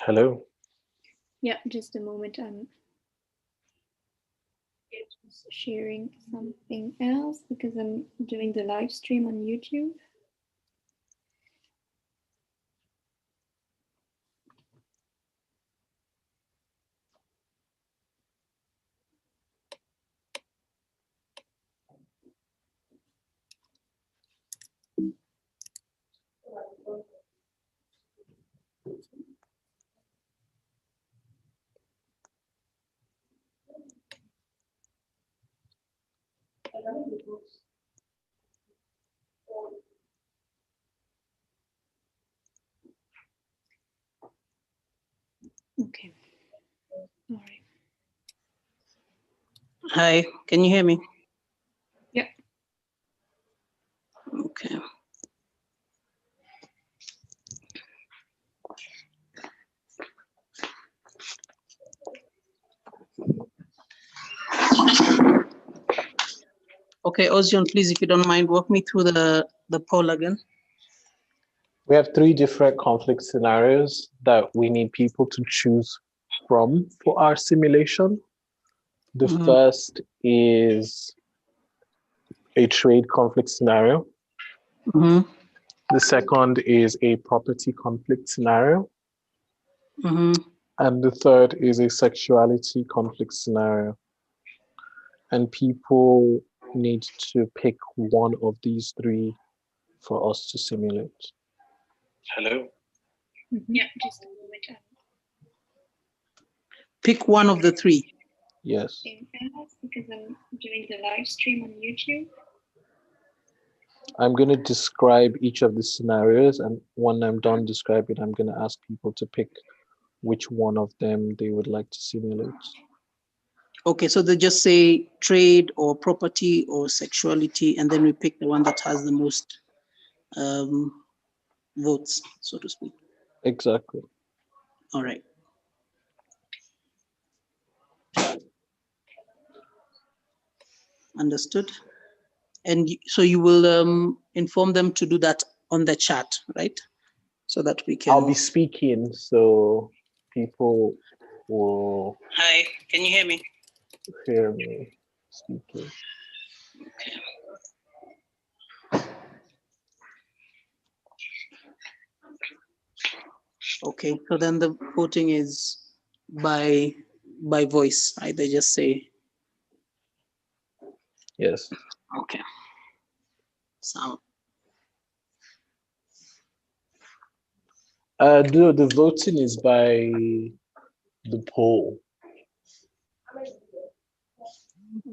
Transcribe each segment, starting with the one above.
Hello. Yeah, just a moment. I'm just sharing something else because I'm doing the live stream on YouTube. Okay. All right. Hi, can you hear me? Yeah. Okay. Okay, Ozion, please, if you don't mind, walk me through the poll again. We have 3 different conflict scenarios that we need people to choose from for our simulation. The first is a trade conflict scenario. The second is a property conflict scenario. And the third is a sexuality conflict scenario. And people need to pick one of these 3 for us to simulate. Hello? Yeah, just a moment. Pick one of the 3. Yes. Because I'm doing the live stream on YouTube. I'm going to describe each of the scenarios, and when I'm done describing, I'm going to ask people to pick which one of them they would like to simulate. Okay, so they just say trade or property or sexuality, and then we pick the one that has the most votes, so to speak. Exactly. All right. Understood. And so you will inform them to do that on the chat, right? So that we can... I'll be speaking, so people will... Hi, can you hear me? Hear me speaking. Okay, so then the voting is by voice, right? They just say... Yes. Okay. So... The voting is by the poll.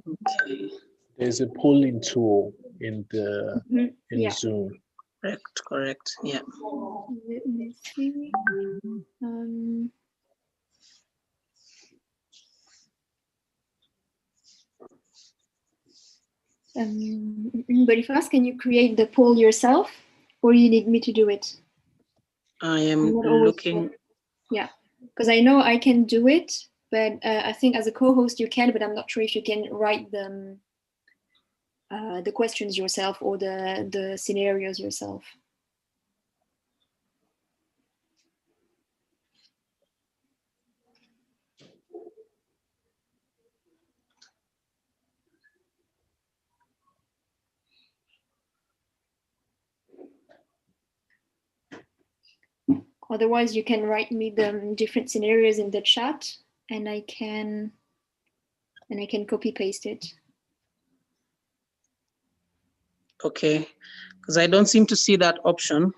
Okay. There's a polling tool in the Yeah. Zoom. Correct. Yeah. Let me see. But if I ask, can you create the poll yourself, or you need me to do it? I am looking. Yeah, because I know I can do it, but I think as a co-host you can, but I'm not sure if you can write the questions yourself or the scenarios yourself. Otherwise, you can write me the different scenarios in the chat, and I can copy paste it. Okay, because I don't seem to see that option.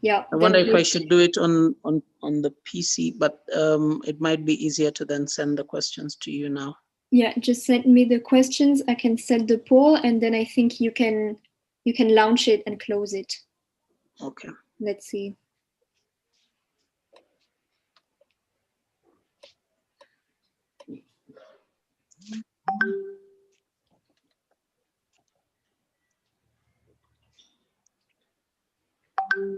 Yeah. I wonder if I should do it on the PC, but it might be easier to then send the questions to you now. Yeah, just send me the questions. I can set the poll, and then I think you can launch it and close it. Okay. Let's see. Thank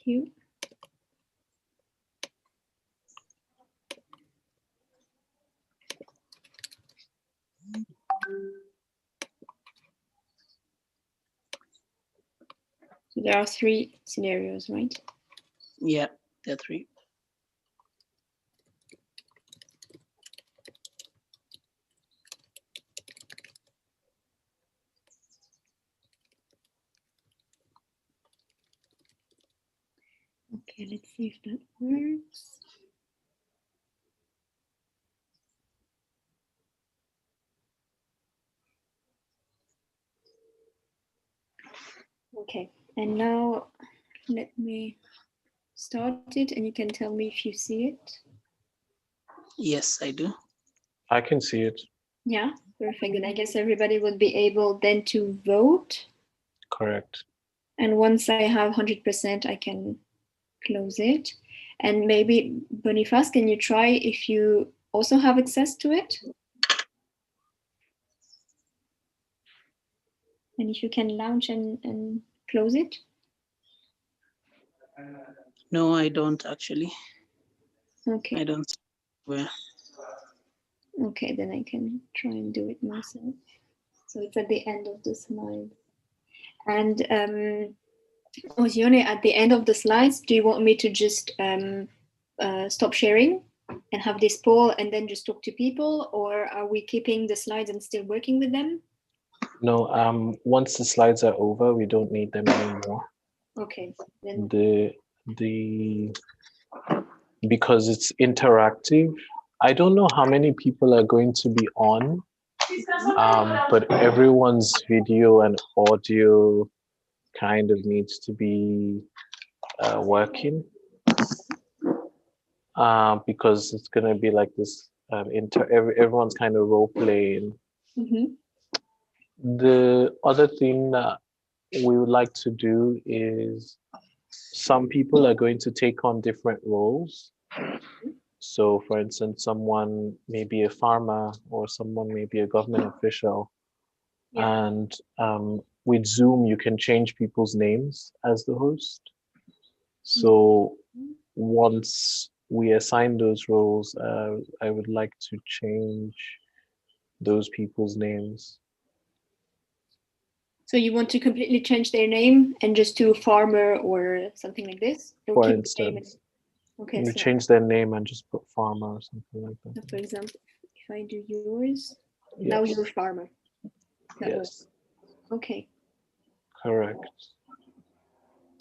you. So there are 3 scenarios, right? Yeah, there are 3. Okay, let's see if that works. Okay, and now let me start it, and you can tell me if you see it. Yes, I do. I can see it. Yeah, perfect. And I guess everybody would be able then to vote. Correct. And once I have 100%, I can close it. And maybe, Boniface, can you try if you also have access to it? And if you can launch and close it? No, I don't actually. Okay. I don't see where. Okay, then I can try and do it myself. So it's at the end of the slide. And Ozione, at the end of the slides, do you want me to just stop sharing and have this poll and then just talk to people, or are we keeping the slides and still working with them? No, once the slides are over, we don't need them anymore. Okay, then The because it's interactive. I don't know how many people are going to be on, but everyone's video and audio kind of needs to be working because it's going to be like this everyone's kind of role playing. The other thing that we would like to do is some people are going to take on different roles. So for instance, someone may be a farmer or someone may be a government official. Yeah. And with Zoom, you can change people's names as the host. So once we assign those roles, I would like to change those people's names. So you want to completely change their name and just do farmer or something like this? Or For keep instance, okay, you so change their name and just put farmer or something like that. for example, if I do yours, Yes. now you're farmer. Yes. Okay. Correct.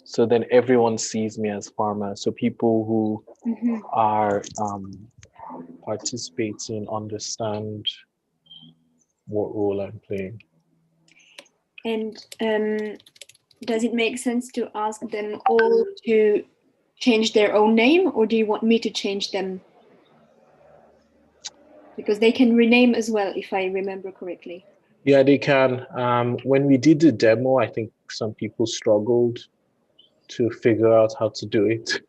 So then everyone sees me as farmer. So people who are participating understand what role I'm playing. And does it make sense to ask them all to change their own name, or do you want me to change them because they can rename as well, if I remember correctly. Yeah, they can. When we did the demo, I think some people struggled to figure out how to do it.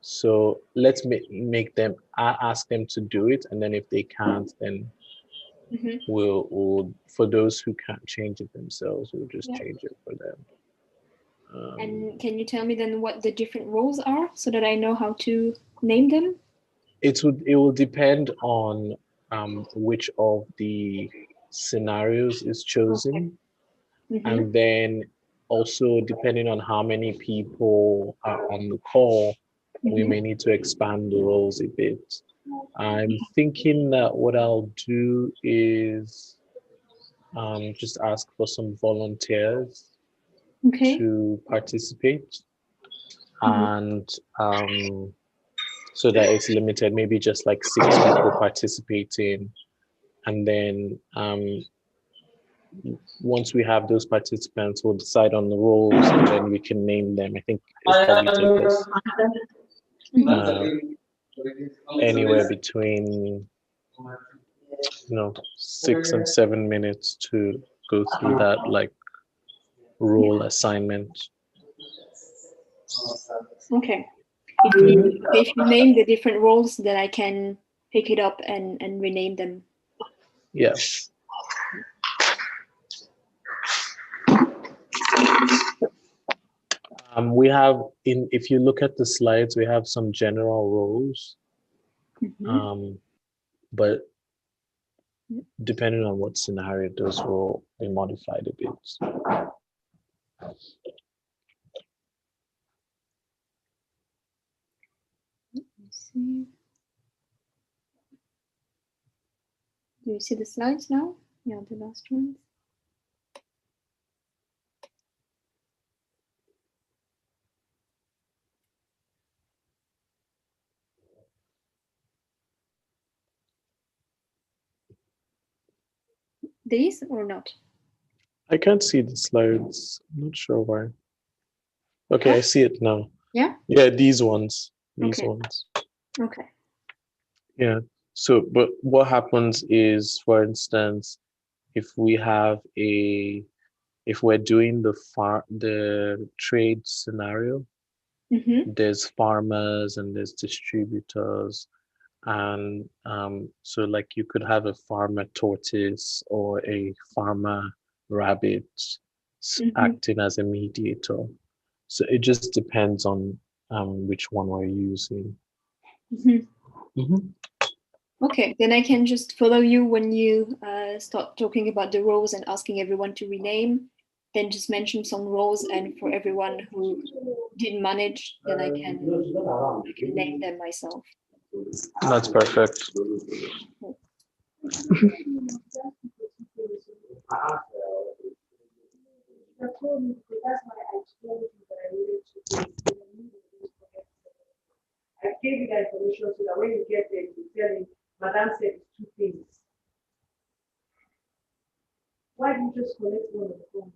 So let's make them ask them to do it, and then if they can't, then we'll for those who can't change it themselves, we'll just change it for them. And can you tell me then what the different roles are so that I know how to name them? It will depend on which of the scenarios is chosen, and then also depending on how many people are on the call, we may need to expand the roles a bit. I'm thinking that what I'll do is just ask for some volunteers to participate, and so that it's limited, maybe just like 6 people participating, and then once we have those participants, we'll decide on the roles, and then we can name them. I think it'll probably take us anywhere between 6 and 7 minutes to go through that like role assignment. Okay. If you name the different roles, then I can pick it up and rename them. Yes. We have if you look at the slides, we have some general roles, but depending on what scenario, those will be modified a bit. Let me see. Do you see the slides now? Yeah, the last ones. These or not? I can't see the slides. I'm not sure why. Okay, I see it now. Yeah? Yeah, these ones. These Okay. ones. Okay. Yeah. So, but what happens is, for instance, if we're doing the trade scenario, there's farmers and there's distributors, and so like you could have a farmer tortoise or a farmer rabbit acting as a mediator. So it just depends on which one we're using. Okay, then I can just follow you when you start talking about the roles and asking everyone to rename. Then just mention some roles, and for everyone who didn't manage, then I can name them myself. That's perfect. I gave you that information so that when you get there, you tell him, Madam said 2 things. Why didn't you just collect one on the phone?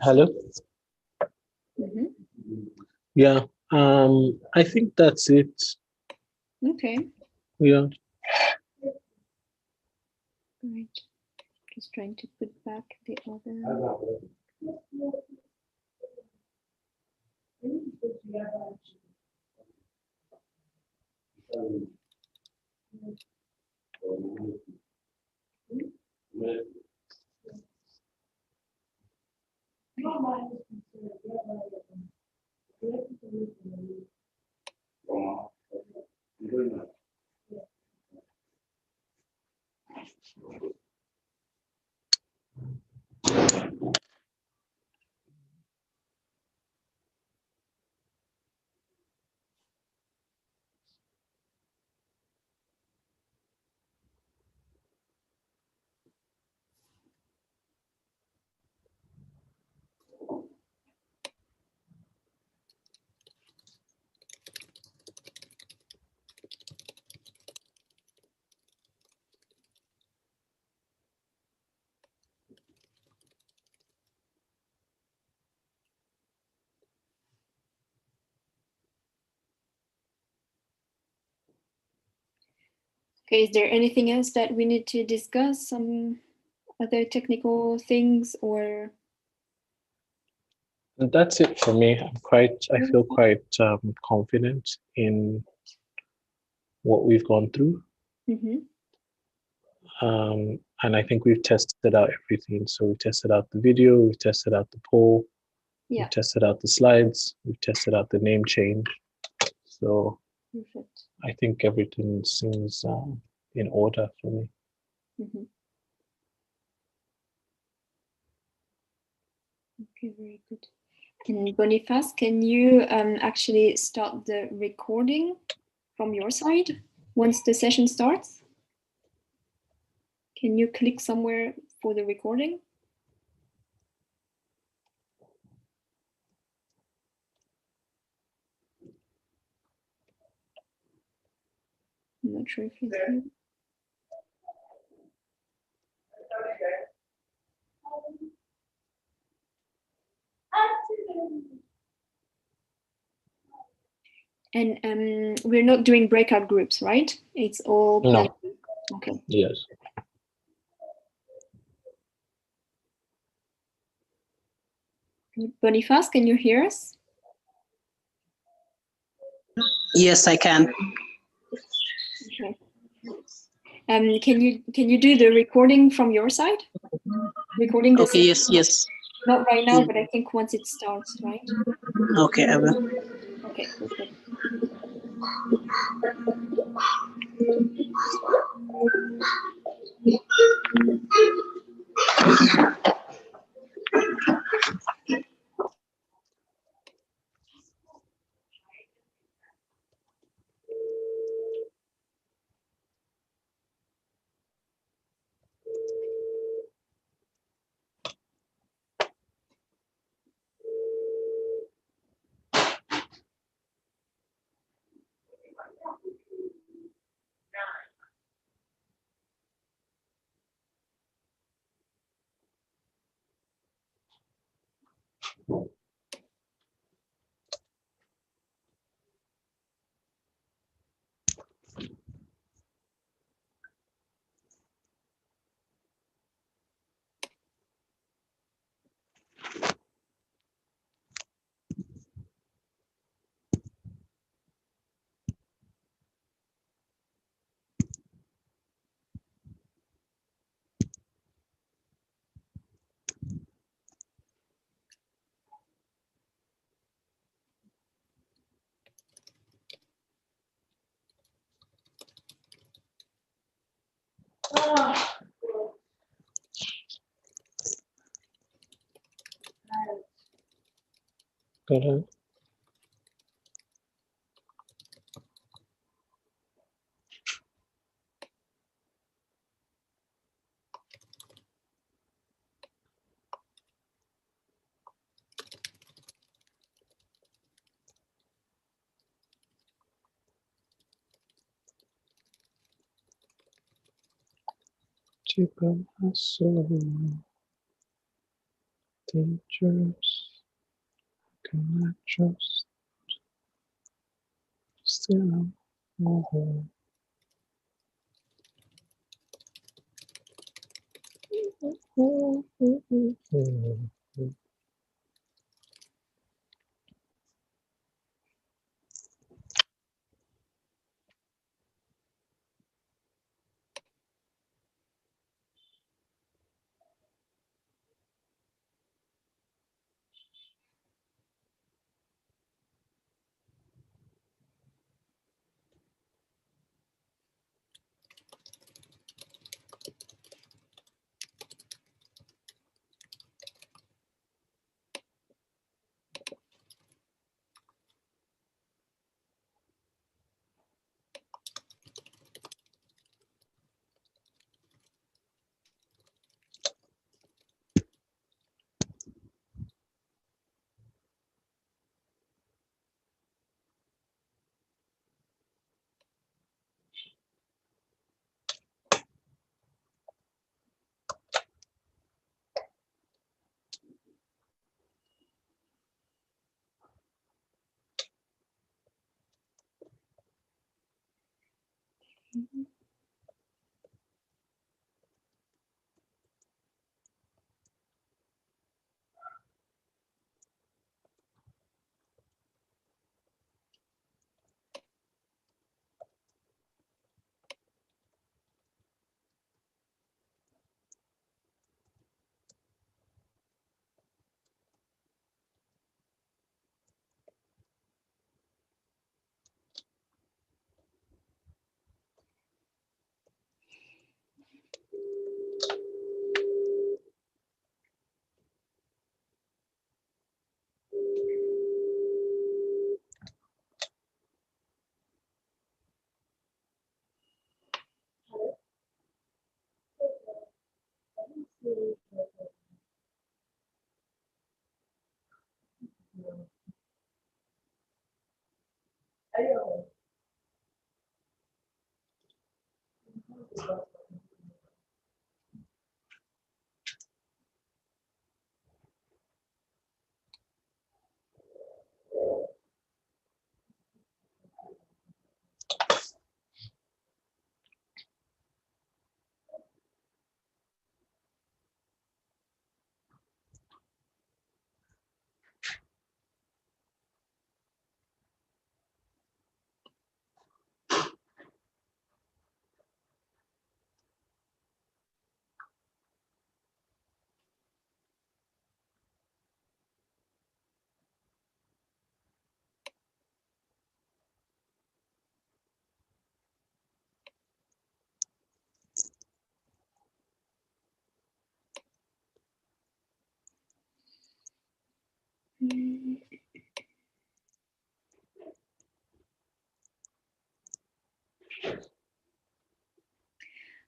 Hello? Yeah, I think that's it. Okay. Yeah. Right. Just trying to put back the other. Okay, is there anything else that we need to discuss? Some other technical things or? And that's it for me. I feel quite confident in what we've gone through. Mm-hmm. And I think we've tested out everything. So we've tested out the video, we've tested out the poll, Yeah. we've tested out the slides, we've tested out the name change. So Perfect. I think everything seems in order for me. Mm-hmm. Okay, very good. And Boniface, can you actually start the recording from your side once the session starts? Can you click somewhere for the recording? I'm not sure if he's here. And we're not doing breakout groups, right? It's all planned. No. Okay. Yes. Boniface, can you hear us? Yes, I can. Okay. Can you do the recording from your side? Recording the Okay, yes, session? yes. Not right now, Yeah. but I think once it starts, right? Okay, I will. Okay, perfect. Good. Deeper my soul, dangerous, cannot trust, still more.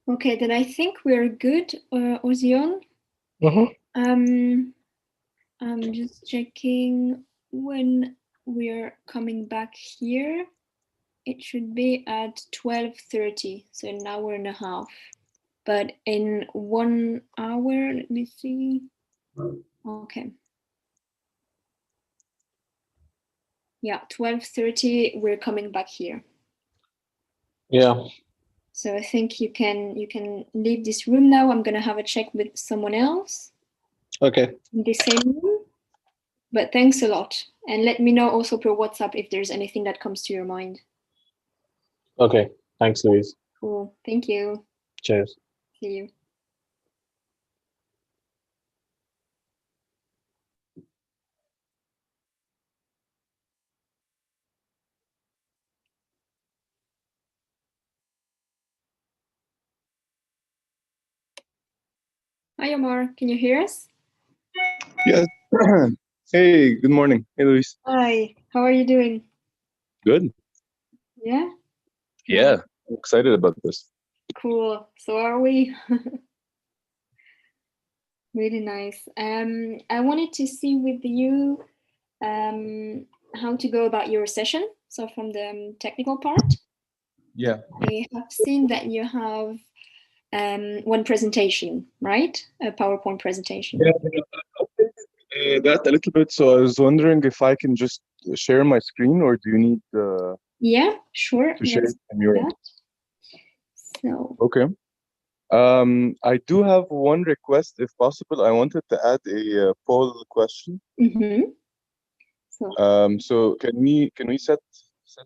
Okay, then I think we're good, Ozion. I'm just checking when we're coming back here. It should be at 12:30, so an hour and a half. But in 1 hour, let me see. Okay. Yeah, 12:30, we're coming back here. Yeah. So I think you can leave this room now. I'm gonna have a check with someone else. Okay. In the same room. But thanks a lot. And let me know also per WhatsApp if there's anything that comes to your mind. Okay. Thanks, Louise. Cool. Thank you. Cheers. See you. Hi, Omar. Can you hear us? Yes. Hey, good morning. Hey, Luis. Hi. How are you doing? Good. Yeah? Yeah, I'm excited about this. Cool. So are we. Really nice. I wanted to see with you how to go about your session. So from the technical part, Yeah. I have seen that you have one presentation, right? A PowerPoint presentation. Yeah, that a little bit. So I was wondering if I can just share my screen, or do you need Yeah, sure. to share Let's it from your do end? that. So, Okay. I do have one request, if possible. I wanted to add a poll question. So can we set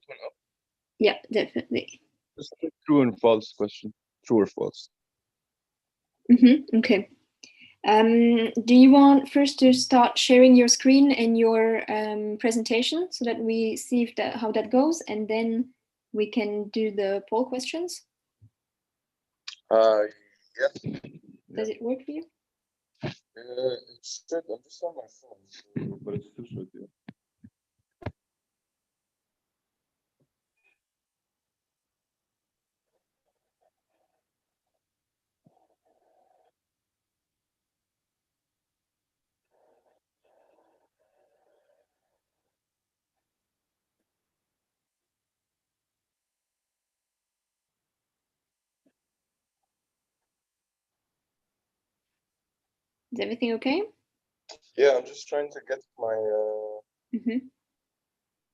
one up? Yeah, definitely. Just a true and false question. True or false? Okay. Do you want first to start sharing your screen and your presentation so that we see if how that goes, and then we can do the poll questions? Yeah. Does it work for you? It should. I'm just on my phone, but it still should. Yeah. Is everything okay? Yeah, I'm just trying to get my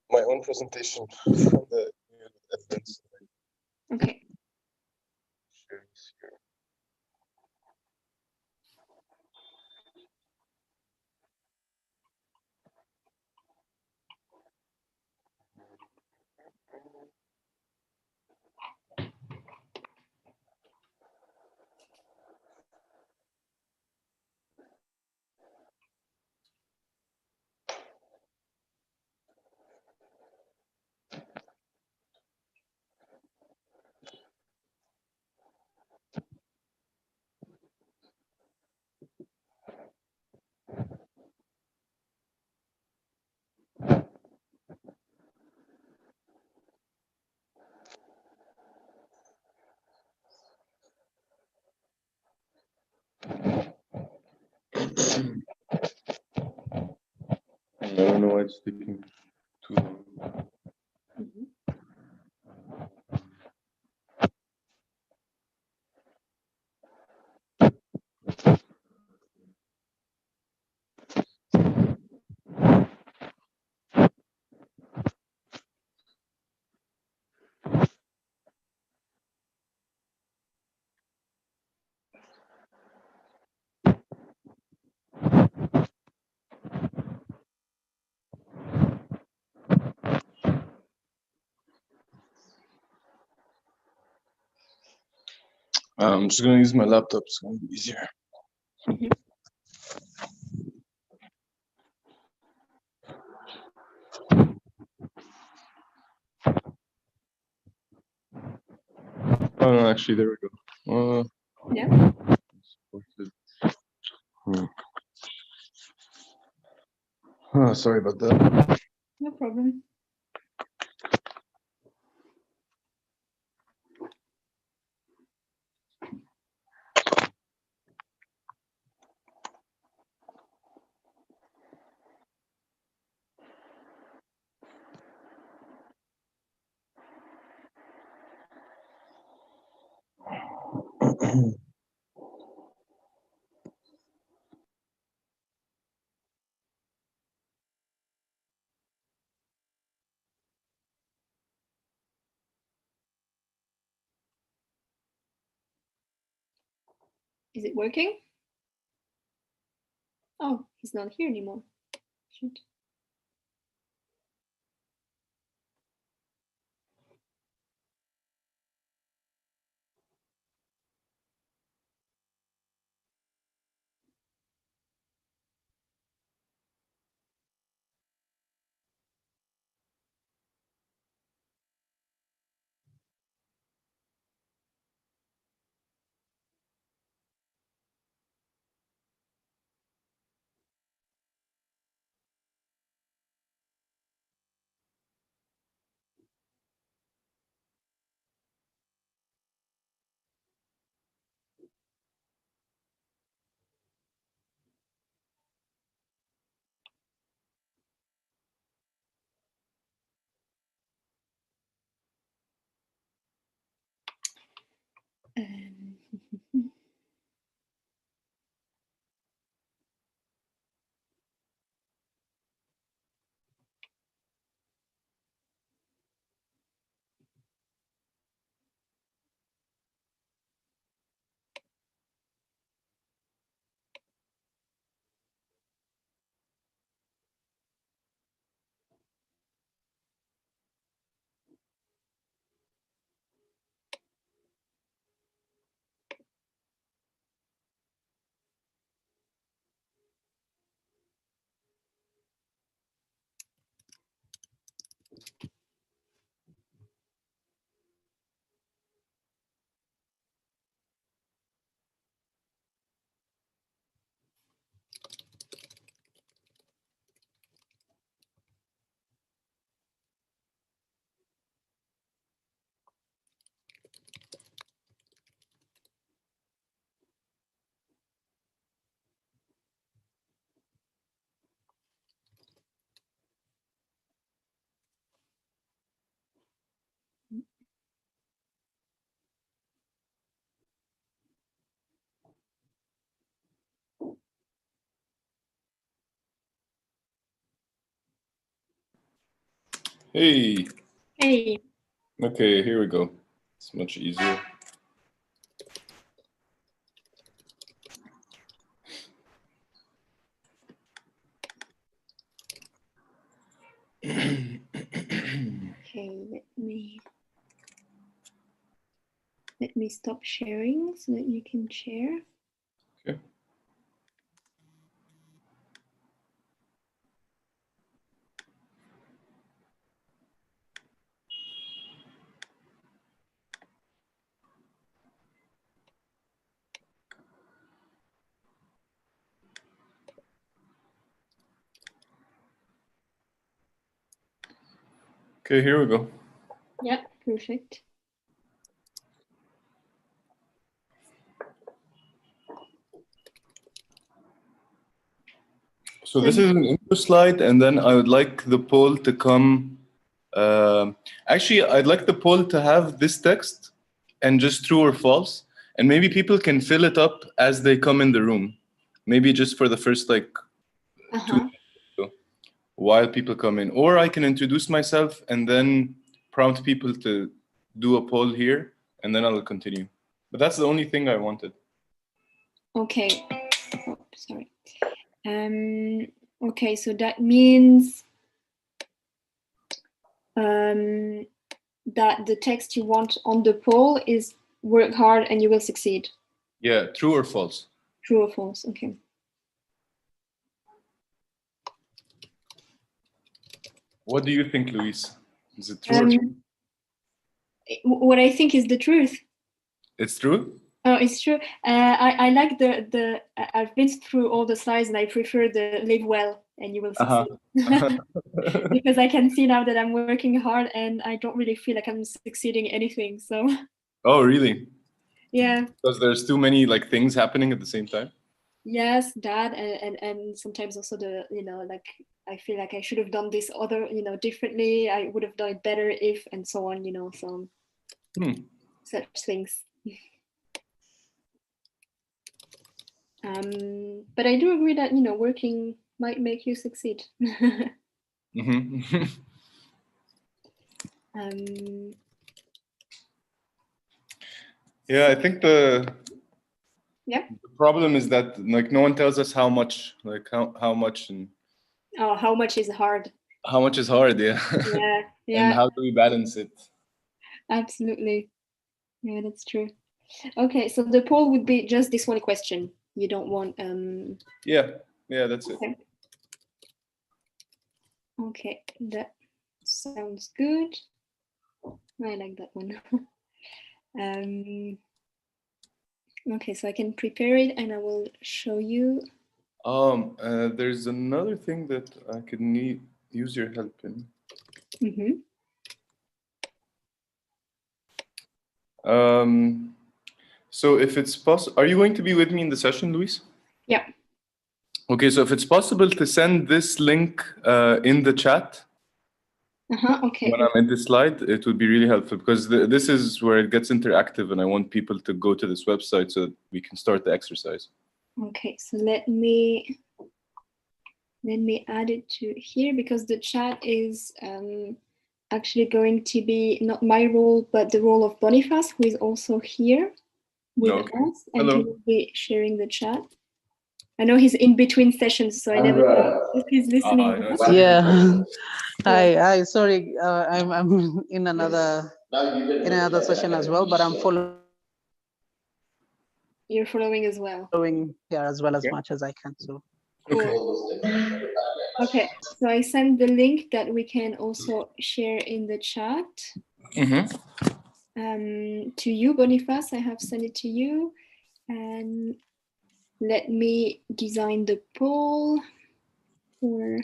my own presentation from the evidence. Okay. Share this here. I don't know why it's taking too long. I'm just gonna use my laptop. It's gonna be easier. Mhm. Oh no, actually, there we go. Yeah. Supported. Oh, sorry about that. No problem. Is it working? Oh, he's not here anymore. Shoot. Um, Hey. hey. Okay, here we go. It's much easier. Okay, let me stop sharing so that you can share. Okay. Okay, here we go. Yeah, perfect. So this is an intro slide, and then I would like the poll to come. Actually, I'd like the poll to have this text and just true or false, and maybe people can fill it up as they come in the room. Maybe just for the first like 2 minutes while people come in, or I can introduce myself and then prompt people to do a poll here, and then I'll continue. But that's the only thing I wanted. Okay. Oh, sorry. Okay, so that means that the text you want on the poll is work hard and you will succeed. Yeah, true or false? True or false? Okay. What do you think, Luis? Is it true or false? What I think is the truth. It's true? Oh, it's true. I like the. I've been through all the slides, and I prefer the live well, and you will succeed. Because I can see now that I'm working hard, and I don't really feel like I'm succeeding anything. So. Oh, really? Yeah. Because there's too many like things happening at the same time. Yes, that and sometimes also the like I feel like I should have done this other differently. I would have done it better if, and so on. So such things. But I do agree that working might make you succeed. Yeah, I think the problem is that like no one tells us how much, like how much and how much is hard. How much is hard, yeah. Yeah. And how do we balance it? Absolutely. Yeah, that's true. Okay, so the poll would be just this one question. You don't want Yeah, that's it. Okay, that sounds good. I like that one. Okay, so I can prepare it and I will show you. There's another thing that I could use your help in. So if it's possible, are you going to be with me in the session, Luis? Yeah. Okay, so if it's possible to send this link in the chat. Okay. When I'm in this slide, it would be really helpful because this is where it gets interactive and I want people to go to this website so that we can start the exercise. Okay, so let me add it to here because the chat is actually going to be not my role, but the role of Boniface, who is also here with us, and he will be sharing the chat. I know he's in between sessions, so I never know if he's listening. Yeah. Hi. Sorry, I'm in another session as well, but I'm following. You're following as well. Following here as well as much as I can. So. Cool. Okay, so I sent the link that we can also share in the chat. To you, Boniface, I have sent it to you. And let me design the poll for.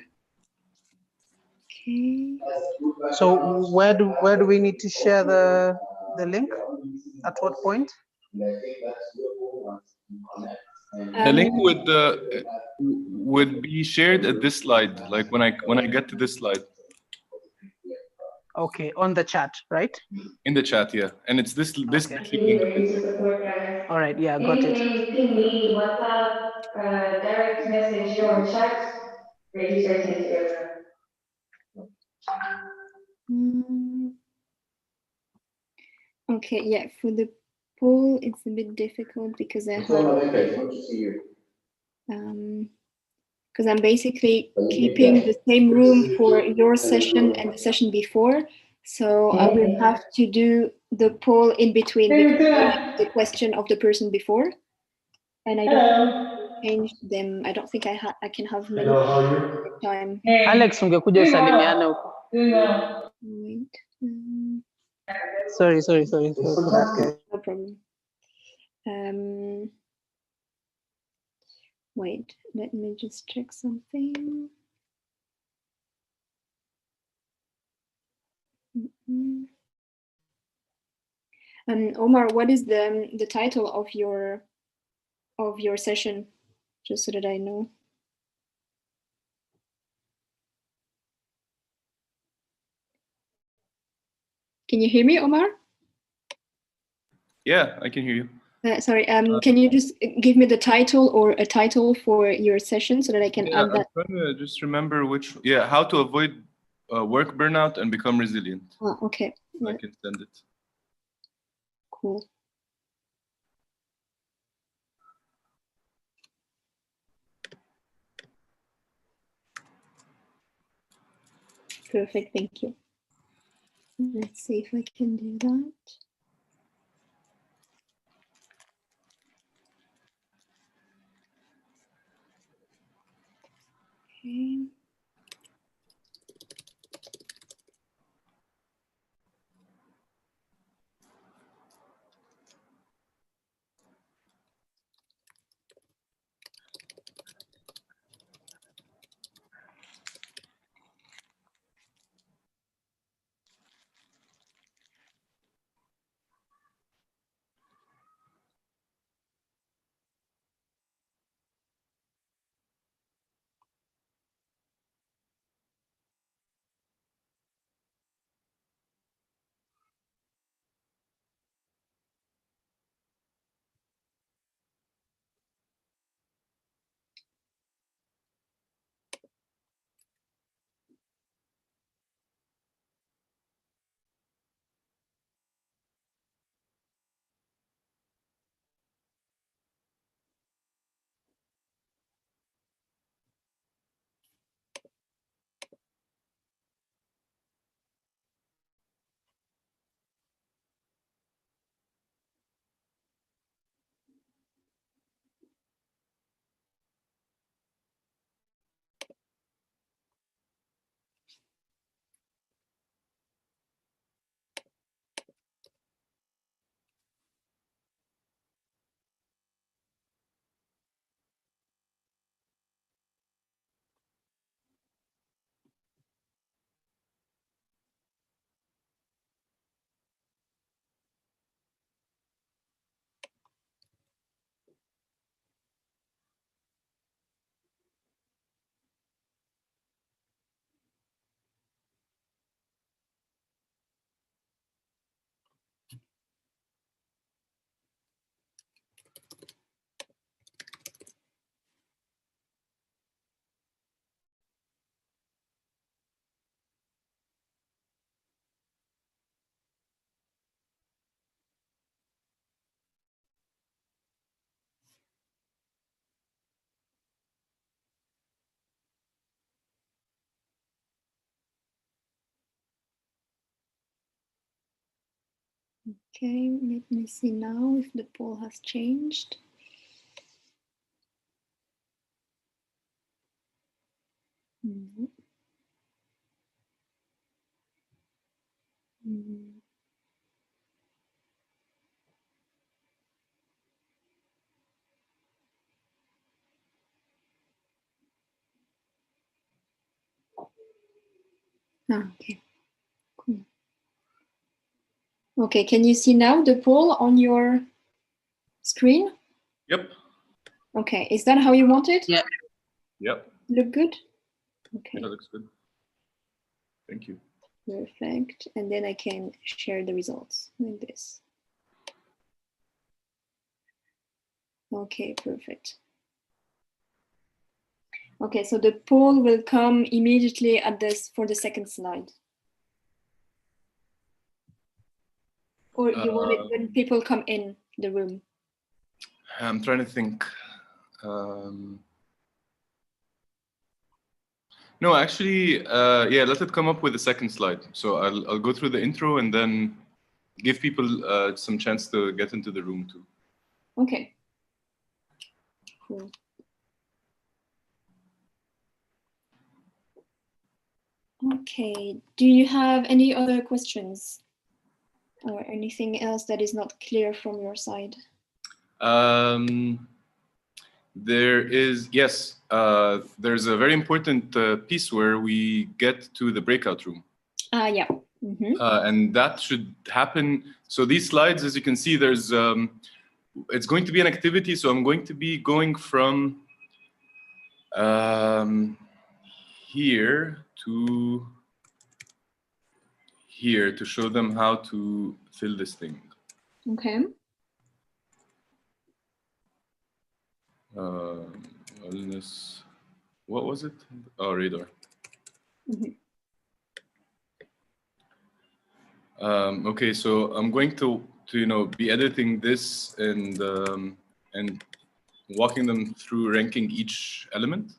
Okay. So where do we need to share the link? At what point? The link would be shared at this slide, like when I get to this slide. Okay, on the chat, right? In the chat, yeah, and it's this All right, yeah, got it. Ping me WhatsApp, direct message or chat. Okay, yeah, for the poll, it's a bit difficult because I have because I'm basically keeping the same room for your session and the session before. So I will have to do the poll in between the question of the person before. And I don't change them. I don't think I can have many time. Alex, ungekuja usalimiane huko. Wait. Sorry for that, guys. No problem. Wait, let me just check something. Omar, what is the title of your session, just so that I know? Can you hear me, Omar? Yeah, I can hear you. Sorry, can you just give me the title or a title for your session so that I can add that? I'm trying to just remember how to avoid work burnout and become resilient. Oh, okay. I can send it. Cool. Perfect, thank you. Let's see if I can do that. Okay. Okay, let me see now if the poll has changed. No. Mm. Okay, cool. Okay, can you see now the poll on your screen? Yep. Okay, is that how you want it? Yeah. Yep. Look good? Okay. That looks good. Thank you. Perfect. And then I can share the results like this. Okay, perfect. Okay, so the poll will come immediately at this for the second slide. Or you want it when people come in the room? I'm trying to think. No, actually, yeah, let it come up with the second slide. So I'll go through the intro and then give people some chance to get into the room too. Okay. Cool. Okay. Do you have any other questions or anything else that is not clear from your side? There is, yes, there's a very important piece where we get to the breakout room. Yeah. Mm-hmm. And that should happen. So these slides, as you can see, there's, it's going to be an activity. So I'm going to be going from here to here to show them how to fill this thing. Okay. Wellness. What was it? Oh, radar. Mm-hmm. Okay, so I'm going to be editing this and walking them through ranking each element.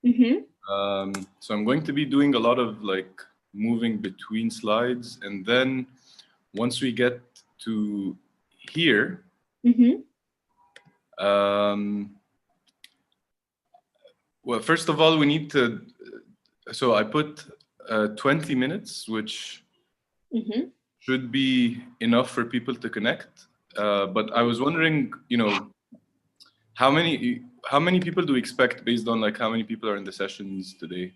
Mm-hmm. So I'm going to be doing a lot of like moving between slides, and then once we get to here, Mm-hmm. Well, first of all, we need to. So I put 20 minutes, which Mm-hmm. should be enough for people to connect. But I was wondering, how many people do we expect based on like how many people are in the sessions today?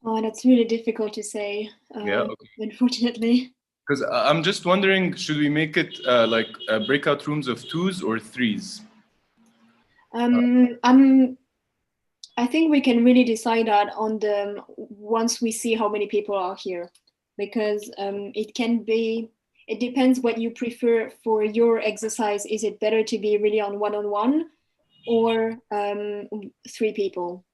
Oh, that's really difficult to say. Yeah, okay. Unfortunately. Because I'm just wondering, should we make it like breakout rooms of 2s or 3s? I think we can really decide that on the once we see how many people are here, because it depends what you prefer for your exercise. Is it better to be really on one or 3 people?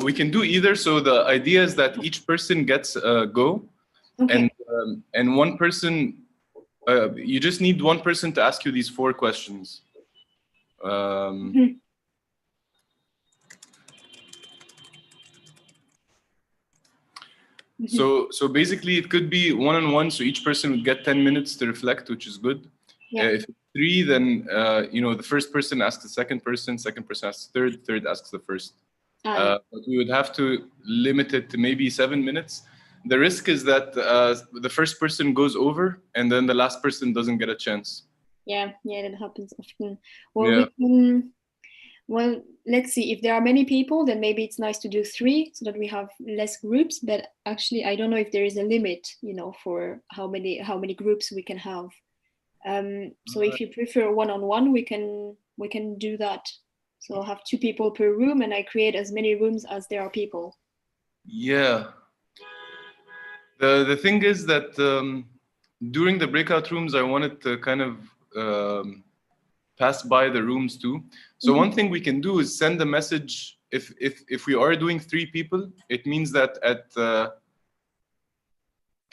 We can do either. So the idea is that each person gets a go, Okay. and one person, you just need one person to ask you these 4 questions. So basically it could be one-on-one, so each person would get 10 minutes to reflect, which is good. Yeah. If it's 3, then the first person asks the second person asks the third asks the first. But we would have to limit it to maybe 7 minutes. The risk is that the first person goes over and then the last person doesn't get a chance. Yeah, that happens often. Well, let's see. If there are many people, then maybe it's nice to do 3 so that we have less groups. But actually, I don't know if there is a limit, for how many groups we can have. So if you prefer one-on-one, we can do that. So I'll have 2 people per room, and I create as many rooms as there are people. Yeah. The thing is that during the breakout rooms, I wanted to kind of pass by the rooms too. So one thing we can do is send a message. If we are doing 3 people, it means that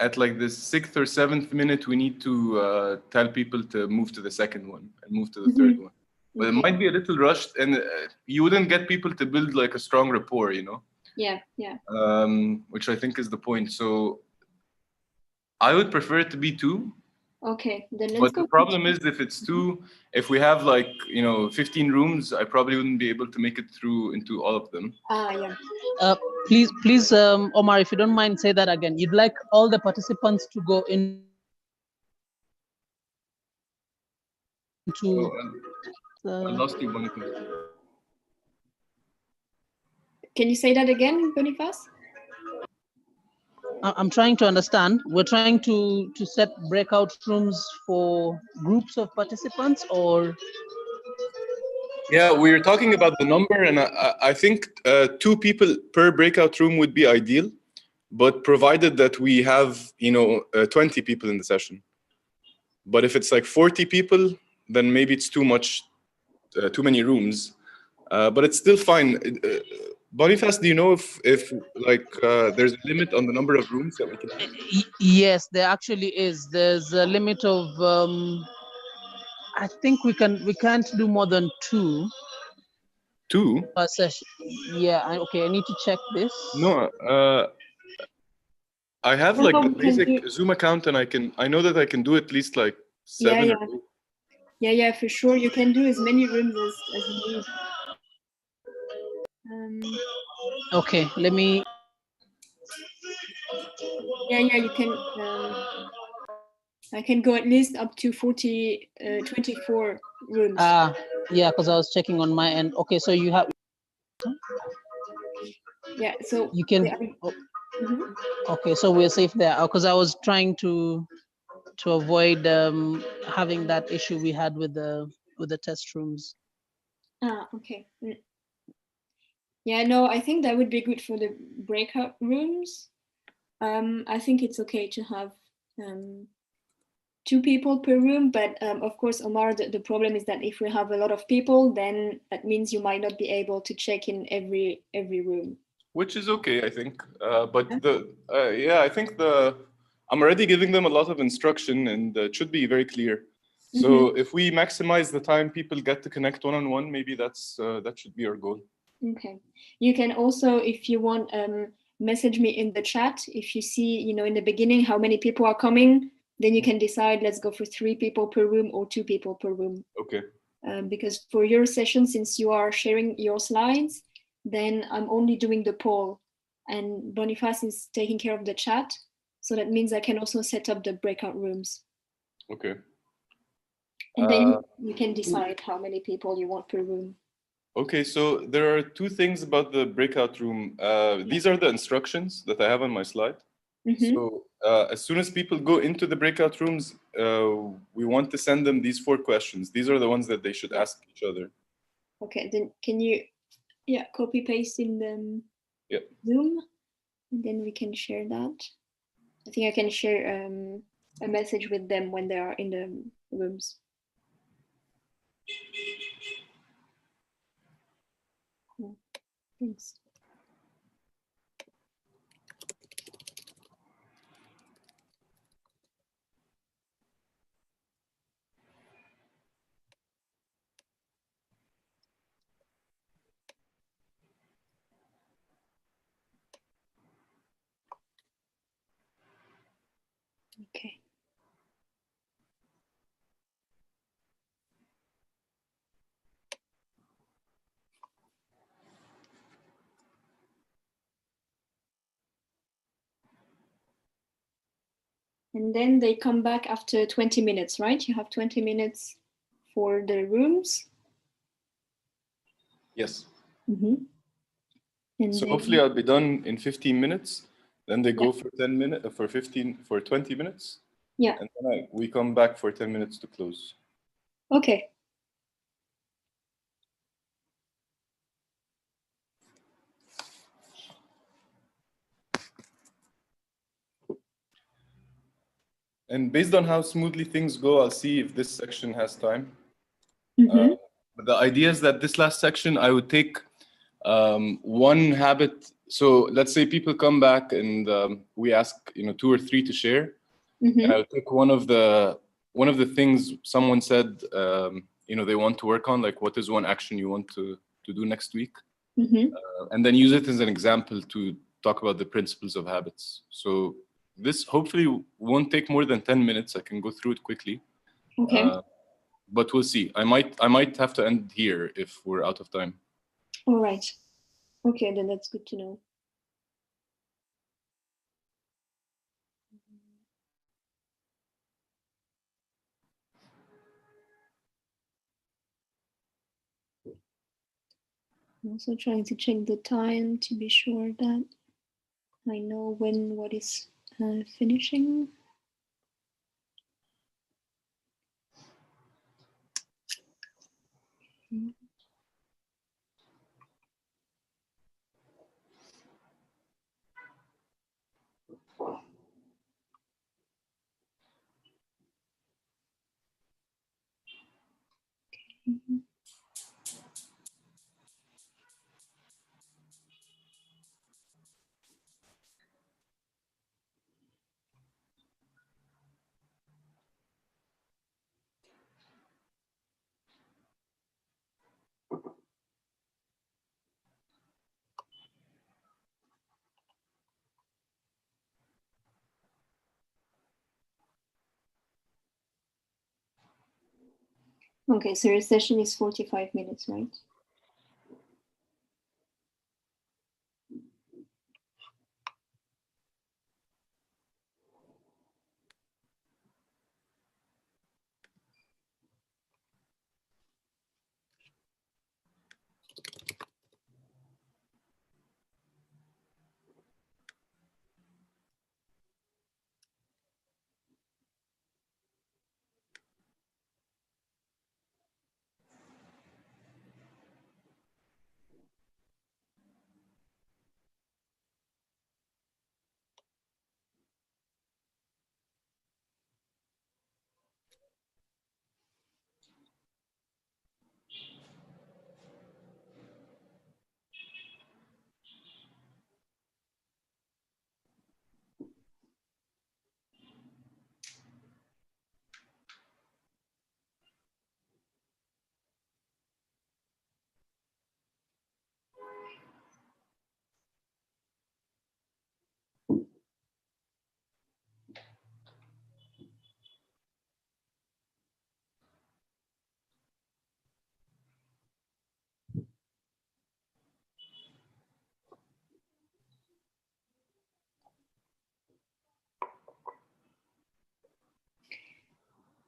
at like the 6th or 7th minute, we need to tell people to move to the second one and move to the third one. But it might be a little rushed, and you wouldn't get people to build like a strong rapport, Yeah. Which I think is the point. So I would prefer it to be 2. Okay, then let's But go. the problem is if it's 2, if we have like 15 rooms, I probably wouldn't be able to make it through into all of them. Yeah. Please, Omar, if you don't mind, say that again. You'd like all the participants to go into. I lost you, Boniface. Can you say that again, Boniface? I'm trying to understand. We're trying to set breakout rooms for groups of participants, or? Yeah, we're talking about the number, and I think 2 people per breakout room would be ideal, but provided that we have 20 people in the session. But if it's like 40 people, then maybe it's too much, too many rooms. But it's still fine. Boniface, do you know if like there's a limit on the number of rooms that we can have? Yes, there actually is. There's a limit of I think we can't do more than 2. 2 per session. Yeah. Okay, I need to check this. No, I have like the basic Zoom account, and I know that I can do at least like 7 or 8. Yeah, for sure. You can do as many rooms as you need. Okay, let me. Yeah, you can. I can go at least up to 24 rooms. Yeah, because I was checking on my end. Okay, so you have. Yeah, so you can. Okay, so we're safe there. Because I was trying to avoid having that issue we had with the test rooms. Okay. Yeah, no, I think that would be good for the breakout rooms. I think it's okay to have 2 people per room, but of course, Omar, the problem is that if we have a lot of people, then that means you might not be able to check in every room. Which is okay, I think. But I think I'm already giving them a lot of instruction, and it should be very clear. So if we maximize the time people get to connect one-on-one, maybe that should be our goal. Okay. You can also, if you want, message me in the chat. If you see, in the beginning how many people are coming, then you can decide, let's go for 3 people per room or 2 people per room. Okay. Because for your session, since you are sharing your slides, then I'm only doing the poll, and Boniface is taking care of the chat. So that means I can also set up the breakout rooms. Okay. And then you can decide how many people you want per room. Okay, so there are two things about the breakout room. These are the instructions that I have on my slide. So as soon as people go into the breakout rooms, we want to send them these 4 questions. These are the ones that they should ask each other. Okay, then can you copy paste in the Zoom, and then we can share that. I think I can share a message with them when they are in the rooms. Cool. Thanks. Okay. And then they come back after 20 minutes, right? You have 20 minutes for the rooms. Yes. And so then, hopefully I'll be done in 15 minutes. Then they go for 10 minutes, for 20 minutes. Yeah. And then we come back for 10 minutes to close. Okay. And based on how smoothly things go, I'll see if this section has time. But the idea is that this last section, I would take one habit. So let's say people come back and we ask 2 or 3 to share. And I would pick one of the things someone said they want to work on, like what is one action you want to do next week, and then use it as an example to talk about the principles of habits. So this hopefully won't take more than 10 minutes. I can go through it quickly. Okay. But we'll see. I might have to end here if we're out of time. All right. Okay, then that's good to know. I'm also trying to check the time to be sure that I know when what is finishing. Okay, so your session is 45 minutes, right?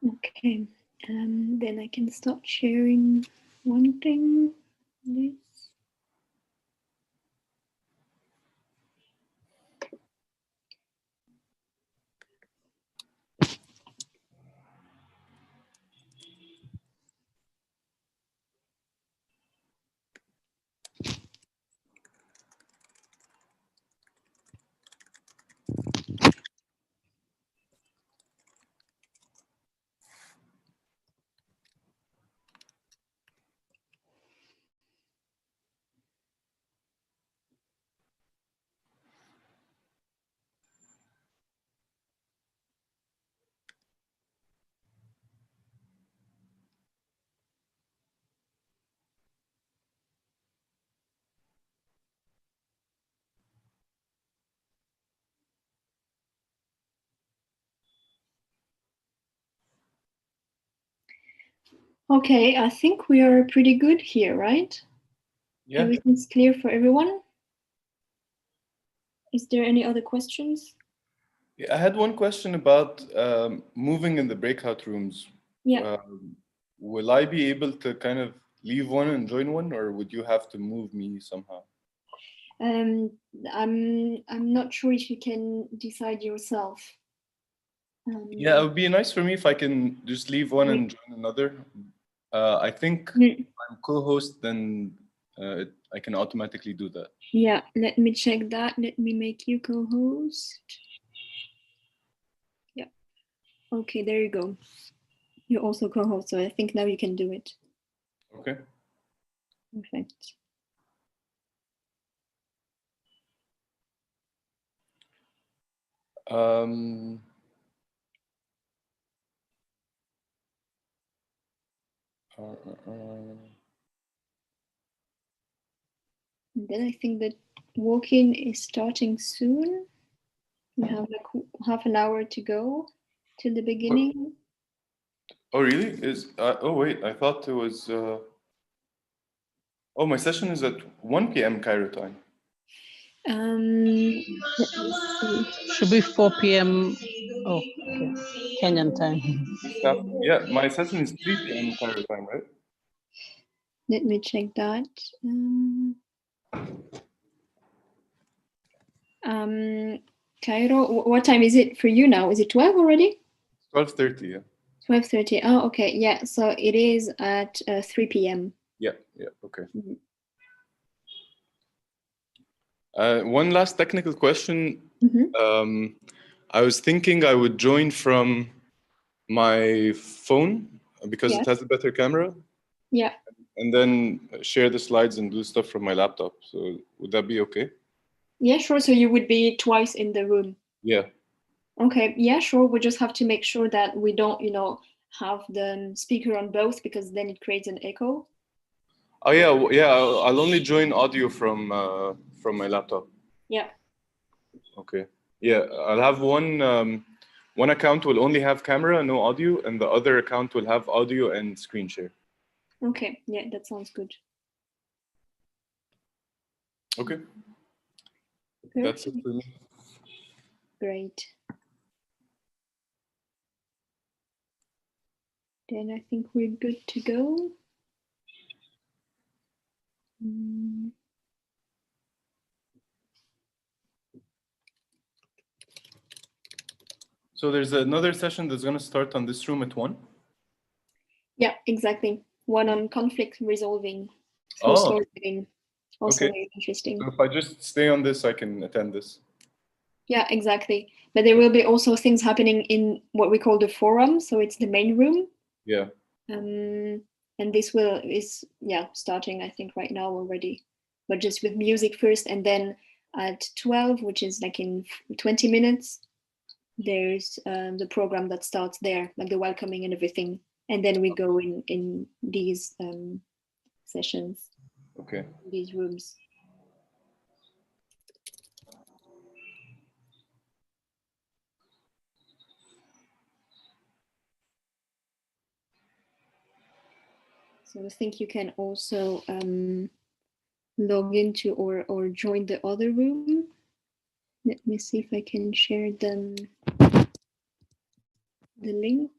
Okay, then I can start sharing one thing. This. Okay, I think we are pretty good here, right? Yeah. Everything's clear for everyone? Is there any other questions? Yeah, I had one question about moving in the breakout rooms. Yeah. Will I be able to kind of leave one and join one, or would you have to move me somehow? I'm not sure if you can decide yourself. Yeah, it would be nice for me if I can just leave one and join another. I think if I'm co-host, then I can automatically do that. Yeah, let me check that. Let me make you co-host. Yeah. Okay, there you go. You're also co-host, so I think now you can do it. Okay. Perfect. And then I think that walk-in is starting soon. We have like half an hour to go till the beginning. Oh, really? Oh, wait, I thought it was. Oh, my session is at 1 p.m. Cairo time. Let me see. Should be 4 p.m. Oh, okay. Kenyan time. Yeah, my session is 3 p.m. Cairo time, right? Let me check that. Cairo, what time is it for you now? Is it 12 already? 12:30, yeah. 12:30. Oh, okay. Yeah, so it is at 3 p.m. Yeah, okay. One last technical question. I was thinking I would join from my phone because it has a better camera. Yeah. And then share the slides and do stuff from my laptop. So would that be okay? Yeah, sure. So you would be twice in the room. Yeah. Okay. Yeah, sure. We just have to make sure that we don't, have the speaker on both, because then it creates an echo. Oh yeah. I'll only join audio from my laptop. Yeah. Okay. Yeah, I'll have one account will only have camera, no audio, and the other account will have audio and screen share. Okay. Yeah, that sounds good. Okay. Perfect. That's it for me. Great. Then I think we're good to go. So there's another session that's going to start on this room at 1? Yeah, exactly. One on conflict resolving Oh. through storytelling. Also Okay. very interesting. So if I just stay on this, I can attend this. Yeah, exactly. But there will be also things happening in what we call the forum. So it's the main room. Yeah. And this is starting, I think, right now already, but just with music first, and then at 12, which is like in 20 minutes, there's the program that starts there, like the welcoming and everything, and then we go in these sessions. Okay. These rooms. So I think you can also log into or join the other room. Let me see if I can share the link.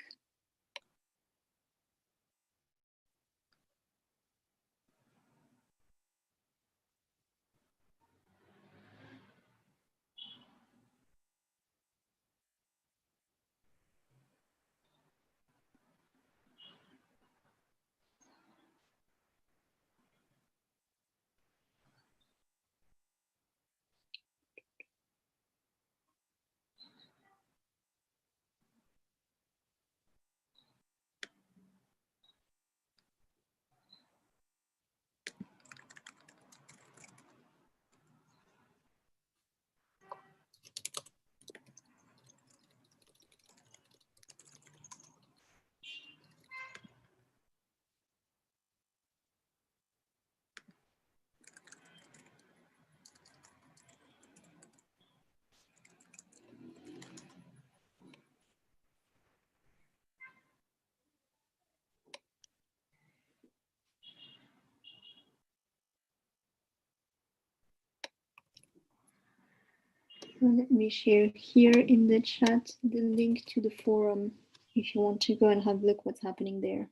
Let me share here in the chat the link to the forum if you want to go and have a look what's happening there.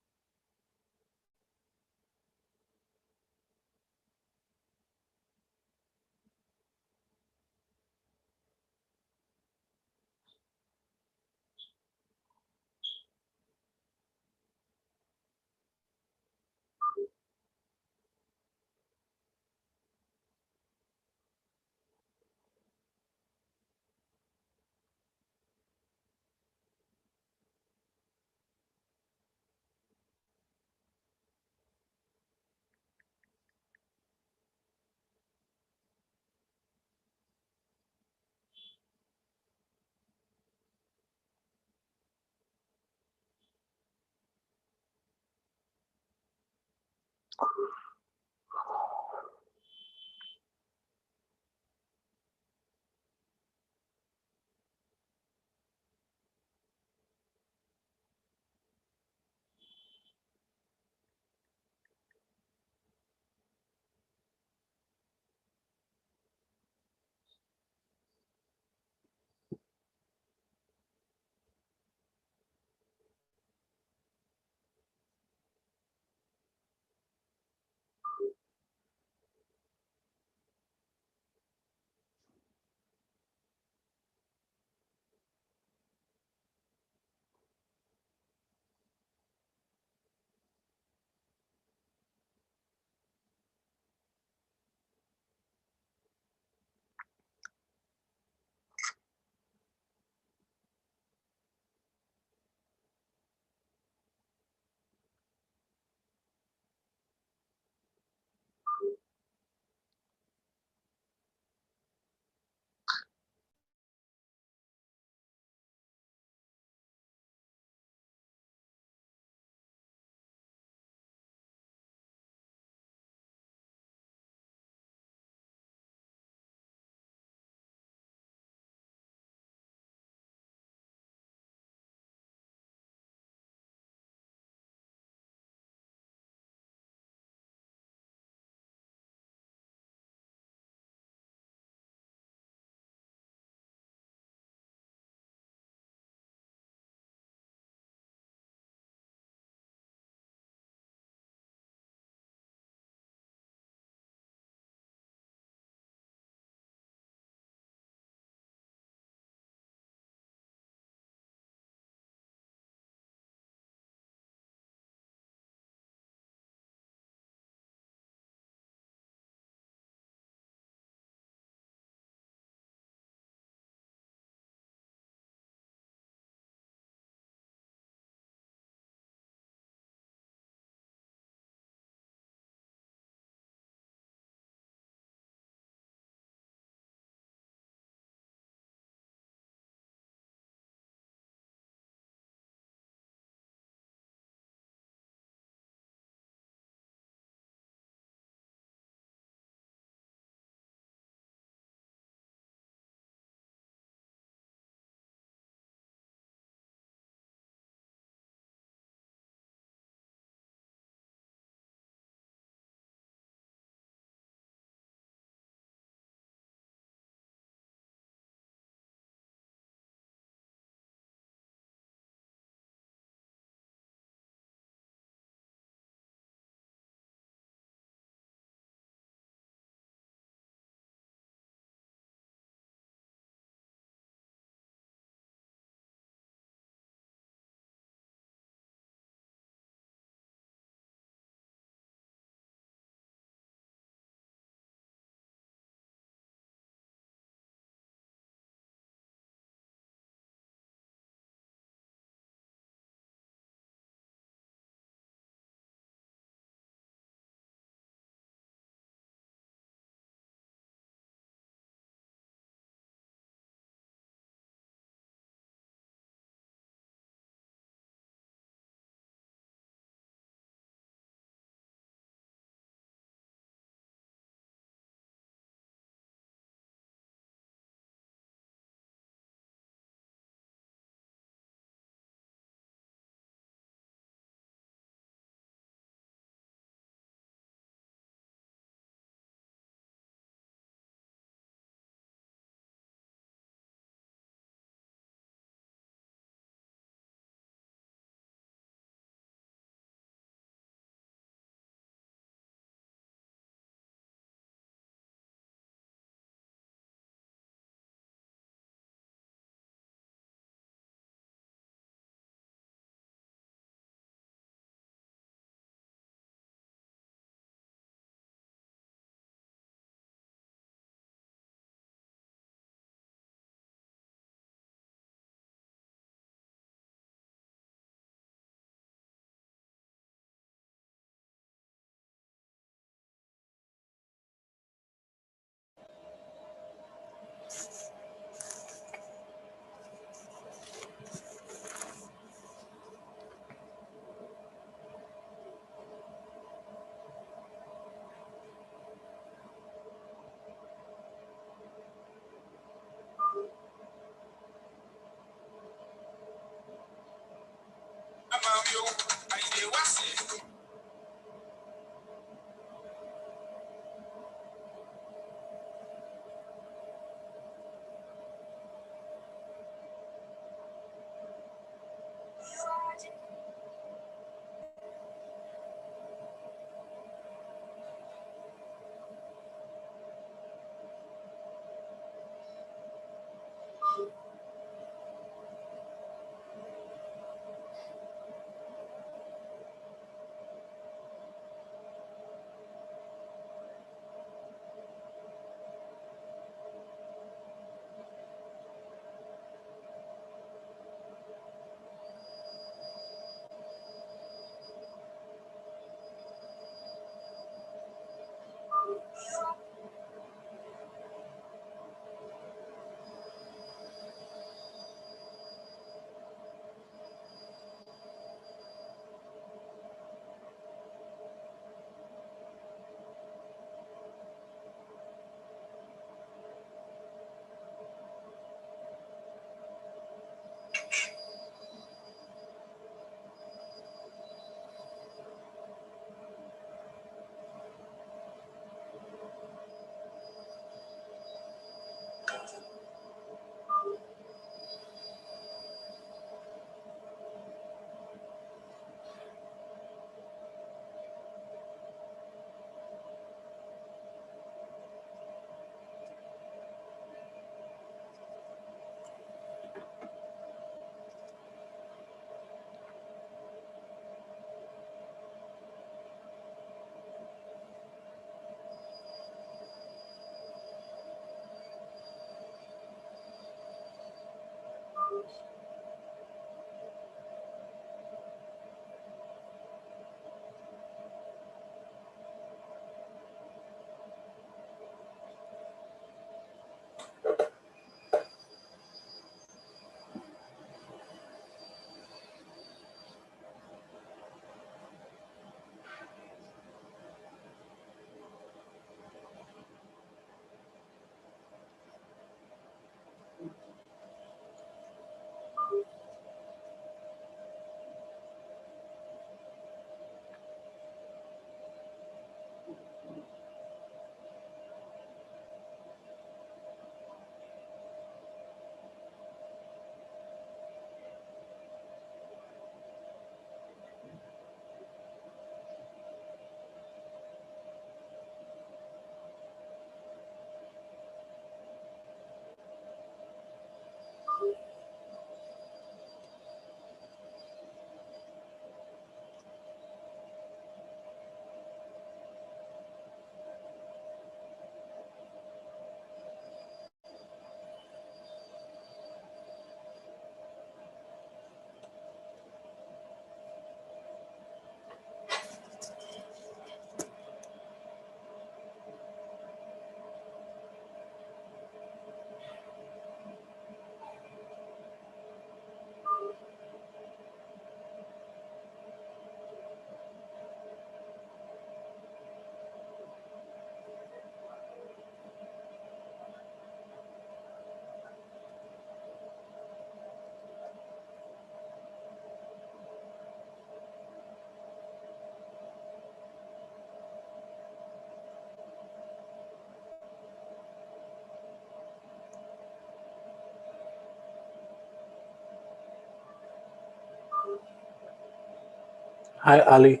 Hi, Ali.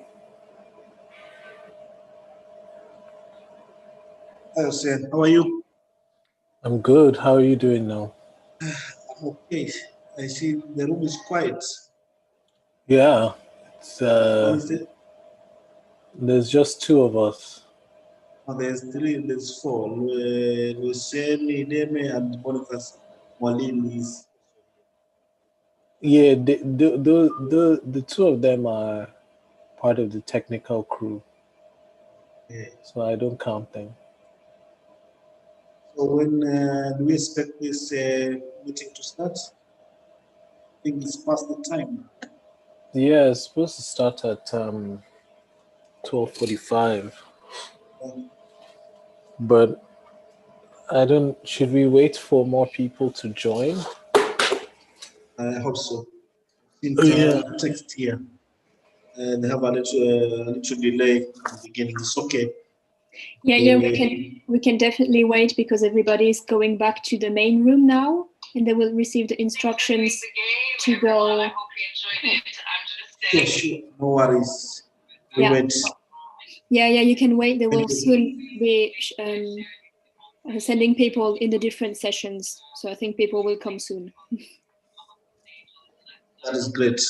Hi, Hussein. How are you? I'm good. How are you doing now? I'm okay. I see the room is quiet. Yeah, it's, How is it? there's just two of us. Oh, there's three, there's four. Hussein, Ideme, and Boniface Molin is. Yeah, the two of them are part of the technical crew, Okay. so I don't count them. So when do we expect this meeting to start? I think it's past the time. Yeah, it's supposed to start at 12:45, Um, but I don't. Should we wait for more people to join? I hope so. Oh, yeah. Text here. They have a little delay in the beginning. It's okay. Yeah, we can definitely wait because everybody is going back to the main room now, and they will receive the instructions to go. Yeah, sure. No worries. We Yeah. wait. Yeah, you can wait. They will Thank you. soon be sending people in the different sessions. So I think people will come soon. That is great.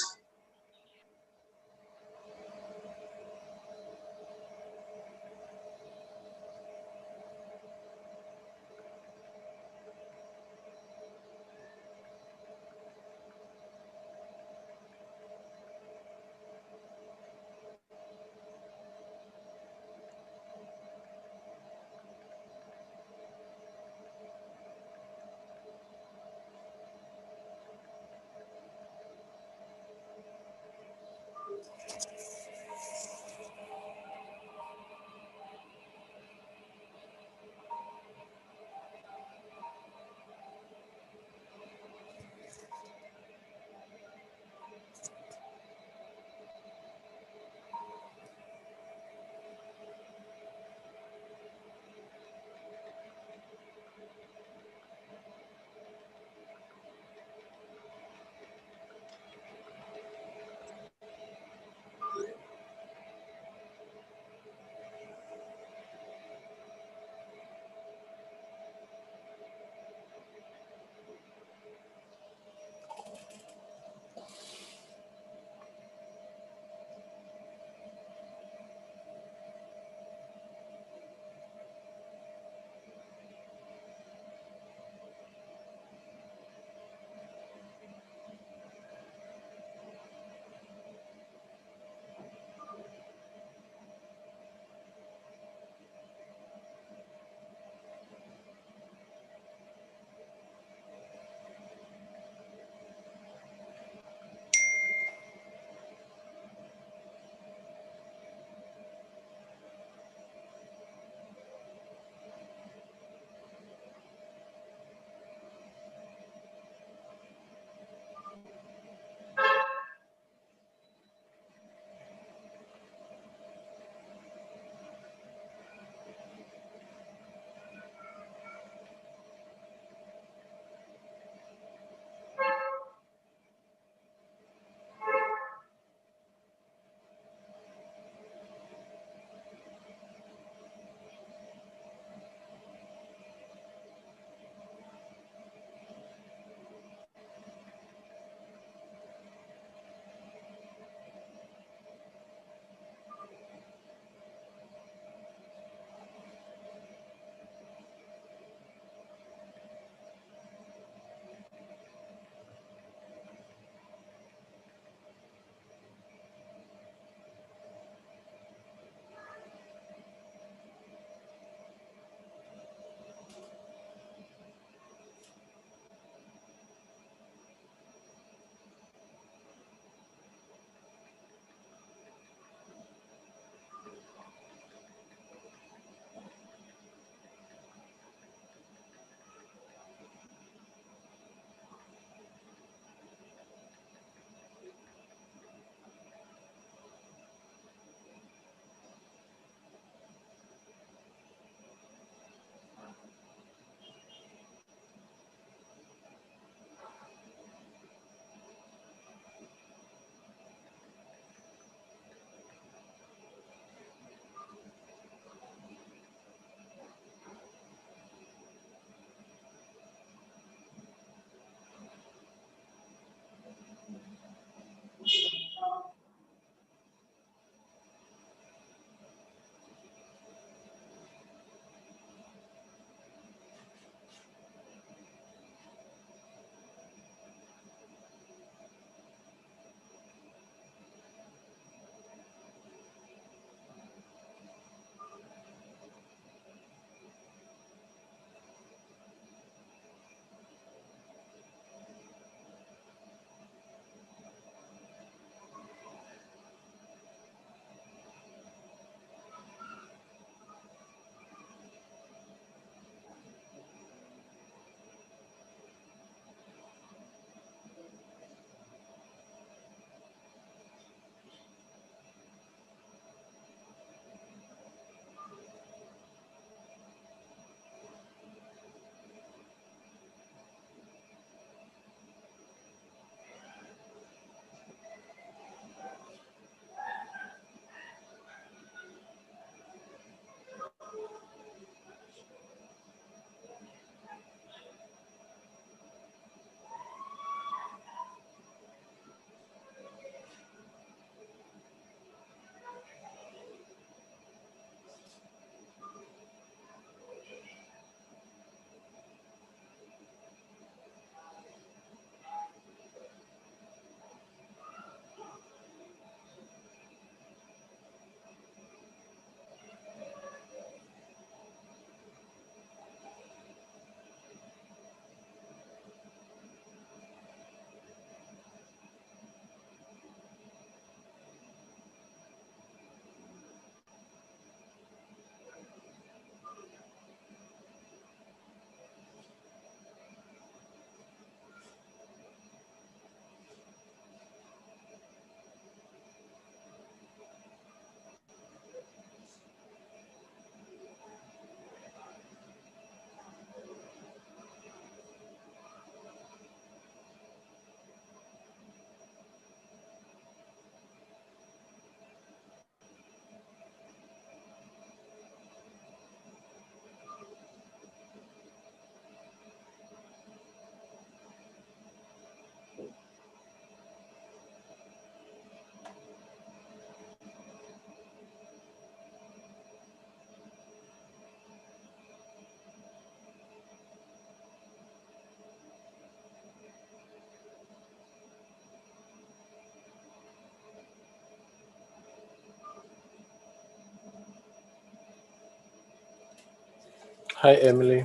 Hi, Emily.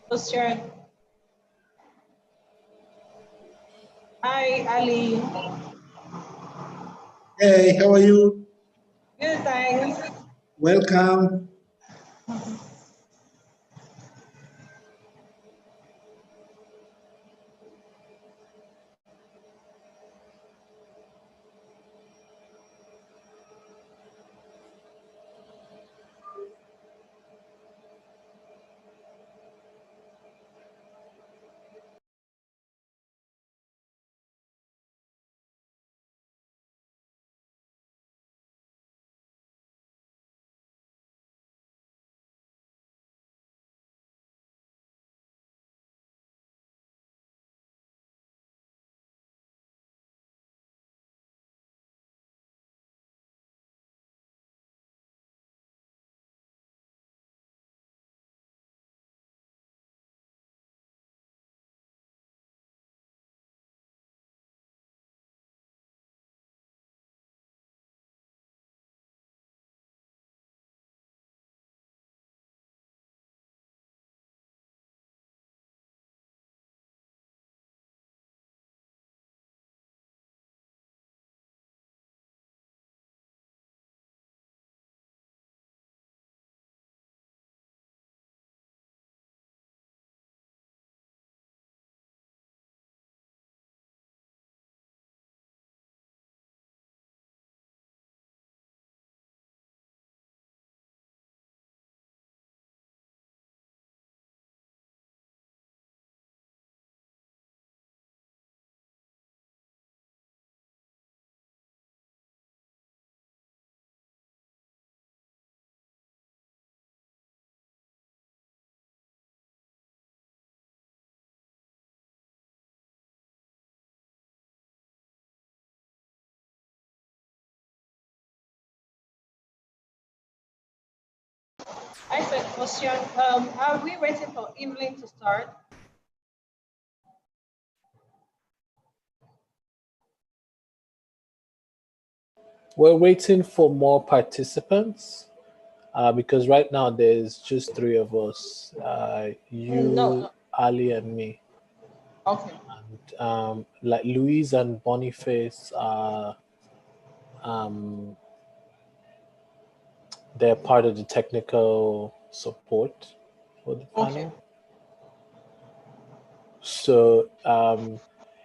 Question. Hi, Ali. Hey, how are you? Good, thanks. Welcome. I said question. Are we waiting for Evelyn to start? We're waiting for more participants because right now there's just three of us. You, No. Ali, and me. Okay. And like Louise and Boniface they're part of the technical support for the panel. Okay. So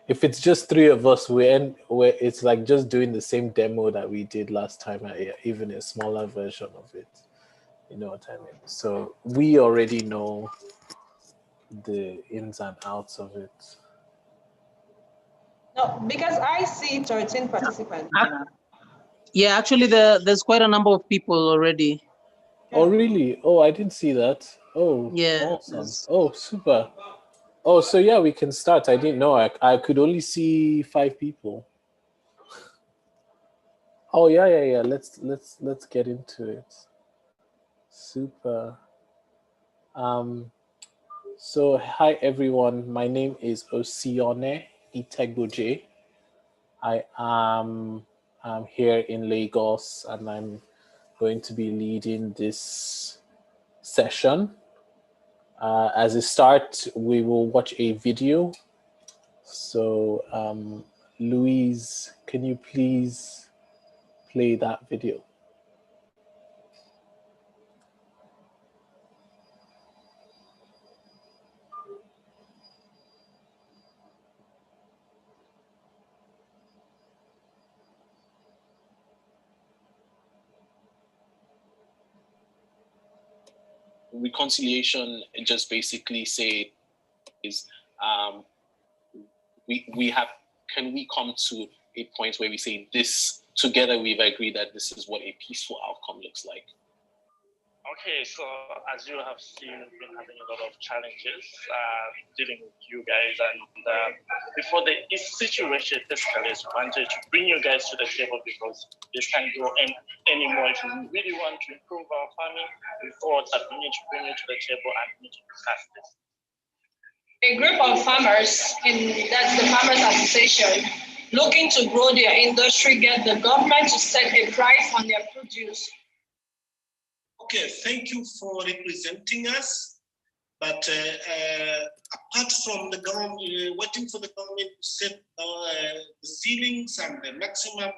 if it's just three of us, it's like just doing the same demo that we did last time, even a smaller version of it. You know what I mean? So we already know the ins and outs of it. No, because I see 13 participants. Yeah, actually, there's quite a number of people already. Oh, really? Oh, I didn't see that. Oh, Yeah. awesome. Oh, super. Oh, so yeah, we can start. I didn't know. I could only see 5 people. Oh yeah. Let's get into it. Super. So hi everyone. My name is Osione Itegoje. I'm here in Lagos, and I'm going to be leading this session. As a start, we will watch a video. So, Louise, can you please play that video? Reconciliation just basically say is we have, can we come to a point where we say this together, we've agreed that this is what a peaceful outcome looks like. Okay, so as you have seen, we've been having a lot of challenges dealing with you guys, and before the situation escalates, we wanted to bring you guys to the table because this can't go anymore. If we really want to improve our farming, we thought that we need to bring you to the table and we need to discuss this. A group of farmers, that's the Farmers Association, looking to grow their industry, get the government to set a price on their produce. Okay, thank you for representing us. But apart from the government, waiting for the government to set the ceilings and the maximum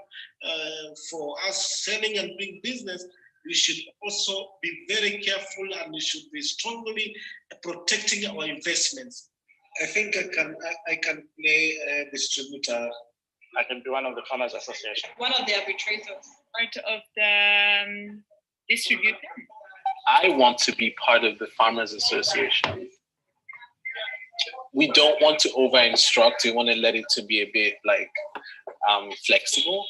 for us selling and doing business, we should also be very careful, and we should be strongly protecting our investments. I think I can play a distributor. I can be one of the Farmers Association. One of the arbitrators. Part of the distributor. I want to be part of the Farmers Association. We don't want to over-instruct. We want to let it to be a bit like flexible.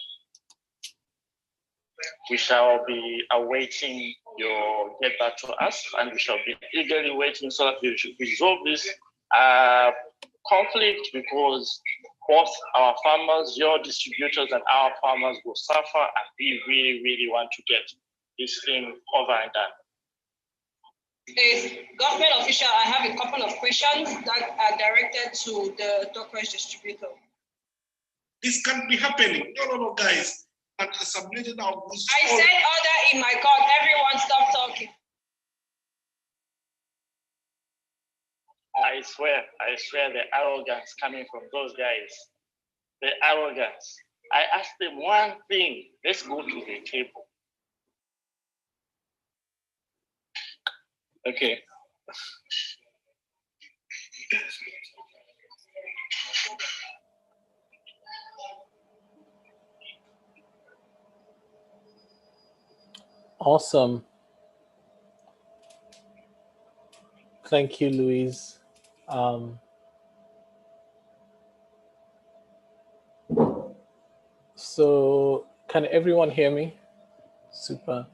We shall be awaiting your get back to us, and we shall be eagerly waiting so that we should resolve this conflict, because both our farmers, your distributors, and our farmers will suffer, and we really, really want to get this thing over and done. As government official, I have a couple of questions that are directed to the Turquoise distributor. This can't be happening. No, guys. And I submitted our I said order in my court. Everyone stop talking. I swear the arrogance coming from those guys. The arrogance. I asked them one thing, let's go to the table. Okay. Awesome. Thank you, Louise. So can everyone hear me? Super.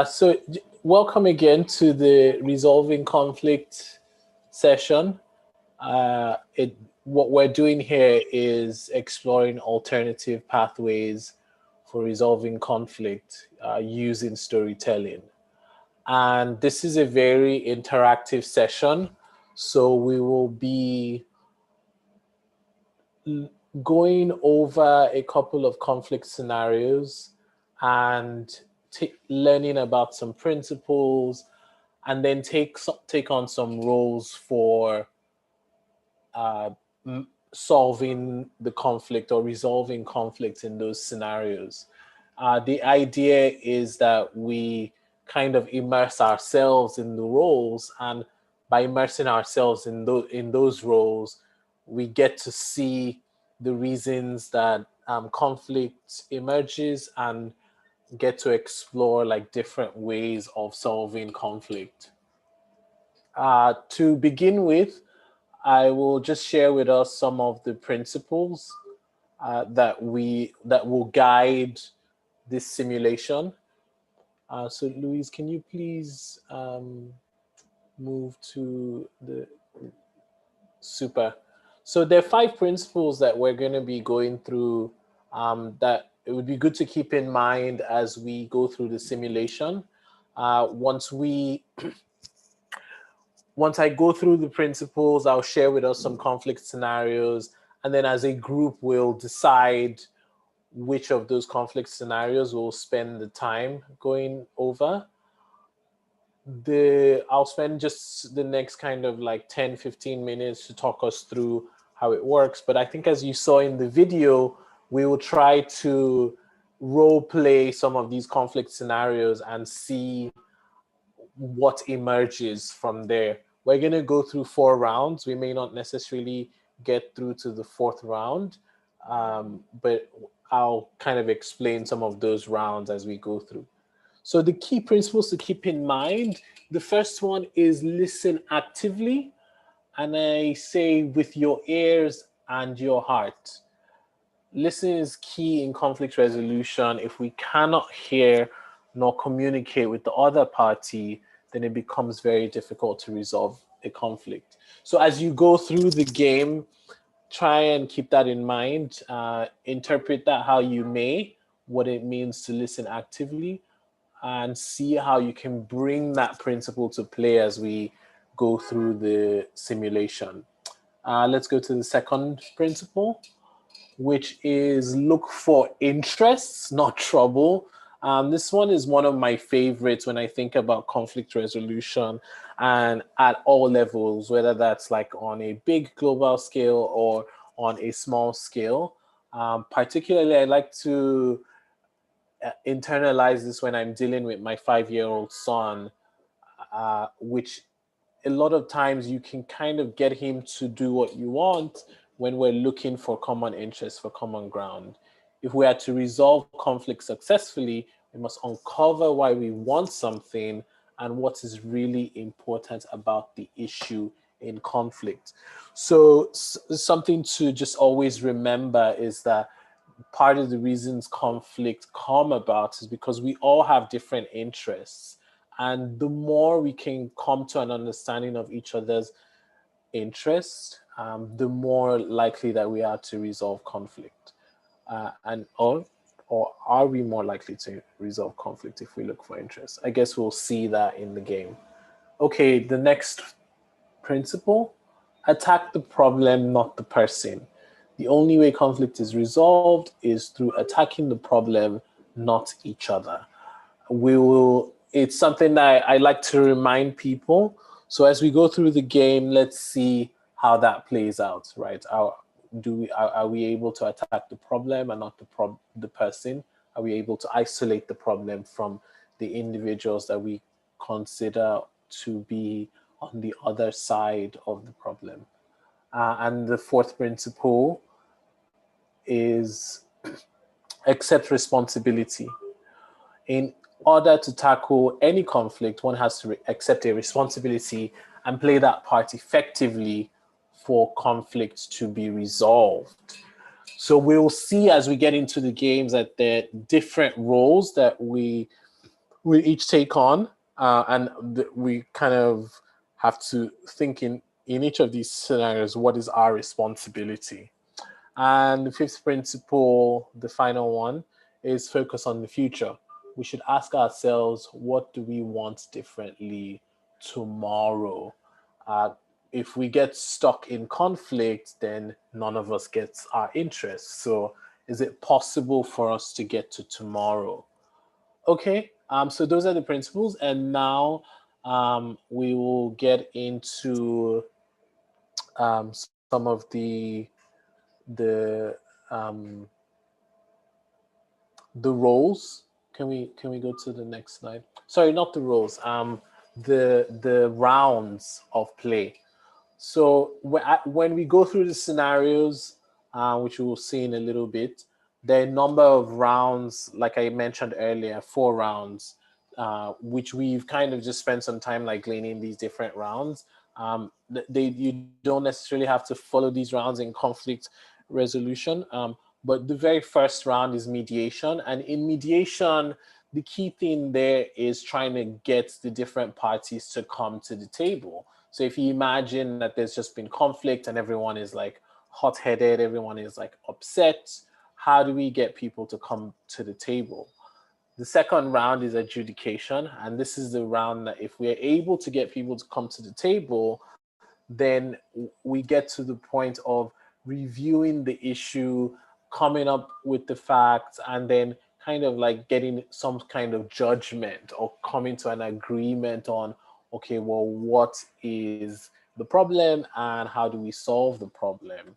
So welcome again to the Resolving Conflict session. What we're doing here is exploring alternative pathways for resolving conflict using storytelling. And this is a very interactive session. So we will be going over a couple of conflict scenarios and learning about some principles, and then take on some roles for solving the conflict or resolving conflicts in those scenarios. The idea is that we kind of immerse ourselves in the roles, and by immersing ourselves in those roles, we get to see the reasons that conflict emerges and get to explore like different ways of solving conflict. To begin with, I will just share with us some of the principles that will guide this simulation. So Louise, can you please move to the super. So there are 5 principles that we're going to be going through that it would be good to keep in mind as we go through the simulation. Once I go through the principles, I'll share with us some conflict scenarios, and then as a group, we'll decide which of those conflict scenarios we'll spend the time going over. I'll spend just the next kind of like 10-15 minutes to talk us through how it works. But I think as you saw in the video, we will try to role play some of these conflict scenarios and see what emerges from there. We're going to go through 4 rounds. We may not necessarily get through to the 4th round, but I'll kind of explain some of those rounds as we go through. So the key principles to keep in mind, the first one is listen actively. And I say with your ears and your heart. Listening is key in conflict resolution. If we cannot hear nor communicate with the other party, then it becomes very difficult to resolve a conflict. So as you go through the game, try and keep that in mind. Interpret that how you may, what it means to listen actively, and see how you can bring that principle to play as we go through the simulation. Let's go to the second principle, which is look for interests, not trouble. This one is one of my favorites when I think about conflict resolution and at all levels, whether that's like on a big global scale or on a small scale. Particularly, I like to internalize this when I'm dealing with my 5-year-old son, which a lot of times you can kind of get him to do what you want when we're looking for common interests, for common ground. If we are to resolve conflict successfully, we must uncover why we want something and what is really important about the issue in conflict. So something to just always remember is that part of the reasons conflict come about is because we all have different interests. And the more we can come to an understanding of each other's interests, the more likely that we are to resolve conflict. Or are we more likely to resolve conflict if we look for interest? I guess we'll see that in the game. Okay, the next principle, attack the problem, not the person. The only way conflict is resolved is through attacking the problem, not each other. It's something that I like to remind people. So as we go through the game, let's see how that plays out, right? Are we able to attack the problem and not the person? Are we able to isolate the problem from the individuals that we consider to be on the other side of the problem? And the fourth principle is accept responsibility. In order to tackle any conflict, one has to accept a responsibility and play that part effectively for conflict to be resolved. So we'll see as we get into the games that there are different roles that we each take on, and we kind of have to think in each of these scenarios, what is our responsibility? And the fifth principle, the final one, is focus on the future. We should ask ourselves, what do we want differently tomorrow? If we get stuck in conflict, then none of us gets our interest. So is it possible for us to get to tomorrow? Okay, so those are the principles. And now we will get into some of the roles. Can we go to the next slide? Sorry, not the roles. The rounds of play. So when we go through the scenarios, which we will see in a little bit, the number of rounds, like I mentioned earlier, 4 rounds, which we've kind of just spent some time like gleaning these different rounds. You don't necessarily have to follow these rounds in conflict resolution, but the very first round is mediation. And in mediation, the key thing there is trying to get the different parties to come to the table. So if you imagine that there's just been conflict and everyone is like hot-headed, everyone is like upset, how do we get people to come to the table? The second round is adjudication. And this is the round that if we're able to get people to come to the table, then we get to the point of reviewing the issue, coming up with the facts, and then kind of like getting some kind of judgment or coming to an agreement on, okay, well, what is the problem and how do we solve the problem?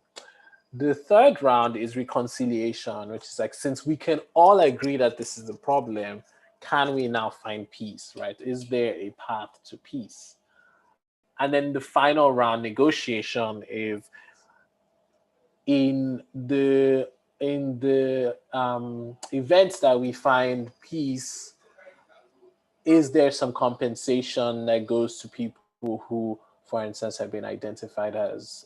The third round is reconciliation, which is like, since we can all agree that this is the problem, can we now find peace, right? Is there a path to peace? And then the final round, negotiation, is in the events that we find peace, is there some compensation that goes to people who, for instance, have been identified as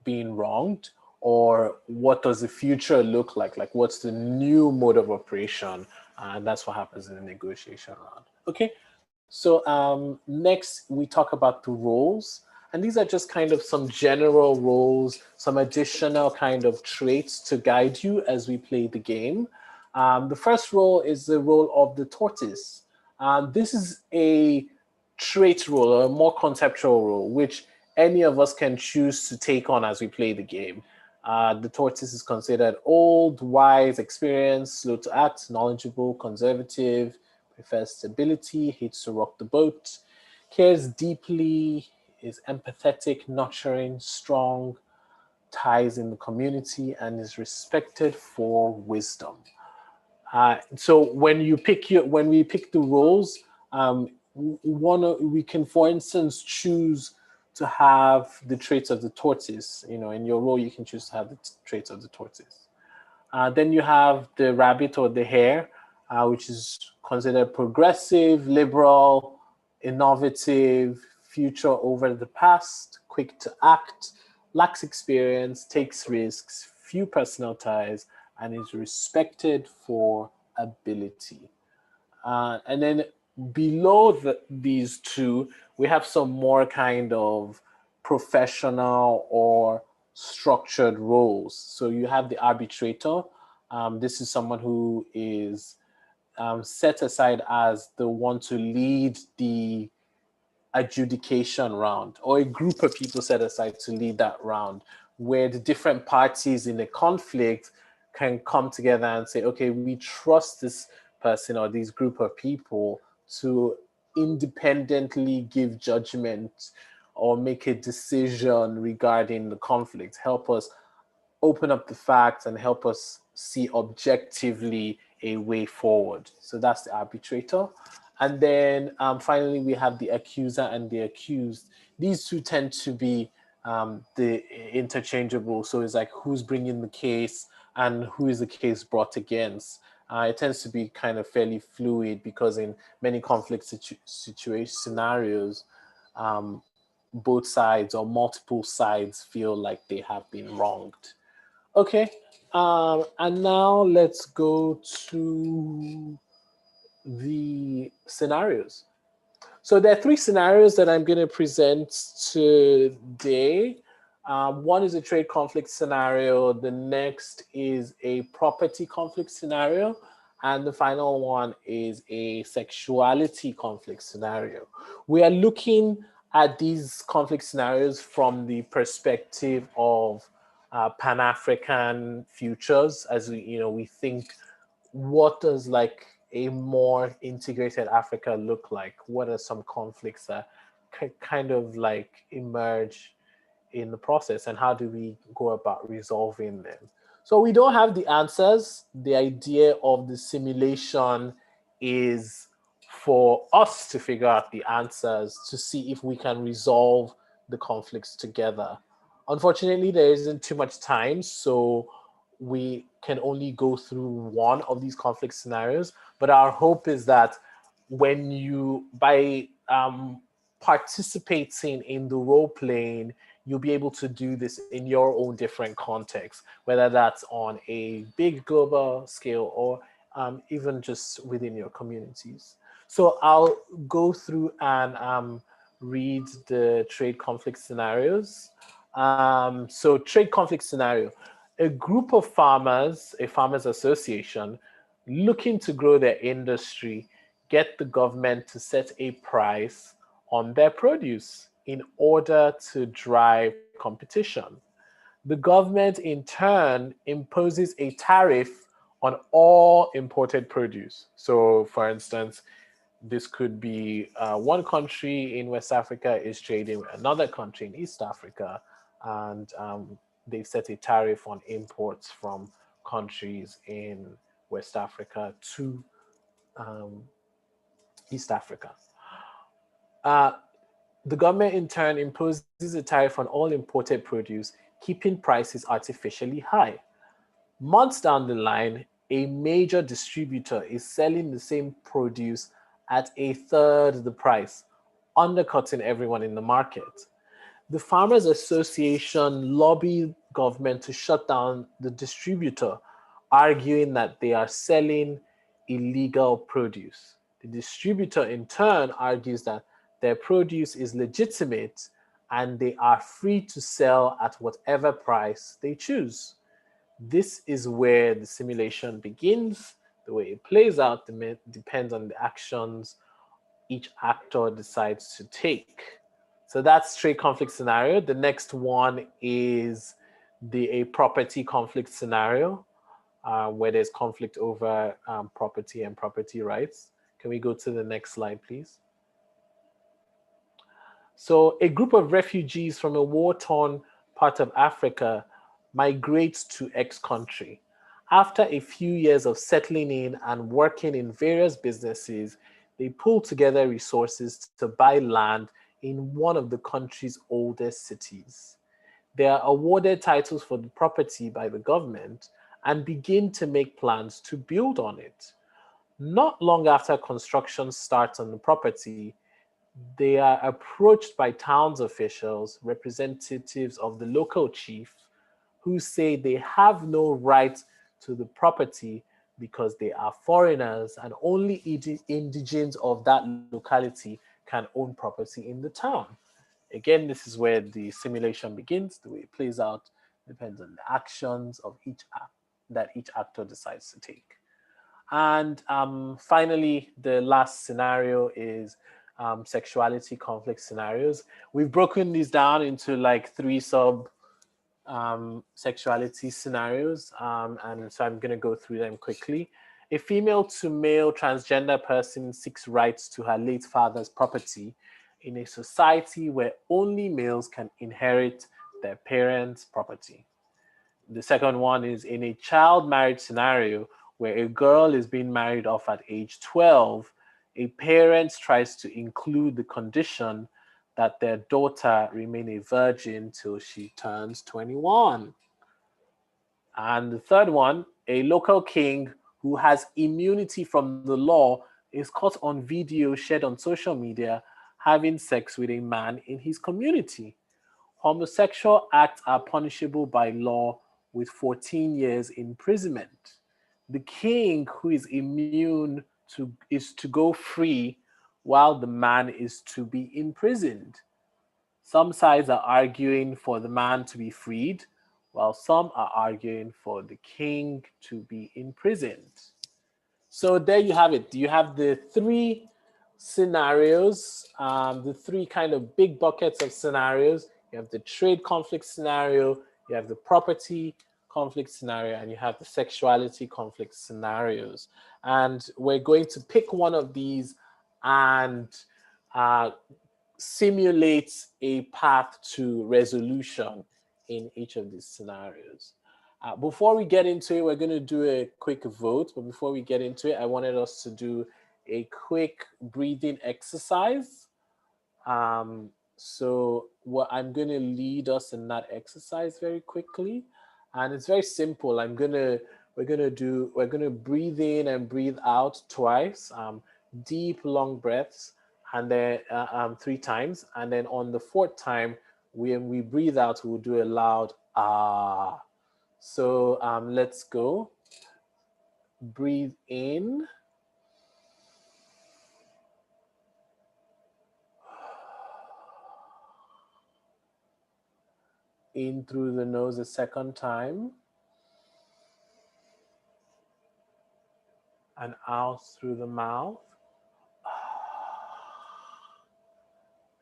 being wronged? Or what does the future look like? Like, what's the new mode of operation? And that's what happens in the negotiation round. Okay, so next we talk about the roles. And these are just kind of some general roles, some additional kind of traits to guide you as we play the game. The first role is the role of the tortoise. This is a trait role, or a more conceptual role, which any of us can choose to take on as we play the game. The tortoise is considered old, wise, experienced, slow to act, knowledgeable, conservative, prefers stability, hates to rock the boat, cares deeply, is empathetic, nurturing, strong, ties in the community, and is respected for wisdom. So when we pick the roles, we can, for instance, choose to have the traits of the tortoise. In your role, you can choose to have the traits of the tortoise. Then you have the rabbit or the hare, which is considered progressive, liberal, innovative, future over the past, quick to act, lacks experience, takes risks, few personal ties, and is respected for ability. And then below these two, we have some more kind of professional or structured roles. So you have the arbitrator. This is someone who is set aside as the one to lead the adjudication round, or a group of people set aside to lead that round, where the different parties in a conflict can come together and say, okay, we trust this person or this group of people to independently give judgment or make a decision regarding the conflict, help us open up the facts and help us see objectively a way forward. So that's the arbitrator. And then finally, we have the accuser and the accused. These two tend to be the interchangeable. So it's like who's bringing the case and who is the case brought against. It tends to be kind of fairly fluid because in many conflict situation scenarios, both sides or multiple sides feel like they have been wronged. Okay, and now let's go to the scenarios. So there are three scenarios that I'm going to present today. One is a trade conflict scenario. The next is a property conflict scenario. And the final one is a sexuality conflict scenario. We are looking at these conflict scenarios from the perspective of Pan-African futures, as we think, what does like a more integrated Africa look like? What are some conflicts that kind of like emerge in the process, and how do we go about resolving them? So we don't have the answers. The idea of the simulation is for us to figure out the answers to see if we can resolve the conflicts together. Unfortunately, there isn't too much time, so we can only go through one of these conflict scenarios. But our hope is that when you, by participating in the role playing, you'll be able to do this in your own different context, whether that's on a big global scale or even just within your communities. So I'll go through and read the trade conflict scenarios. So trade conflict scenario: a group of farmers, a farmers association, looking to grow their industry, get the government to set a price on their produce in order to drive competition. The government in turn imposes a tariff on all imported produce. So for instance, this could be one country in West Africa is trading with another country in East Africa, and they've set a tariff on imports from countries in West Africa to East Africa. The government in turn imposes a tariff on all imported produce, keeping prices artificially high. Months down the line, a major distributor is selling the same produce at a third the price, undercutting everyone in the market. The Farmers Association lobbied government to shut down the distributor, arguing that they are selling illegal produce. The distributor in turn argues that their produce is legitimate and they are free to sell at whatever price they choose. This is where the simulation begins. The way it plays out depends on the actions each actor decides to take. So that's trade conflict scenario. The next one is a property conflict scenario where there's conflict over property and property rights. Can we go to the next slide, please? So a group of refugees from a war-torn part of Africa migrates to X country. After a few years of settling in and working in various businesses, they pull together resources to buy land in one of the country's oldest cities. They are awarded titles for the property by the government and begin to make plans to build on it. Not long after construction starts on the property, they are approached by towns officials, representatives of the local chief, who say they have no right to the property because they are foreigners and only indigents of that locality can own property in the town. Again, this is where the simulation begins. The way it plays out depends on the actions of that each actor decides to take. And finally, the last scenario is sexuality conflict scenarios. We've broken these down into like 3 sub sexuality scenarios, and so I'm going to go through them quickly. A female to male transgender person seeks rights to her late father's property in a society where only males can inherit their parents' property. The second one is in a child marriage scenario where a girl is being married off at age 12, a parent tries to include the condition that their daughter remain a virgin till she turns 21. And the third one, a local king who has immunity from the law is caught on video shared on social media having sex with a man in his community. Homosexual acts are punishable by law with 14 years imprisonment. The king who is immune is to go free while the man is to be imprisoned. Some sides are arguing for the man to be freed, while some are arguing for the king to be imprisoned. So there you have it. You have the 3 scenarios, the 3 kind of big buckets of scenarios. You have the trade conflict scenario, you have the property conflict scenario, and you have the sexuality conflict scenarios. And we're going to pick one of these and simulate a path to resolution in each of these scenarios. Before we get into it, we're going to do a quick vote. But before we get into it, I wanted us to do a quick breathing exercise. So what I'm going to lead us in that exercise very quickly. And it's very simple. We're going to breathe in and breathe out twice, deep, long breaths, and then 3 times. And then on the 4th time, when we breathe out, we'll do a loud ah. So let's go. Breathe in. In through the nose a 2nd time. And out through the mouth.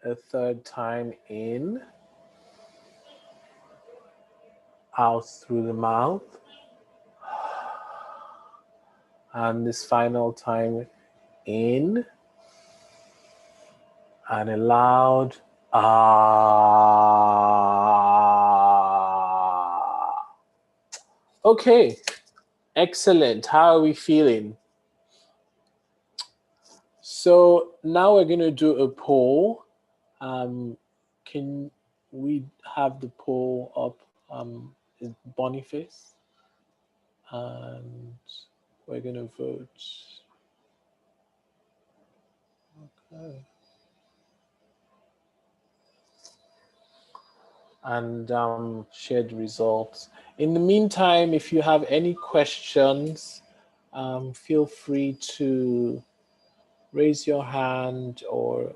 A 3rd time in. Out through the mouth. And this final time in. And a loud ah. Okay, excellent. How are we feeling? So now we're going to do a poll. Can we have the poll up, Boniface? And we're going to vote. Okay. And share the results. In the meantime, if you have any questions, feel free to raise your hand or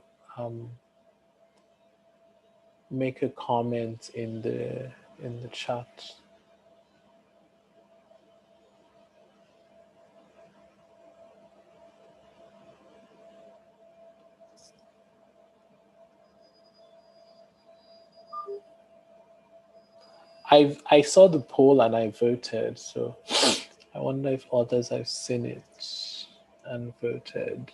make a comment in the chat. I saw the poll and I voted, so I wonder if others have seen it and voted.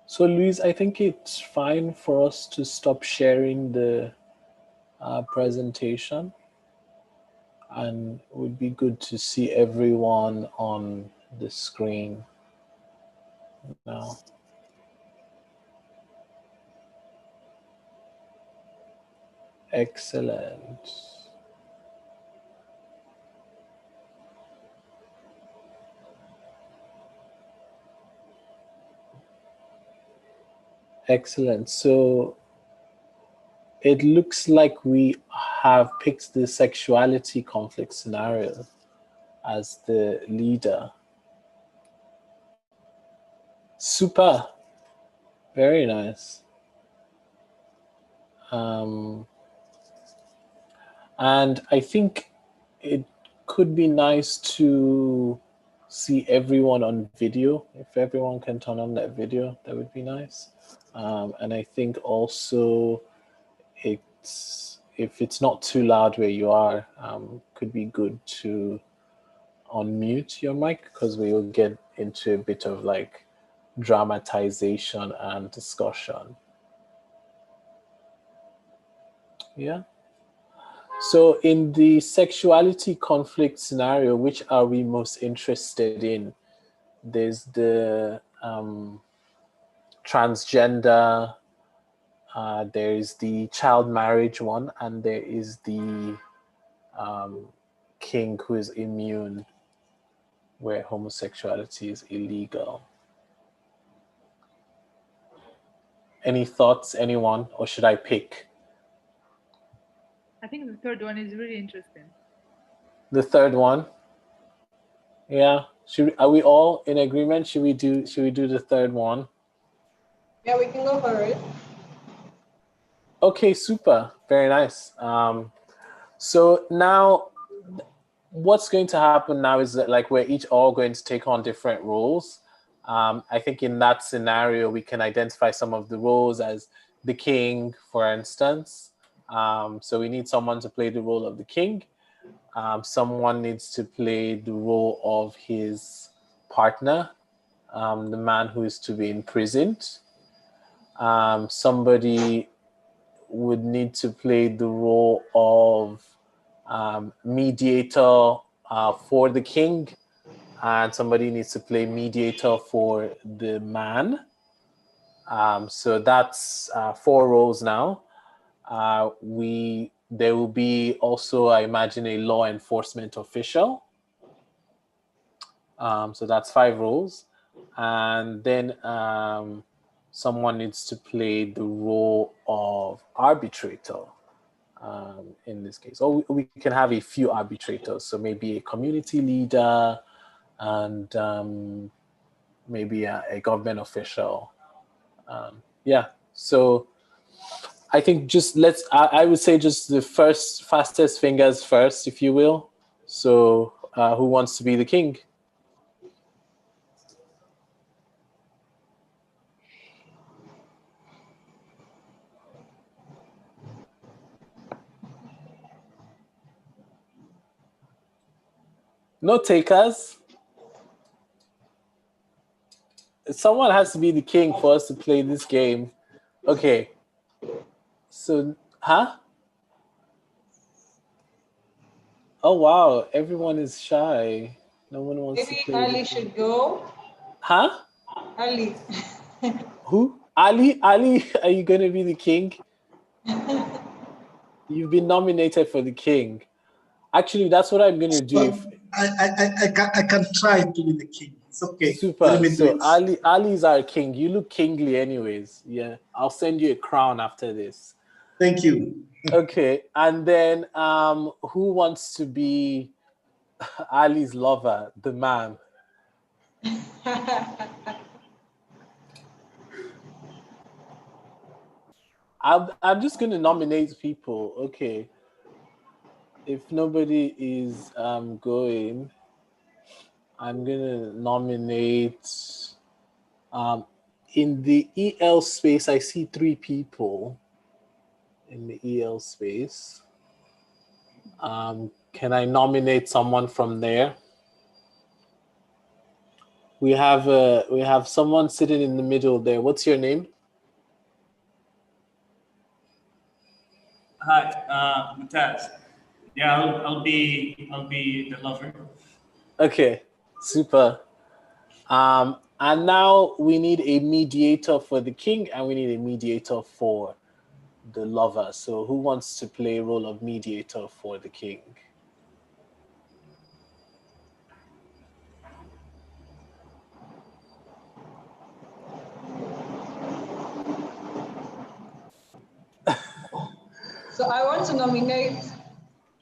So, Louise, I think it's fine for us to stop sharing the presentation, and it would be good to see everyone on the screen now. Excellent. Excellent. So it looks like we have picked the sexuality conflict scenario as the leader. Super. Very nice. And I think it could be nice to see everyone on video. If everyone can turn on that video, that would be nice. And I think also if it's not too loud where you are, could be good to unmute your mic, because we will get into a bit of like dramatization and discussion. Yeah. So in the sexuality conflict scenario, which are we most interested in? There's the transgender, there is the child marriage one, and there is the king who is immune, where homosexuality is illegal. Any thoughts, anyone, or should I pick? I think the third one is really interesting. The third one? Yeah. Are we all in agreement? Should we do the third one? Yeah, we can go for it. Okay, super. Very nice. So now what's going to happen now is that like we're each all going to take on different roles. I think in that scenario, we can identify some of the roles as the king, for instance. So we need someone to play the role of the king. Someone needs to play the role of his partner, the man who is to be imprisoned. Somebody would need to play the role of mediator for the king, and somebody needs to play mediator for the man. So that's 4 roles now. There will be also, I imagine, a law enforcement official. So that's 5 roles. And then someone needs to play the role of arbitrator in this case. Or we can have a few arbitrators. So maybe a community leader and maybe a government official. Yeah, so I think just I would say just the fastest fingers first, if you will. So who wants to be the king? No takers. Someone has to be the king for us to play this game. Okay. So, huh? Oh, wow. Everyone is shy. No one wants Maybe to play. Ali should go. Huh? Ali. Who? Ali? Ali, are you going to be the king? You've been nominated for the king. Actually, that's what I'm going to do. Well, I can try to be the king. It's okay. Super. So Ali's our king. You look kingly anyways. Yeah. I'll send you a crown after this. Thank you. Okay. And then who wants to be Ali's lover, the man? I'm just gonna nominate people. Okay. If nobody is going, I'm gonna nominate in the EL space. I see 3 people in the EL space. Can I nominate someone from there? We have someone sitting in the middle there. What's your name? Hi, Mutaz. Yeah, I'll be the lover. Okay, super. And now we need a mediator for the king, and we need a mediator for the lover. So who wants to play a role of mediator for the king? So I want to nominate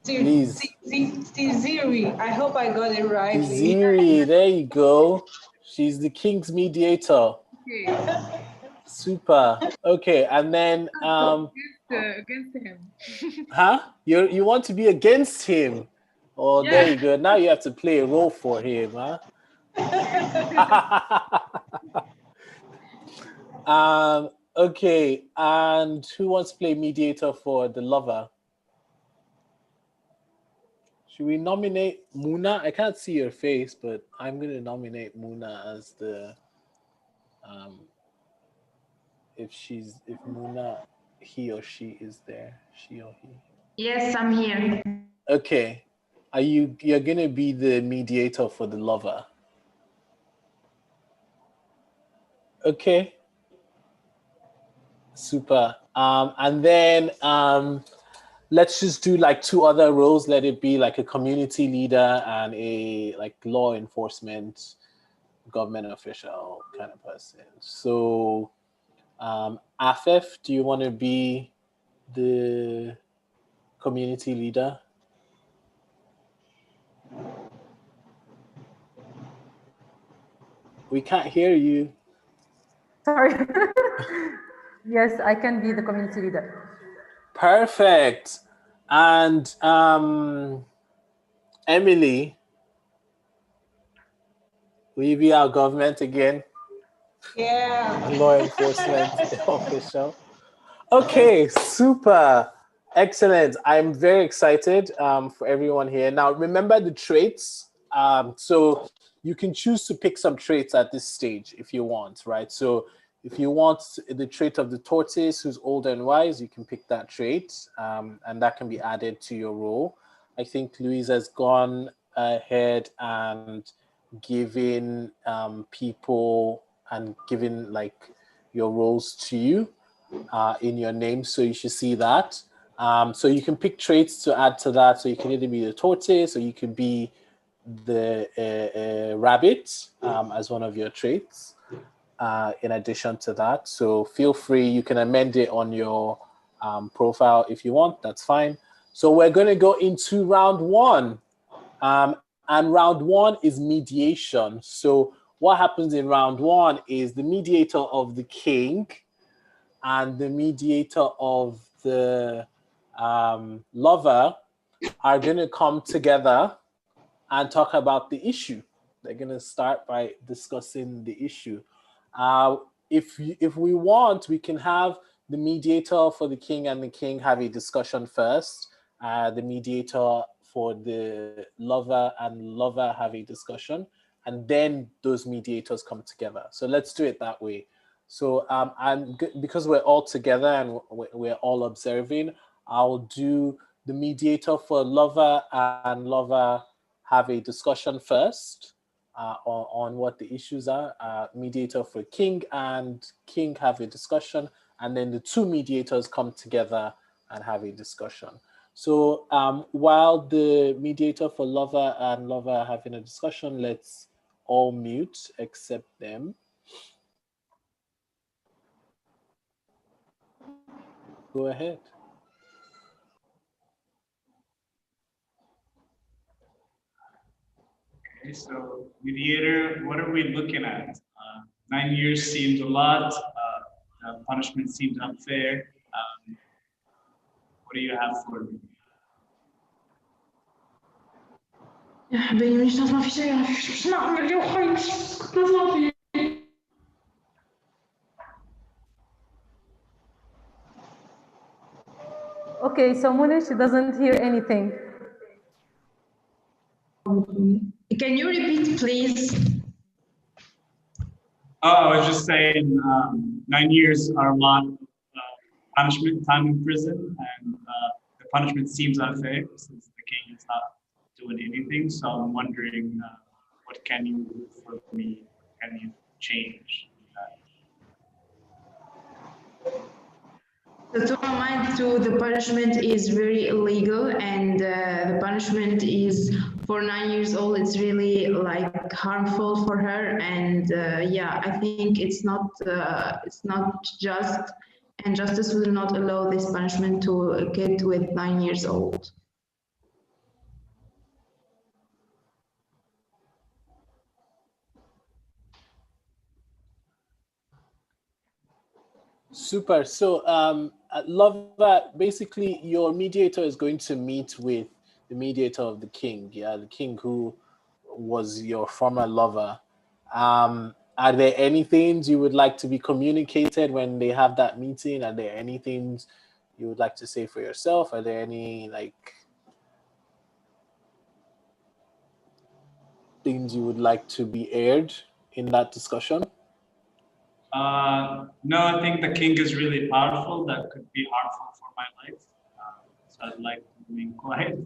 Please. Tiziri. I hope I got it right. Tiziri, there you go. She's the king's mediator. Okay. Super. Okay, and then against him. huh? You want to be against him? Oh, Yeah. there you go. Now you have to play a role for him, huh? Okay, and who wants to play mediator for the lover? Should we nominate Muna? I can't see your face, but I'm going to nominate Muna as the if Muna, he or she is there, she or he. Yes, I'm here. Okay, you're going to be the mediator for the lover? Okay, super. And then let's just do like 2 other roles. Let it be like a community leader and a like law enforcement government official kind of person. So Afef, do you want to be the community leader? We can't hear you. Sorry. Yes, I can be the community leader. Perfect. And Emily, will you be our government again? Yeah. Law enforcement official. Okay, super. Excellent. I'm very excited for everyone here. Now, remember the traits. So you can choose to pick some traits at this stage if you want, right? So if you want the trait of the tortoise who's old and wise, you can pick that trait, and that can be added to your role. I think Louise has gone ahead and given people and given like your roles to you in your name, so you should see that. So you can pick traits to add to that. So you can either be the tortoise or you could be the rabbit as one of your traits in addition to that. So feel free, you can amend it on your profile if you want, that's fine. So we're going to go into round 1. And round 1 is mediation. So what happens in round 1 is the mediator of the king and the mediator of the lover are going to come together and talk about the issue. They're going to start by discussing the issue. If we want, we can have the mediator for the king and the king have a discussion first. The mediator for the lover and lover have a discussion, and then those mediators come together. So let's do it that way. So because we're all together and we're all observing, I'll do the mediator for lover and lover have a discussion first on what the issues are. Mediator for king and king have a discussion, and then the 2 mediators come together and have a discussion. So while the mediator for lover and lover are having a discussion, let's all mute except them. Go ahead. Okay, so mediator, what are we looking at? 9 years seems a lot. Punishment seems unfair. What do you have for me? Okay, so Munish, she doesn't hear anything. Can you repeat, please? Oh, I was just saying, 9 years are a lot of punishment, time in prison, and the punishment seems unfair since the king is not doing anything. So I'm wondering, what can you do for me? Can you change that? To my mind, too, the punishment is very illegal, and the punishment is for 9 years old. It's really like harmful for her, and yeah, I think it's not just, and justice will not allow this punishment to a kid with 9 years old. Super. So, I love that. Basically, your mediator is going to meet with the mediator of the king. Yeah, the king who was your former lover. Are there any things you would like to be communicated when they have that meeting? Are there any things you would like to say for yourself? Are there any things you would like to be aired in that discussion? No, I think the king is really powerful. That could be harmful for my life. So I'd like to remain quiet.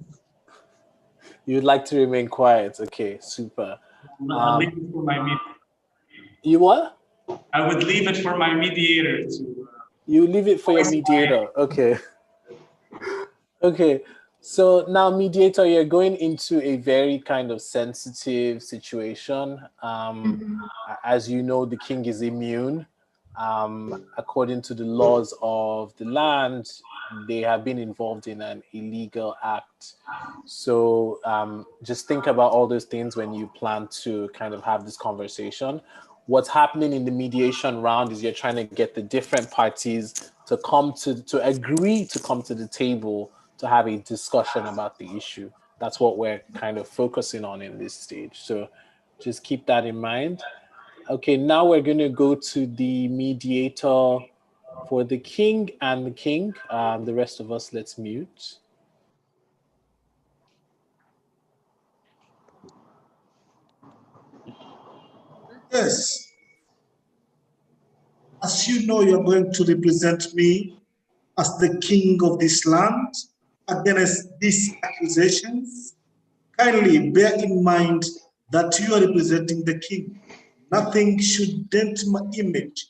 You'd like to remain quiet. Okay, super. I'll leave it for my mediator. You what? I would leave it for my mediator to. You leave it for your mediator. Okay. Okay. So now, mediator, you're going into a very kind of sensitive situation. As you know, the king is immune. According to the laws of the land, they have been involved in an illegal act. So just think about all those things when you plan to kind of have this conversation. What's happening in the mediation round is you're trying to get the different parties to agree to come to the table to have a discussion about the issue. That's what we're kind of focusing on in this stage. So just keep that in mind. Okay, now we're going to go to the mediator for the king and the king. The rest of us, let's mute. Yes. As you know, you're going to represent me as the king of this land against these accusations. Kindly bear in mind that you are representing the king. Nothing should dent my image.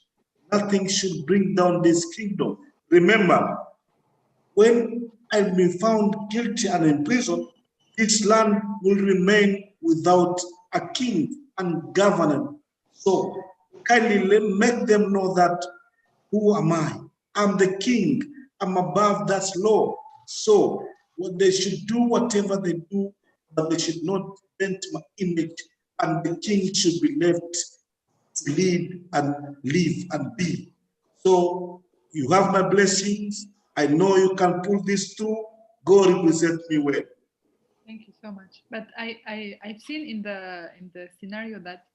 Nothing should bring down this kingdom. Remember, when I've been found guilty and in prison, this land will remain without a king and governor. So kindly make them know that who am I? I'm the king. I'm above that law. So what they should do, whatever they do, but they should not bend my image, and the king should be left to lead and live and be. So you have my blessings. I know you can pull this through. Go represent me well. Thank you so much. But I've seen in the scenario that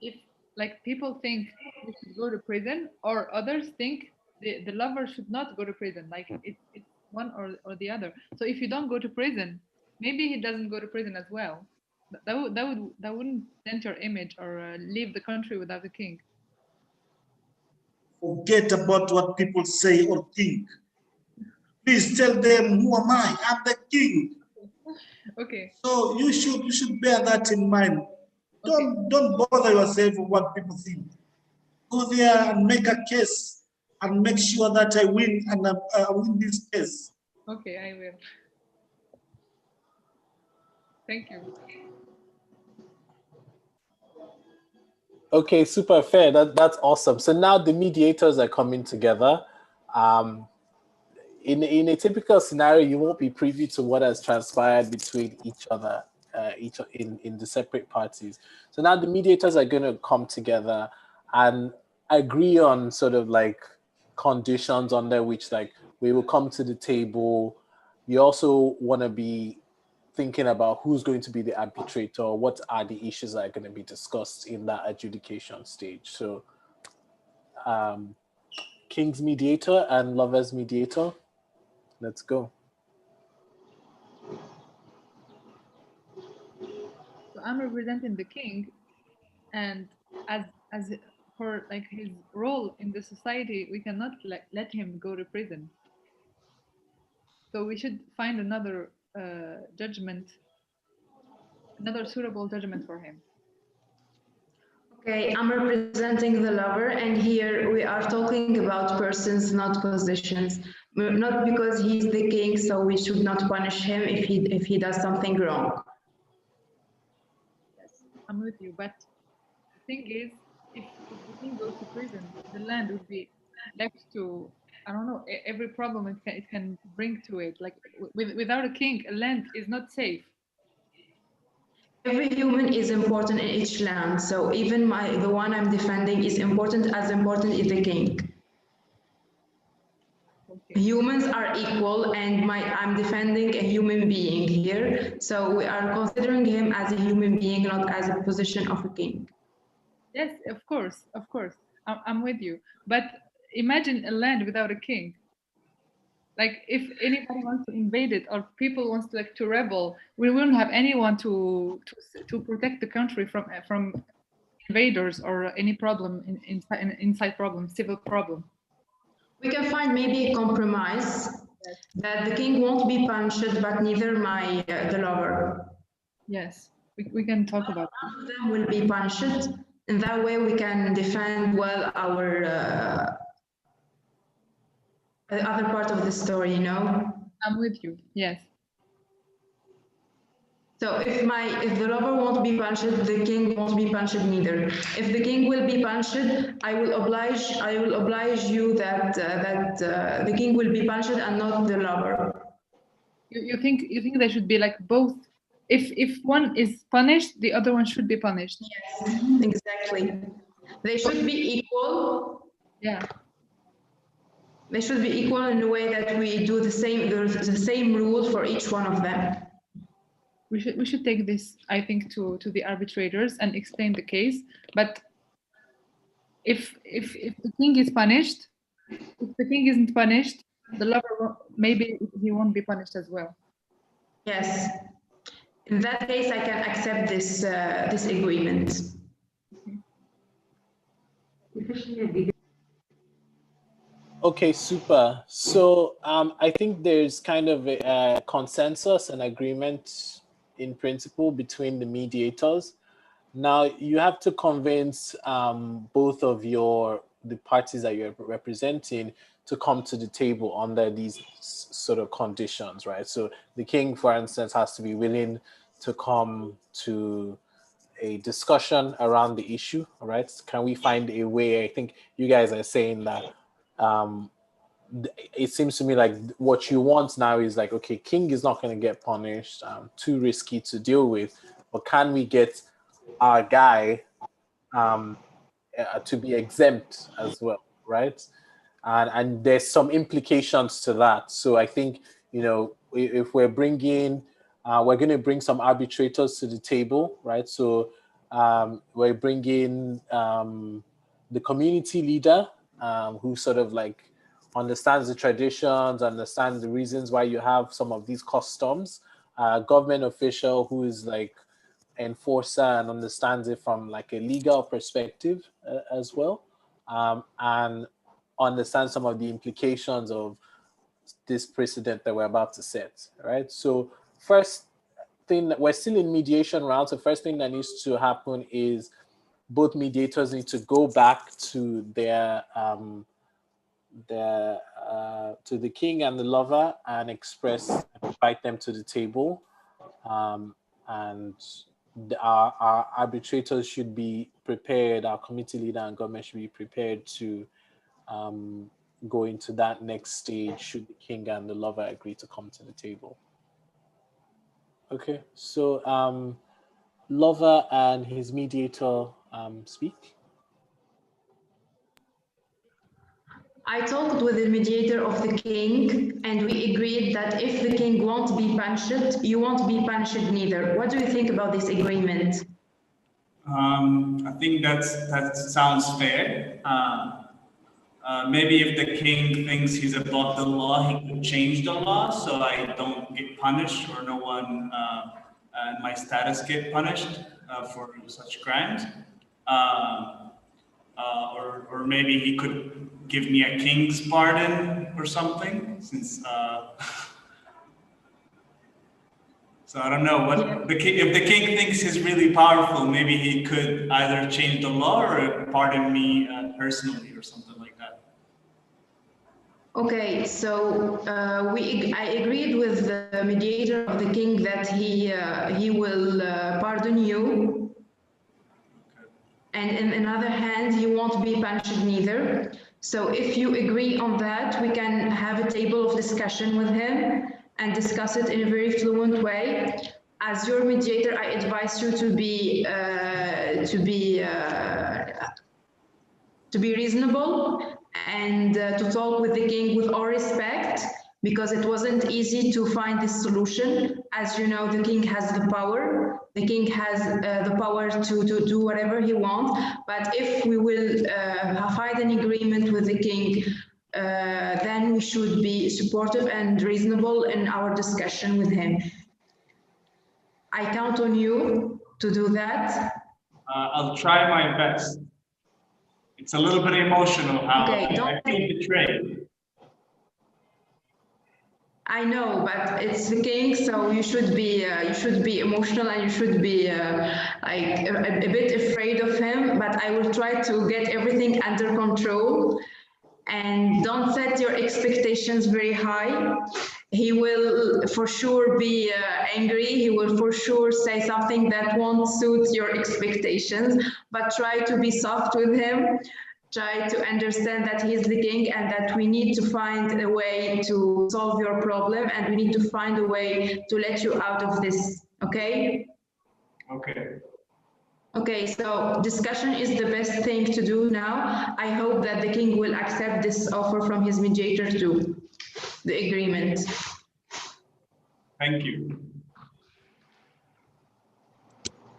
if like people think you should go to prison, or others think the lover should not go to prison. Like it's one or the other. So if you don't go to prison, maybe he doesn't go to prison as well. That wouldn't dent your image or leave the country without a king. Forget about what people say or think. Please tell them, who am I? I'm the king. Okay. So you should bear that in mind. Don't bother yourself with what people think. Go there and make a case and make sure that I win and I win this case. Okay, I will. Thank you. Okay, super fair. That's awesome. So now the mediators are coming together. In a typical scenario, you won't be privy to what has transpired between each other, in the separate parties. So now the mediators are going to come together and agree on sort of like conditions under which like we will come to the table. You also want to be thinking about who's going to be the arbitrator, what are the issues that are going to be discussed in that adjudication stage. So King's mediator and Lover's mediator, let's go. So I'm representing the king, and as for like his role in the society, we cannot let him go to prison. So we should find another judgment, another suitable judgment for him. Okay, I'm representing the lover, and here we are talking about persons, not positions. Not because he's the king, so we should not punish him if he does something wrong. Yes, I'm with you. But the thing is, if the king goes to prison, the land would be left to, I don't know, every problem it can bring to it. Like without a king, a land is not safe. Every human is important in each land, so even the one I'm defending is important. As important is the king. Okay. Humans are equal, and I'm defending a human being here, so we are considering him as a human being, not as a position of a king. Yes, of course, I'm with you. But imagine a land without a king. Like if anybody wants to invade it or people wants to rebel, we wouldn't have anyone to protect the country from invaders or any problem inside problem, civil problem. We can find maybe a compromise that the king won't be punished, but neither the lover. Yes, we can talk about that. Both of them will be punished. In that way, we can defend well our the other part of the story, you know? I'm with you, yes. So if the lover won't be punished, the king won't be punished neither. If the king will be punished, I will oblige you that the king will be punished and not the lover. You think they should be like both? If one is punished, the other one should be punished. Yes, exactly. They should be equal. Yeah. They should be equal in a way that we do the same rule for each one of them. We should take this, I think, to the arbitrators and explain the case. But if the king is punished, if the king isn't punished, the lover maybe he won't be punished as well. Yes. In that case, I can accept this this agreement. Okay, super. So I think there's kind of a consensus and agreement in principle between the mediators. Now you have to convince both of the parties that you're representing to come to the table under these sort of conditions, right? So the king, for instance, has to be willing to come to a discussion around the issue, right? Can we find a way? I think you guys are saying that it seems to me like what you want now is like, okay, king is not going to get punished, too risky to deal with, but can we get our guy to be exempt as well, right? And there's some implications to that. So I think, you know, if we're bringing, we're going to bring some arbitrators to the table, right? So we're bringing the community leader who sort of like understands the traditions, understands the reasons why you have some of these customs, government official who is like enforcer and understands it from like a legal perspective as well, and understand some of the implications of this precedent that we're about to set, right? So first thing, we're still in mediation round. So first thing that needs to happen is both mediators need to go back to their to the king and the lover and invite them to the table, and our arbitrators should be prepared, our committee leader and government should be prepared to go into that next stage should the king and the lover agree to come to the table. Okay, so lover and his mediator speak. I talked with the mediator of the king, and we agreed that if the king won't be punished, you won't be punished neither. What do you think about this agreement? I think that sounds fair. Maybe if the king thinks he's above the law, he could change the law so I don't get punished or no one my status get punished for such crimes. Or maybe he could give me a king's pardon or something, since so I don't know what the king. If the king thinks he's really powerful, maybe he could either change the law or pardon me personally or something like that. Okay, so I agreed with the mediator of the king that he will pardon you, and in another hand, he won't be punished neither. So if you agree on that, we can have a table of discussion with him and discuss it in a very fluent way. As your mediator, I advise you to be reasonable and to talk with the king with all respect, because it wasn't easy to find this solution. As you know, the king has the power. The king has the power to do whatever he wants. But if we will find an agreement with the king, then we should be supportive and reasonable in our discussion with him. I count on you to do that. I'll try my best. It's a little bit emotional how I feel betrayed. I know, but it's the king, so you should be emotional and you should be like a bit afraid of him. But I will try to get everything under control, and don't set your expectations very high. He will for sure be angry. He will for sure say something that won't suit your expectations. But try to be soft with him. Try to understand that he's the king and that we need to find a way to solve your problem, and we need to find a way to let you out of this, okay? Okay. Okay, so discussion is the best thing to do now. I hope that the king will accept this offer from his mediator too, the agreement. Thank you.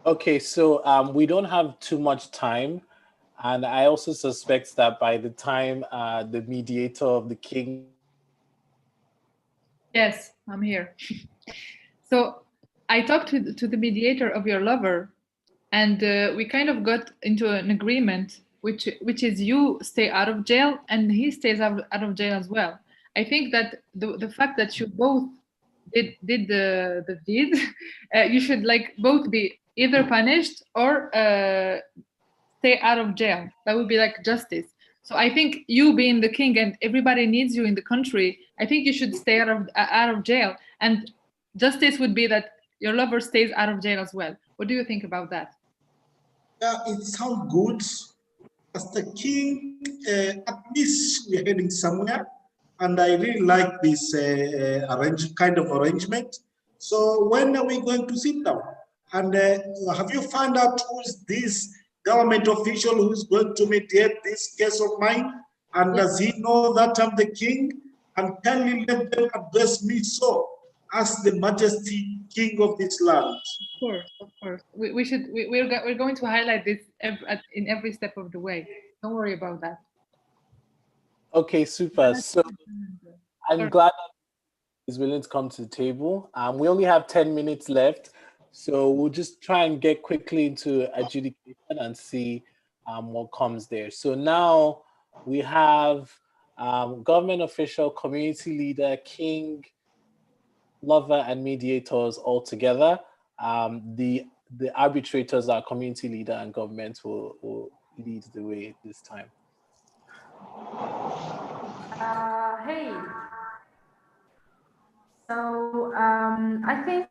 Okay, so we don't have too much time. And I also suspect that by the time the mediator of the king... Yes, I'm here. So I talked to the mediator of your lover, and we kind of got into an agreement, which is you stay out of jail and he stays out of jail as well. I think that the fact that you both did the deed, you should like both be either punished or stay out of jail. That would be like justice. So I think you being the king and everybody needs you in the country, I think you should stay out of jail. And justice would be that your lover stays out of jail as well. What do you think about that? Yeah, it sounds good. As the king, at least we're heading somewhere. And I really like this kind of arrangement. So when are we going to sit down? And have you found out who's this government official who's going to mediate this case of mine? And does he know that I'm the king? And kindly let them address me so, as the majesty king of this land. Of course. We're going to highlight this in every step of the way. Don't worry about that. Okay, super. So I'm glad that he's willing to come to the table. We only have 10 minutes left. So we'll just try and get quickly into adjudication and see what comes there. So now we have government official, community leader, king, lover, and mediators all together. The arbitrators are community leader and government will lead the way this time. Hey. So I think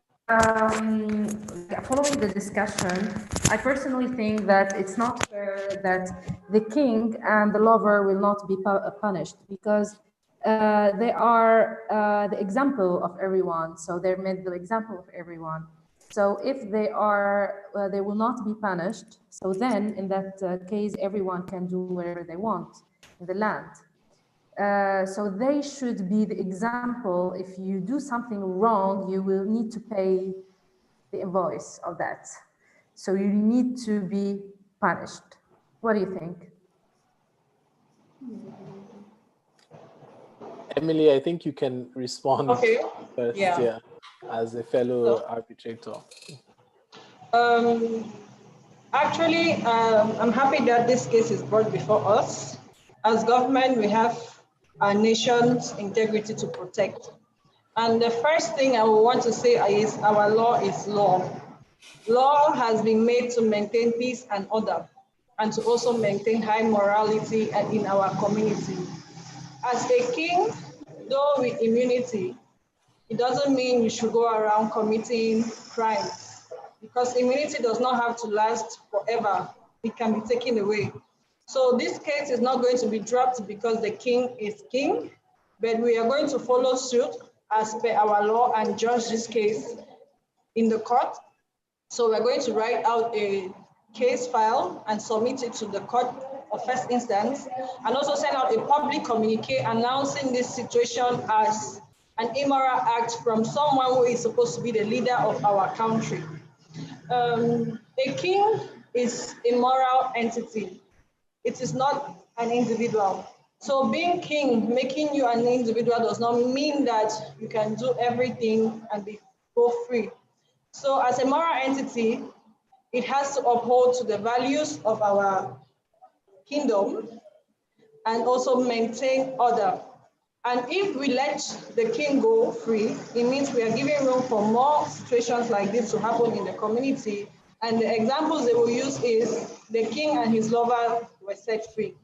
following the discussion, I personally think that it's not fair that the king and the lover will not be punished, because they are the example of everyone. So they're made the example of everyone. So if they are, they will not be punished. So then in that case, everyone can do whatever they want in the land. So they should be the example. If you do something wrong, you will need to pay the invoice of that. So you need to be punished. What do you think? Emily, I think you can respond first, Yeah. as a fellow arbitrator. Actually, I'm happy that this case is brought before us. As government, we have our nation's integrity to protect. And the first thing I would want to say is our law is law. Law has been made to maintain peace and order, and to also maintain high morality in our community. As a king, though with immunity, it doesn't mean you should go around committing crimes, because immunity does not have to last forever. It can be taken away. So this case is not going to be dropped because the king is king, but we are going to follow suit as per our law and judge this case in the court. So we're going to write out a case file and submit it to the court of first instance, and also send out a public communique announcing this situation as an immoral act from someone who is supposed to be the leader of our country. A king is a moral entity. It is not an individual. So being king, making you an individual does not mean that you can do everything and go free. So as a moral entity, it has to uphold to the values of our kingdom and also maintain order. And if we let the king go free, it means we are giving room for more situations like this to happen in the community. And the examples they will use is the king and his lover were set free.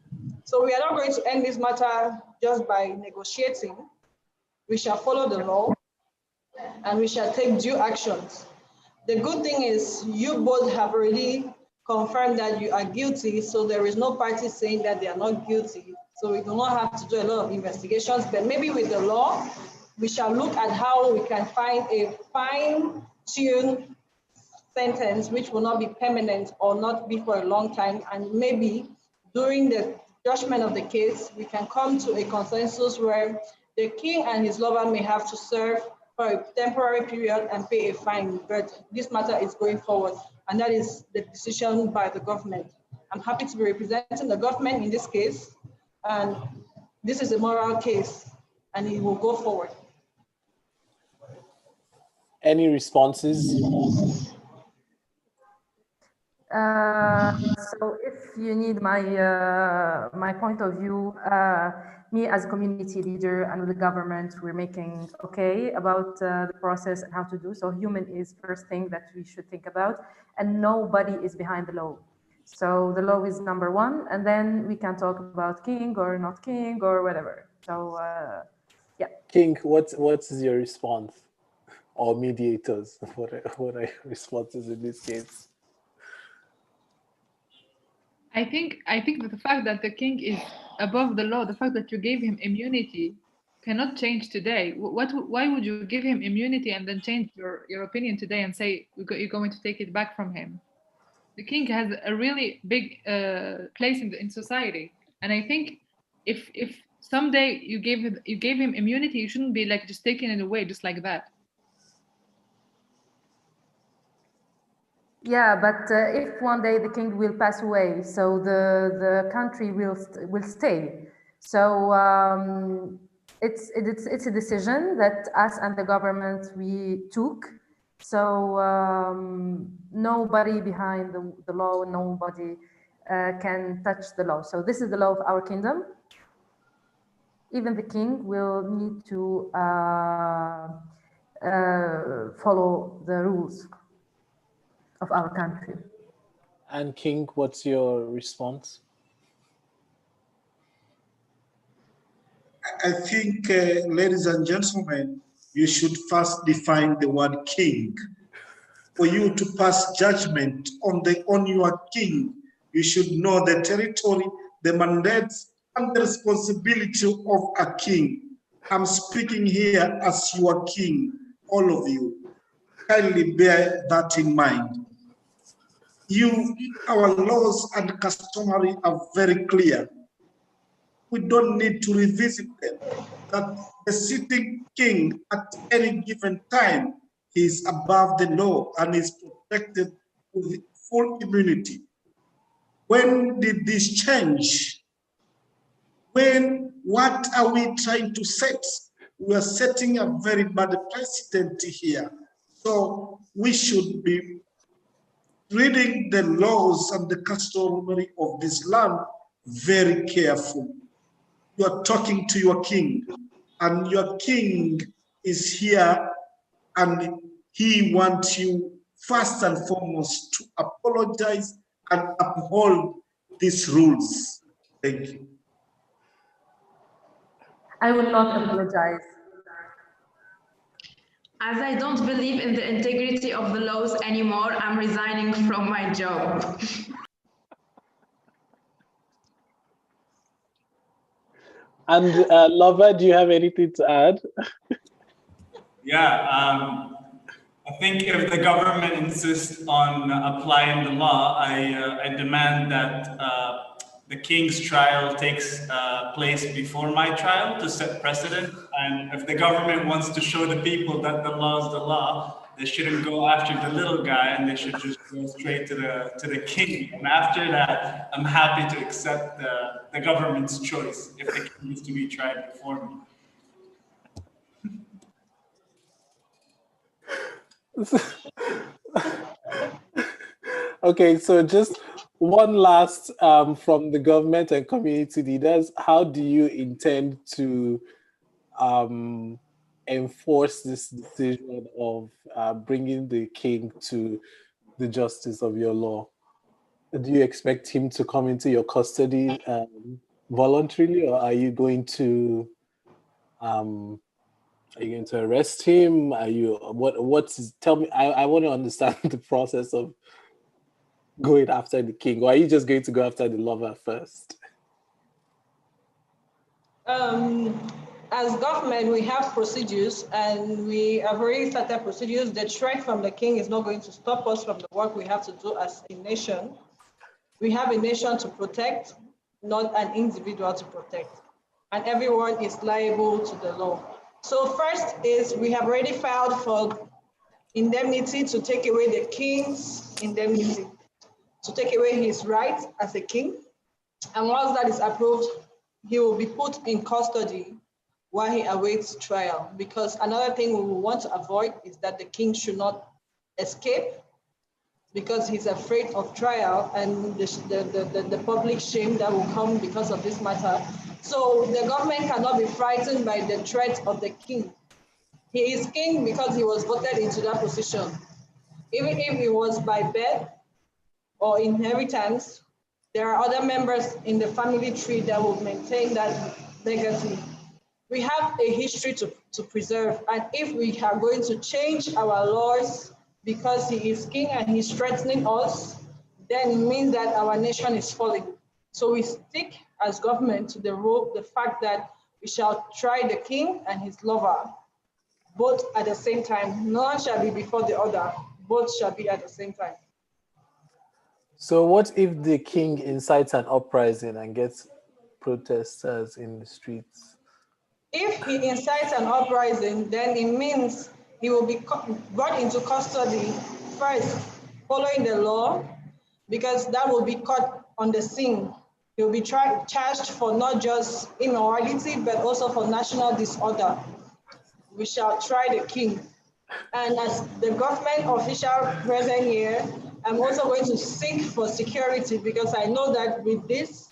So we are not going to end this matter just by negotiating. We shall follow the law and we shall take due actions. The good thing is you both have already confirmed that you are guilty, so there is no party saying that they are not guilty. So we do not have to do a lot of investigations, but maybe with the law, we shall look at how we can find a fine-tuned sentence which will not be permanent or not be for a long time, and maybe during the judgment of the case, we can come to a consensus where the king and his lover may have to serve for a temporary period and pay a fine, but this matter is going forward, and that is the decision by the government. I'm happy to be representing the government in this case, and this is a moral case, and it will go forward. Any responses? So if you need my my point of view, me as a community leader and with the government, we're making okay about the process and how to do. So human is first thing that we should think about, and nobody is behind the law. So the law is number one, and then we can talk about king or not king or whatever. So yeah. King, what's your response? Or mediators, what are your responses in this case? I think that the fact that the king is above the law, the fact that you gave him immunity, cannot change today. Why would you give him immunity and then change your opinion today and say you're going to take it back from him? The king has a really big place in society, and I think if someday you gave him immunity, you shouldn't be like just taking it away just like that. Yeah, but if one day the king will pass away, so the country will stay. So it's a decision that us and the government we took. So nobody behind the law, nobody can touch the law. So this is the law of our kingdom. Even the king will need to follow the rules of our country. And King, what's your response? I think, ladies and gentlemen, you should first define the word king. For you to pass judgment on your king, you should know the territory, the mandates, and the responsibility of a king. I'm speaking here as your king, all of you. Kindly bear that in mind. Our laws and customary are very clear. we don't need to revisit them. That the sitting king at any given time is above the law and is protected with full immunity. When did this change? What are we trying to set? We are setting a very bad precedent here. So we should be reading the laws and the customary of this land very carefully. You are talking to your king, and your king is here, and he wants you first and foremost to apologize and uphold these rules. Thank you. I will not apologize. As I don't believe in the integrity of the laws anymore, I'm resigning from my job. And Lover, do you have anything to add? Yeah, I think if the government insists on applying the law, I demand that the king's trial takes place before my trial to set precedent. And if the government wants to show the people that the law is the law, they shouldn't go after the little guy, and they should just go straight to the king. And after that, I'm happy to accept the government's choice if the king is to be tried before me. Okay, so just one last from the government and community leaders. How do you intend to enforce this decision of bringing the king to the justice of your law? Do you expect him to come into your custody voluntarily, or are you going to arrest him? Are you tell me, I want to understand the process of going after the king, or are you just going to go after the lover first? As government, we have procedures, and we have already started procedures. The threat from the king is not going to stop us from the work we have to do as a nation. We have a nation to protect, not an individual to protect. And everyone is liable to the law. So first is we have already filed for indemnity to take away the king's indemnity, to take away his right as a king. And once that is approved, he will be put in custody while he awaits trial. Because another thing we will want to avoid is that the king should not escape because he's afraid of trial and the public shame that will come because of this matter. So the government cannot be frightened by the threat of the king. He is king because he was voted into that position. Even if it was by birth or inheritance, there are other members in the family tree that will maintain that legacy. We have a history to preserve, and if we are going to change our laws because he is king and he's threatening us, then it means that our nation is falling. So we stick as government to the rule, the fact that we shall try the king and his lover, both at the same time. None shall be before the other, both shall be at the same time. So what if the king incites an uprising and gets protesters in the streets? If he incites an uprising, then it means he will be brought into custody first, following the law, because that will be caught on the scene. He will be charged for not just immorality, but also for national disorder. We shall try the king. And as the government official present here, I'm also going to seek for security, because I know that with this,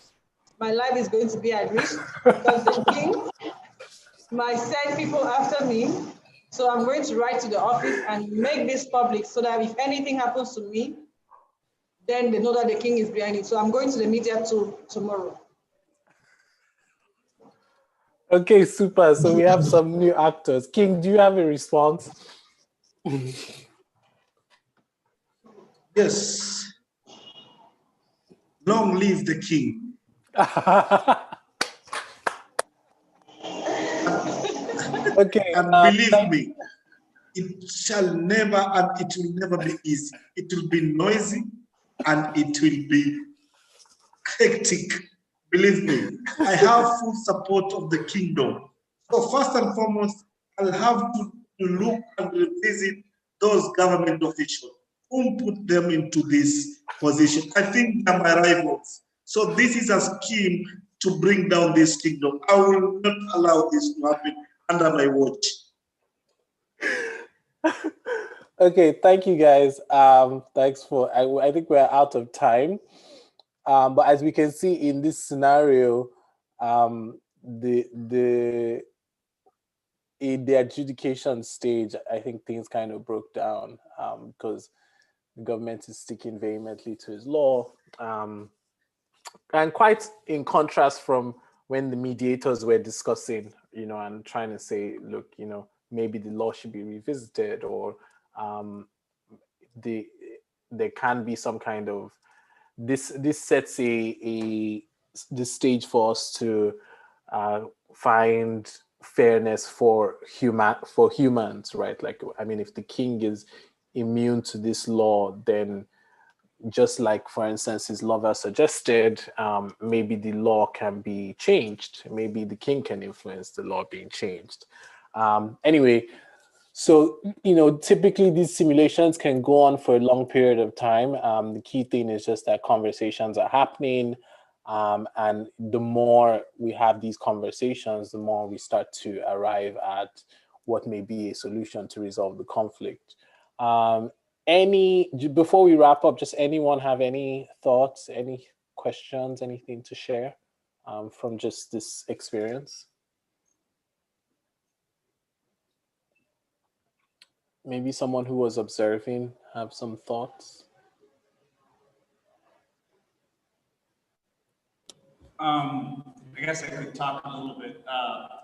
my life is going to be at risk because the king might send people after me. So I'm going to write to the office and make this public so that if anything happens to me, then they know that the king is behind it. So I'm going to the media tomorrow. Okay, super. So we have some new actors. King, do you have a response? Yes. Long live the king. Okay. And believe me, it shall never and it will never be easy. It will be noisy and it will be hectic Believe me, I have full support of the kingdom. So first and foremost, I'll have to look and revisit those government officials who put them into this position. I think they're my rivals. So this is a scheme to bring down this kingdom. I will not allow this to happen under my watch. Okay, thank you guys. Thanks for, I think we're out of time. But as we can see in this scenario, in the adjudication stage, I think things kind of broke down because the government is sticking vehemently to its law. And quite in contrast from when the mediators were discussing, and trying to say, look, maybe the law should be revisited, or there can be some kind of this sets the stage for us to find fairness for humans, right? Like, I mean, if the king is immune to this law, then just like, for instance, his lover suggested, maybe the law can be changed. Maybe the king can influence the law being changed. Anyway, so, typically these simulations can go on for a long period of time. The key thing is just that conversations are happening. And the more we have these conversations, the more we start to arrive at what may be a solution to resolve the conflict. Before we wrap up, just anyone have any thoughts, any questions, anything to share from just this experience? Maybe someone who was observing have some thoughts. I guess I could talk a little bit.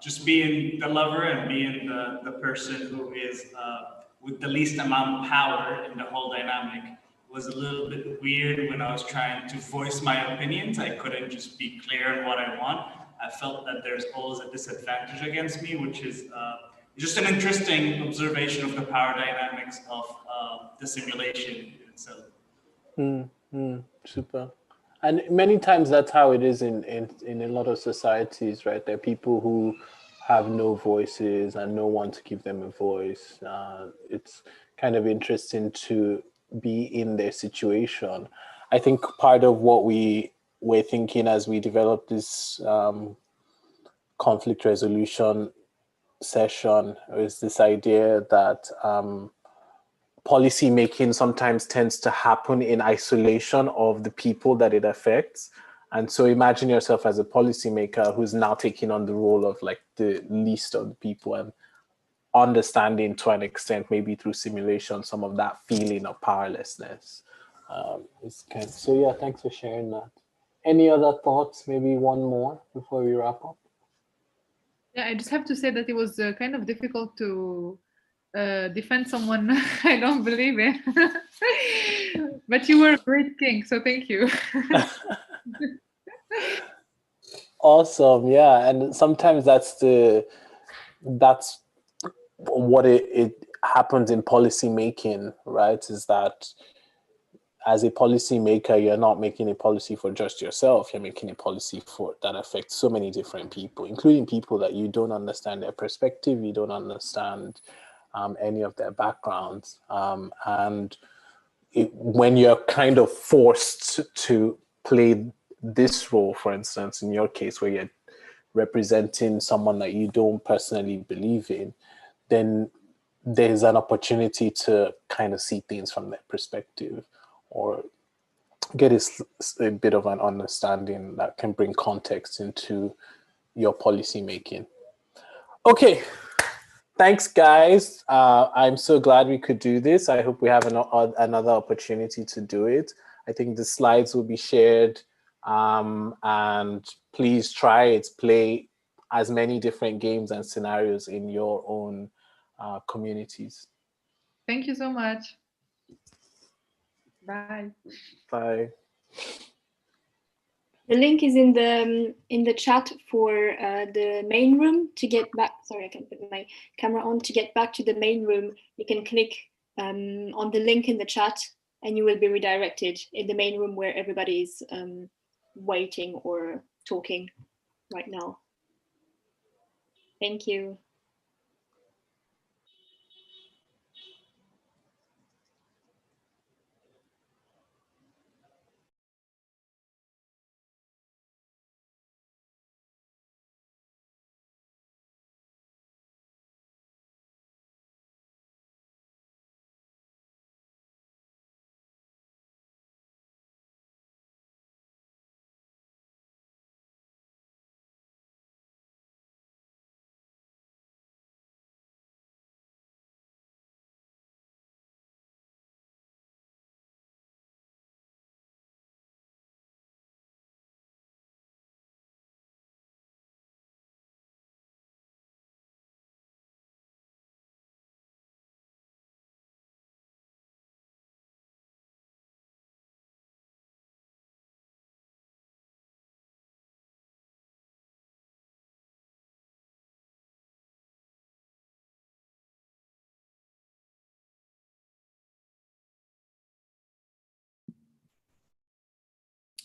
Just being the lover and being the person who is with the least amount of power in the whole dynamic was a little bit weird when I was trying to voice my opinions. I couldn't just be clear on what I want. I felt that there's always a disadvantage against me, which is just an interesting observation of the power dynamics of the simulation itself. Super. And many times that's how it is in a lot of societies, right? There are people who have no voices and no one to give them a voice. It's kind of interesting to be in their situation. I think part of what we were thinking as we developed this conflict resolution session is this idea that policy making sometimes tends to happen in isolation of the people that it affects. And so imagine yourself as a policymaker who's now taking on the role of like the least of the people and understanding to an extent, maybe through simulation, some of that feeling of powerlessness. So yeah, thanks for sharing that. Any other thoughts? Maybe one more before we wrap up? Yeah, I just have to say that it was kind of difficult to defend someone I don't believe in. But you were a great king, so thank you. Awesome. Yeah, and sometimes that's what it happens in policy making, right? Is that as a policy maker, you're not making a policy for just yourself. You're making a policy that affects so many different people, including people that you don't understand their perspective, you don't understand any of their backgrounds. And when you're kind of forced to play this role, for instance, in your case, where you're representing someone that you don't personally believe in, then there's an opportunity to kind of see things from their perspective or get a bit of an understanding that can bring context into your policy making. Okay. Thanks, guys. I'm so glad we could do this. I hope we have another opportunity to do it. I think the slides will be shared, and please try it. Play as many different games and scenarios in your own communities. Thank you so much. Bye. Bye. The link is in the chat for the main room. To get back, sorry, I can put my camera on. To get back to the main room, you can click on the link in the chat, and you will be redirected in the main room where everybody is waiting or talking right now. Thank you.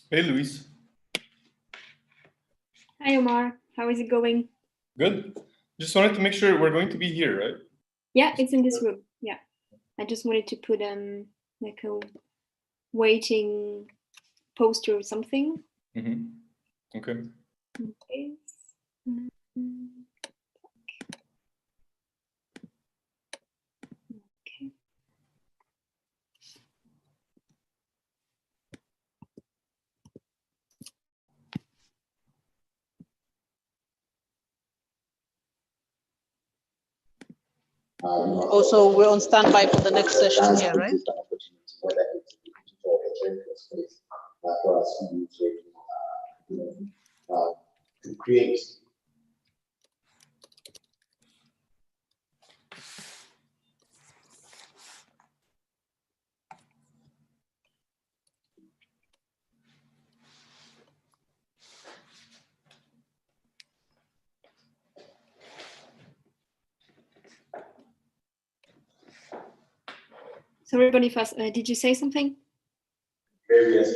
Hey, Luis. Hi, Omar. How is it going? Good. Just wanted to make sure we're going to be here, right? Yeah, it's in this room. Yeah. I just wanted to put like a waiting poster or something. Okay. Okay. Okay. Also, we're on standby for the next session here, right? To create. Sorry, Boniface, did you say something?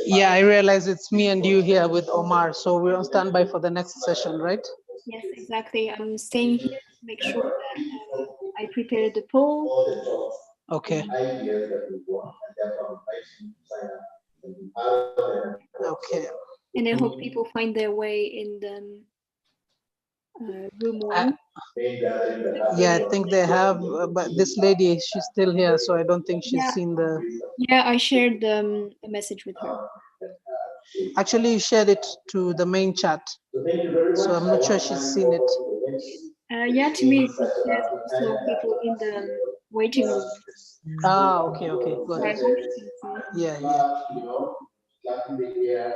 Yeah, I realize it's me and you here with Omar, so we're on standby for the next session, right? Yes, exactly. I'm staying here to make sure that I prepare the poll. Okay. Okay. And I hope people find their way in the room one. Yeah, I think they have, but this lady, she's still here, so I don't think she's seen the... Yeah, I shared a message with her. Actually, you shared it to the main chat, so I'm not sure she's seen it. Yeah, to me, it says also people in the waiting room. Ah, okay, okay, got So I it. hope she can see. Yeah, yeah.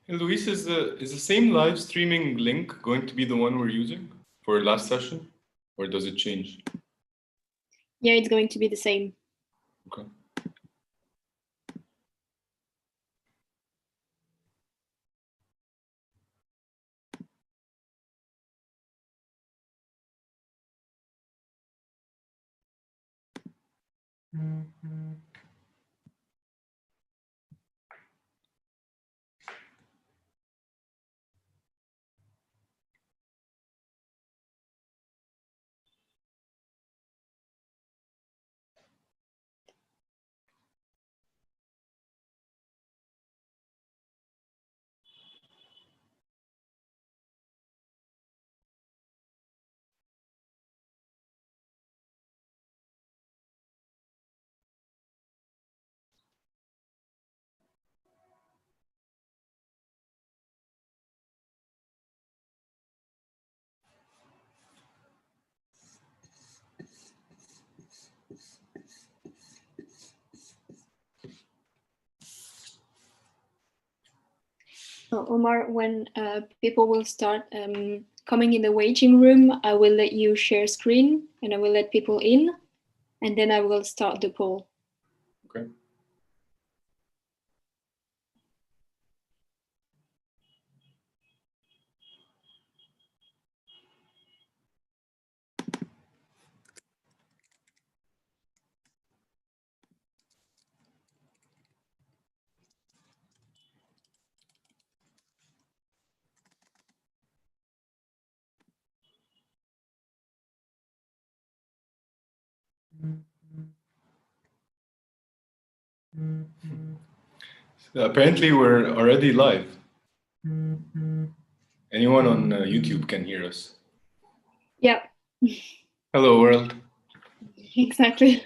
Hey, Luis, is the same live streaming link going to be the one we're using for last session, or does it change? Yeah, it's going to be the same. Okay. Omar, when people will start coming in the waiting room, I will let you share screen and I will let people in, and then I will start the poll. Okay. So apparently, we're already live. Anyone on YouTube can hear us. Yeah. Hello, world. Exactly.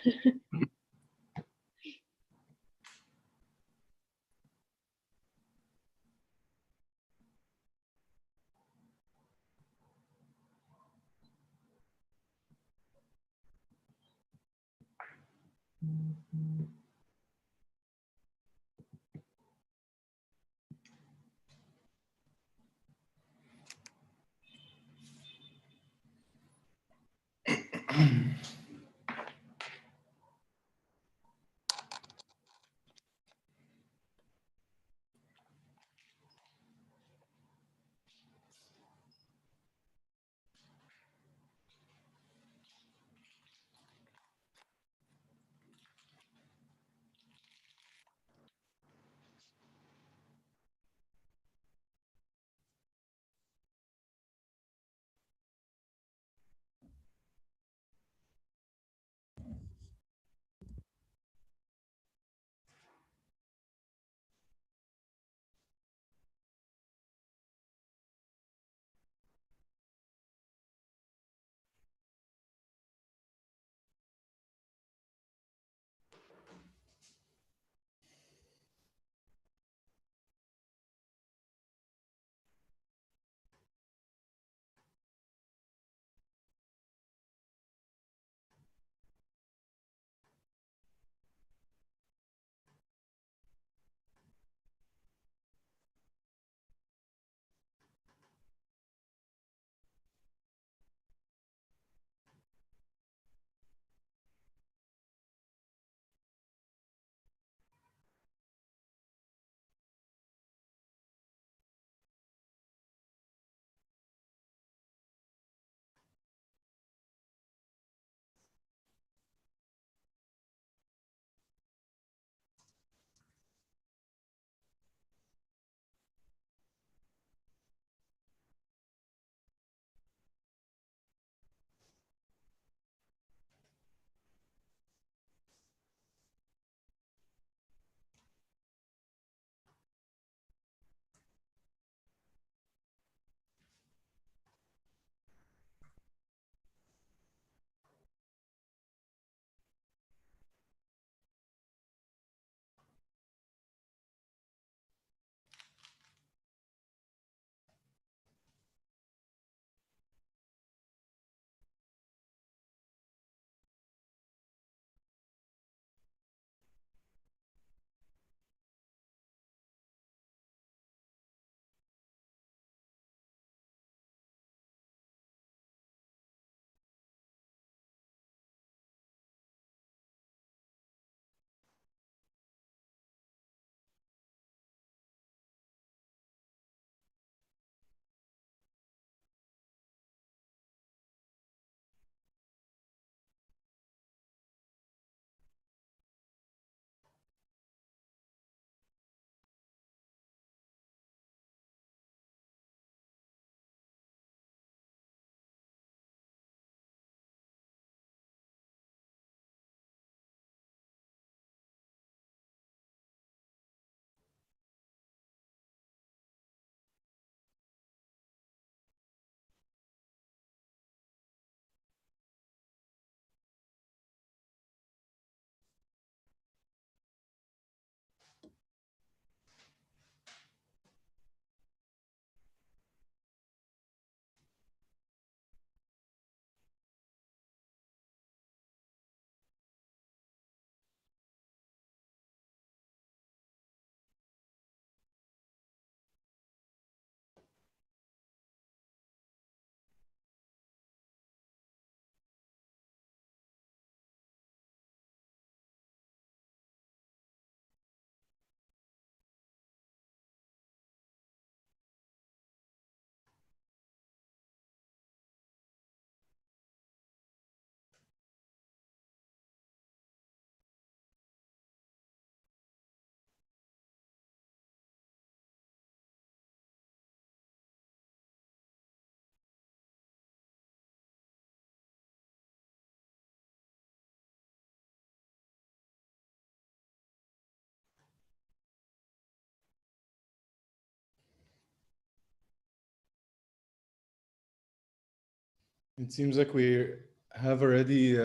It seems like we have already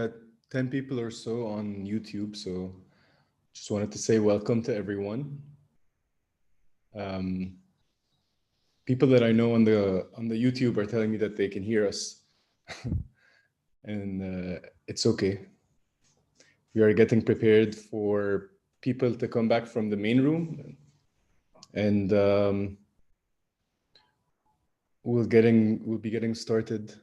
10 people or so on YouTube, so just wanted to say welcome to everyone. People that I know on the YouTube are telling me that they can hear us, and it's okay. We are getting prepared for people to come back from the main room, and we'll be getting started.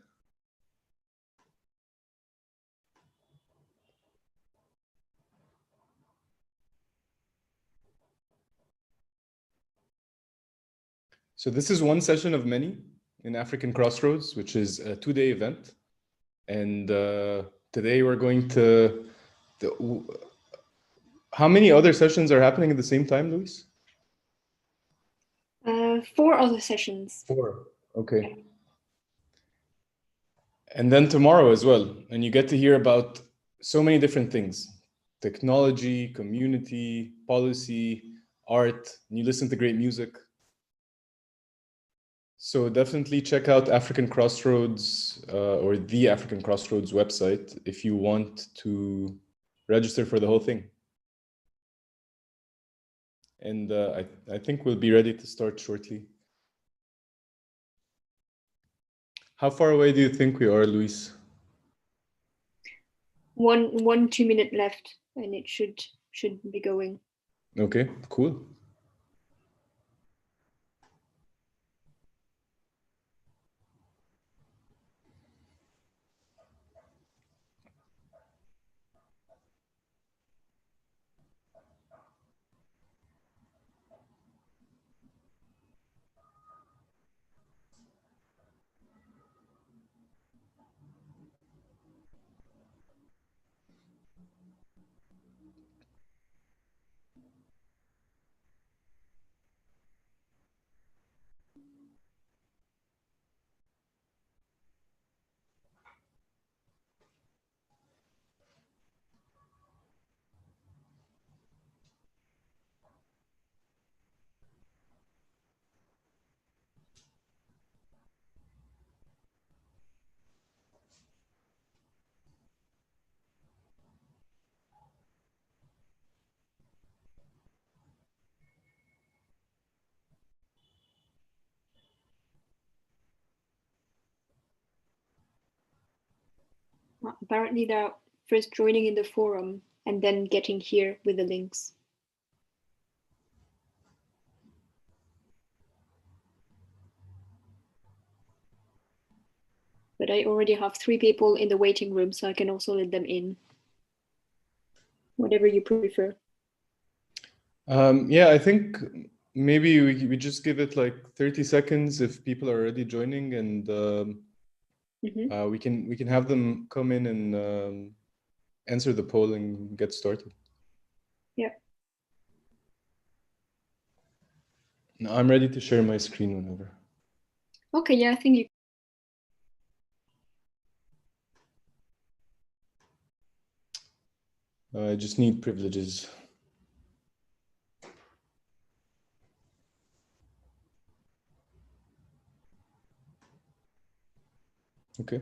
So this is one session of many in African Crossroads, which is a 2-day event. And today we're going to... How many other sessions are happening at the same time, Luis? 4 other sessions. 4, okay. And then tomorrow as well. And you get to hear about so many different things: technology, community, policy, art, and you listen to great music. So definitely check out African Crossroads or the African Crossroads website if you want to register for the whole thing. And I think we'll be ready to start shortly. How far away do you think we are, Luis? 2 minute left, and it should be going. Okay, cool. Apparently they're first joining in the forum and then getting here with the links. But I already have 3 people in the waiting room, so I can also let them in. Whatever you prefer. Yeah, I think maybe we just give it like 30 seconds if people are already joining, and we can have them come in and answer the poll and get started. Yeah. No, I'm ready to share my screen whenever. Okay, yeah, I think you. I just need privileges. Okay.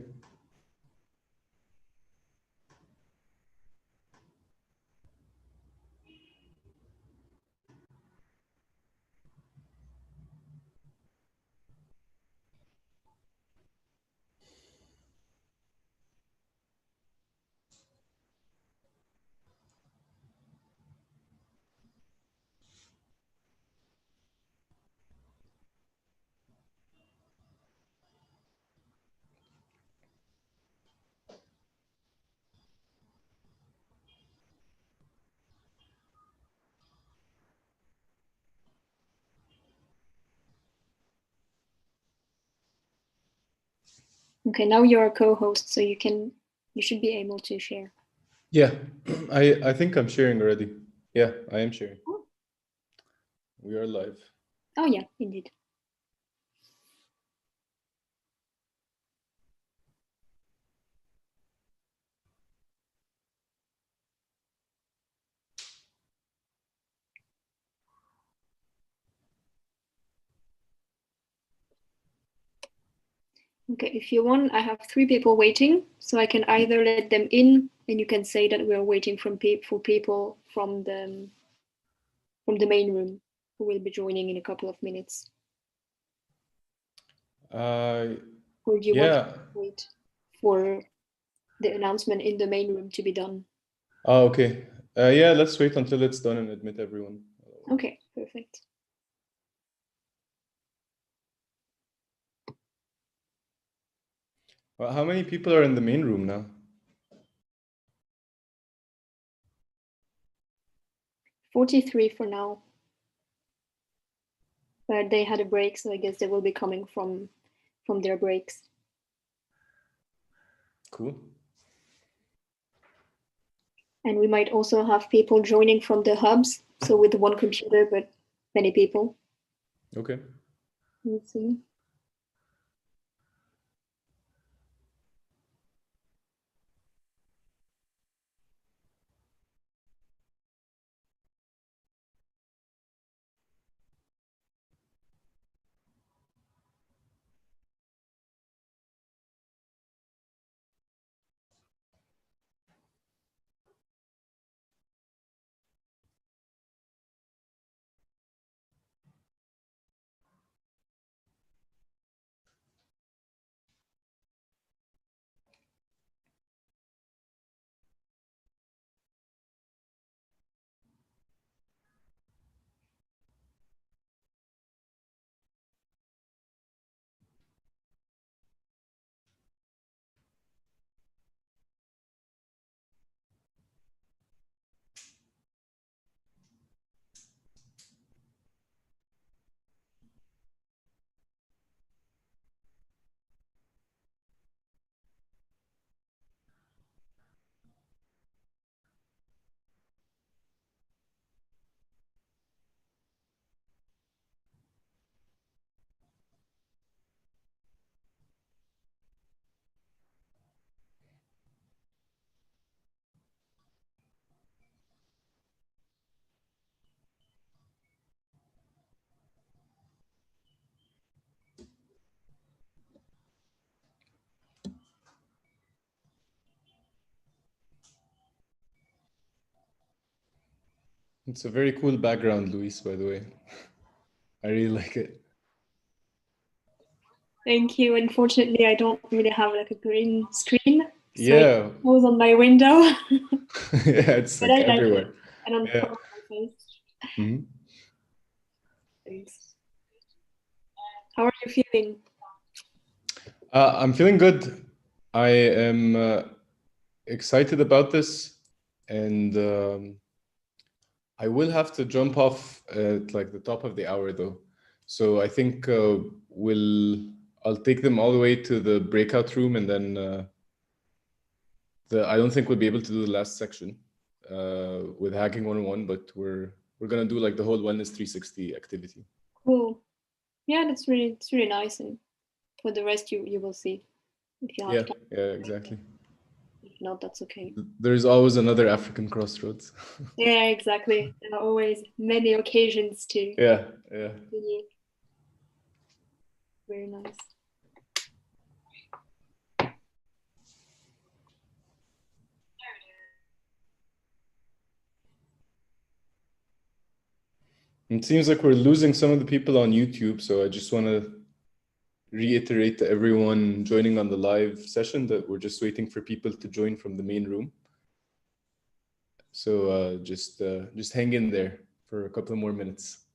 Okay, now you're a co-host, so you should be able to share. Yeah, I think I'm sharing already. Yeah, I am sharing. Oh. We are live. Oh yeah, indeed. Okay, if you want, I have 3 people waiting, so I can either let them in, and you can say that we're waiting for people from the main room who will be joining in a couple of minutes. Or do you want to wait for the announcement in the main room to be done? Oh, okay. Yeah, let's wait until it's done and admit everyone. Okay, perfect. Well, how many people are in the main room now? 43 for now. But they had a break, so I guess they will be coming from their breaks. Cool. And we might also have people joining from the hubs, so with 1 computer, but many people. Okay. Let's see. It's a very cool background, Luis, by the way. I really like it. Thank you. Unfortunately, I don't really have like a green screen. So Yeah. it was on my window. Yeah, it's like everywhere. It. And on top of my face. Mm-hmm. Thanks. How are you feeling? I'm feeling good. I am excited about this, and I will have to jump off at like the top of the hour though. So I think I'll take them all the way to the breakout room, and then I don't think we'll be able to do the last section with Hacking 101, but we're gonna do like the whole Wellness 360 activity. Cool. Yeah, it's really nice, and for the rest you will see if you have time. Yeah, exactly. If not, that's okay. There's always another African Crossroads. Yeah, exactly. There are always many occasions to. Yeah. Very nice. It seems like we're losing some of the people on YouTube, so I just want to reiterate to everyone joining on the live session that we're just waiting for people to join from the main room. So just hang in there for a couple more minutes.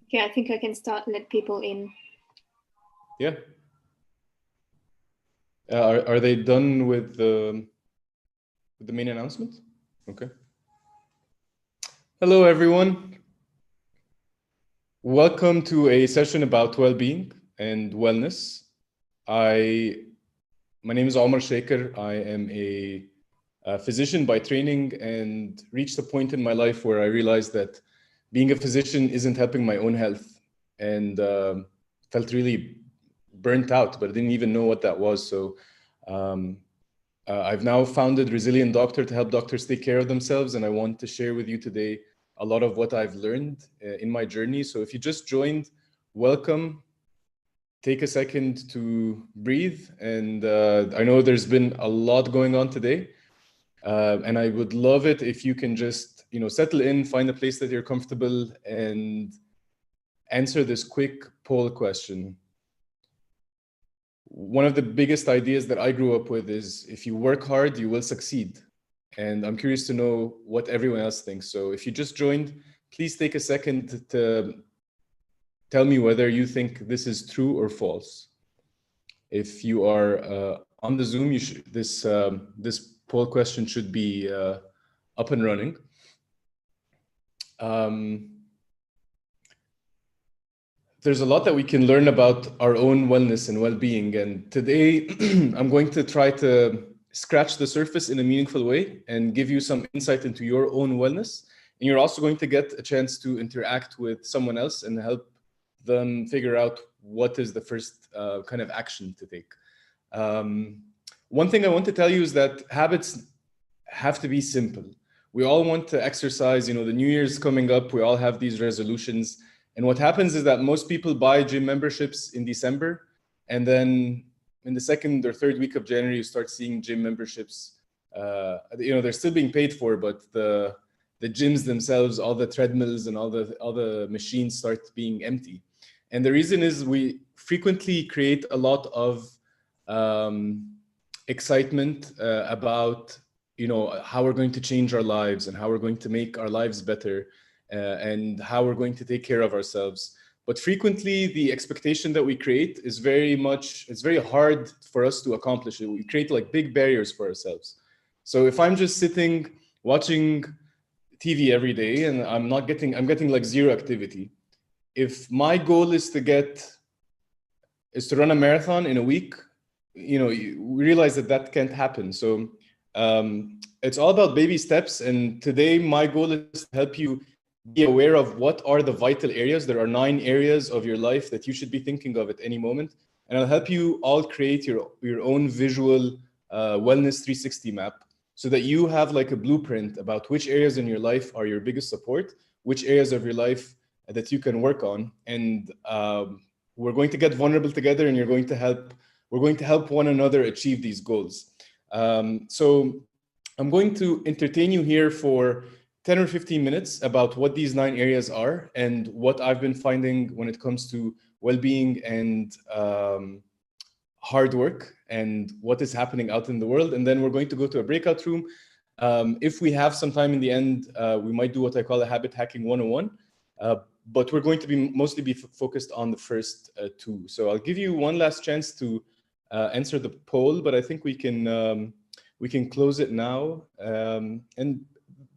Okay, I think I can let people in. Yeah. Are they done with the main announcement? Okay. Hello, everyone. Welcome to a session about well-being and wellness. My name is Omar Shaker. I am a physician by training, and reached a point in my life where I realized that being a physician isn't helping my own health, and felt really burnt out, but I didn't even know what that was. So I've now founded Resilient Doctor to help doctors take care of themselves, and I want to share with you today a lot of what I've learned in my journey. So if you just joined, welcome. Take a second to breathe. And I know there's been a lot going on today. And I would love it if you can just, settle in, find a place that you're comfortable, and answer this quick poll question. One of the biggest ideas that I grew up with is if you work hard, you will succeed. And I'm curious to know what everyone else thinks. So if you just joined, please take a second to tell me whether you think this is true or false. If you are on the Zoom, this poll question should be up and running. There's a lot that we can learn about our own wellness and well-being. And today, I'm going to try to scratch the surface in a meaningful way and give you some insight into your own wellness. And you're also going to get a chance to interact with someone else and help them figure out what is the first kind of action to take. One thing I want to tell you is that habits have to be simple. We all want to exercise, the New Year's coming up, we all have these resolutions. And what happens is that most people buy gym memberships in December, and then in the second or third week of January, you start seeing gym memberships. They're still being paid for, but the gyms themselves, all the treadmills and all the machines start being empty. And the reason is we frequently create a lot of excitement about how we're going to change our lives and how we're going to make our lives better. And how we're going to take care of ourselves. But frequently the expectation that we create is it's very hard for us to accomplish it. We create like big barriers for ourselves. So if I'm just sitting watching TV every day and I'm getting like zero activity. If my goal is to run a marathon in a week, you realize that can't happen. So it's all about baby steps. And today my goal is to help you be aware of what are the vital areas. There are 9 areas of your life that you should be thinking of at any moment. And I'll help you all create your own visual wellness 360 map so that you have like a blueprint about which areas in your life are your biggest support, which areas of your life that you can work on. And we're going to get vulnerable together, and we're going to help one another achieve these goals. So I'm going to entertain you here for 10 or 15 minutes about what these 9 areas are and what I've been finding when it comes to well-being and hard work and what is happening out in the world. And then we're going to go to a breakout room. If we have some time in the end, we might do what I call a habit hacking 101. But we're going to mostly be focused on the first 2. So I'll give you one last chance to answer the poll, but I think we can close it now. And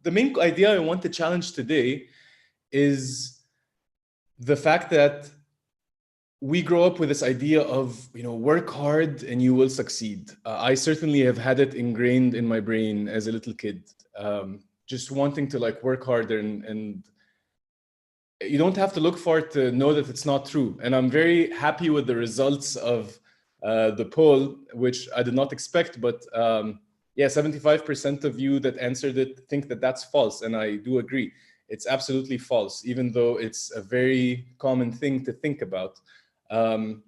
the main idea I want to challenge today is the fact that we grow up with this idea of, work hard and you will succeed. I certainly have had it ingrained in my brain as a little kid, just wanting to work harder, and you don't have to look for it to know that it's not true. And I'm very happy with the results of the poll, which I did not expect, but 75% of you that answered it think that that's false. And I do agree. It's absolutely false, even though it's a very common thing to think about. And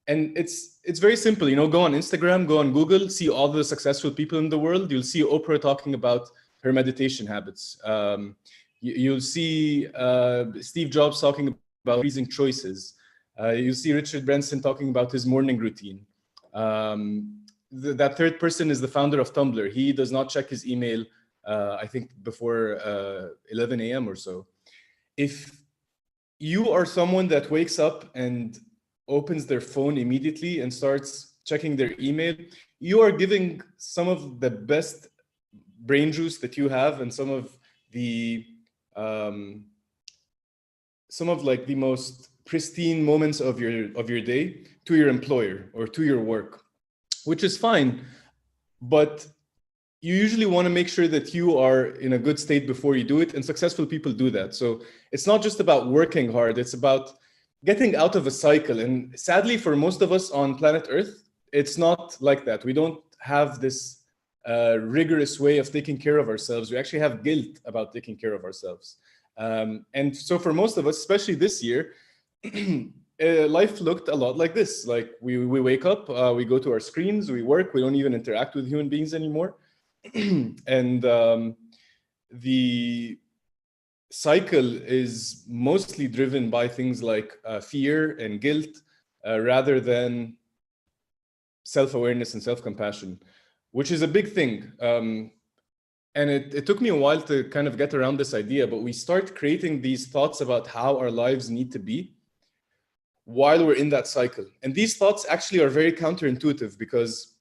it's very simple, go on Instagram, go on Google, see all the successful people in the world. You'll see Oprah talking about her meditation habits. You'll see Steve Jobs talking about increasing choices. You'll see Richard Branson talking about his morning routine. That third person is the founder of Tumblr. He does not check his email, I think, before 11 a.m. or so. If you are someone that wakes up and opens their phone immediately and starts checking their email, you are giving some of the best brain juice that you have and some of the most pristine moments of your day to your employer or to your work, which is fine, but you usually want to make sure that you are in a good state before you do it, and successful people do that. So it's not just about working hard, it's about getting out of a cycle. And sadly, for most of us on planet Earth, it's not like that. We don't have this rigorous way of taking care of ourselves. We actually have guilt about taking care of ourselves. And so for most of us, especially this year, life looked a lot like this. Like we wake up, we go to our screens, we work, we don't even interact with human beings anymore. And the cycle is mostly driven by things like fear and guilt, rather than self-awareness and self-compassion, which is a big thing. And it took me a while to kind of get around this idea, but we start creating these thoughts about how our lives need to be while we're in that cycle. And these thoughts actually are very counterintuitive, because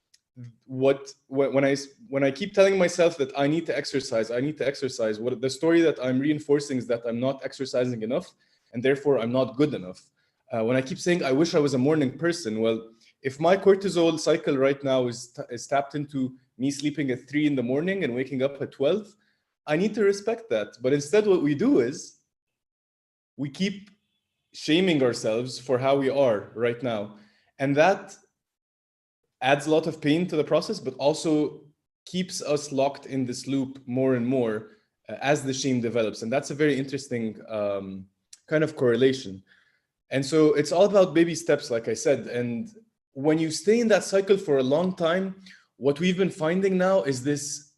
when I keep telling myself that I need to exercise, what the story that I'm reinforcing is that I'm not exercising enough, and therefore I'm not good enough. When I keep saying I wish I was a morning person, well, if my cortisol cycle right now is tapped into me sleeping at 3 in the morning and waking up at 12, I need to respect that. But instead what we do is we keep shaming ourselves for how we are right now. And that adds a lot of pain to the process, but also keeps us locked in this loop more and more as the shame develops. And that's a very interesting kind of correlation. And so it's all about baby steps, like I said. And when you stay in that cycle for a long time, what we've been finding now is this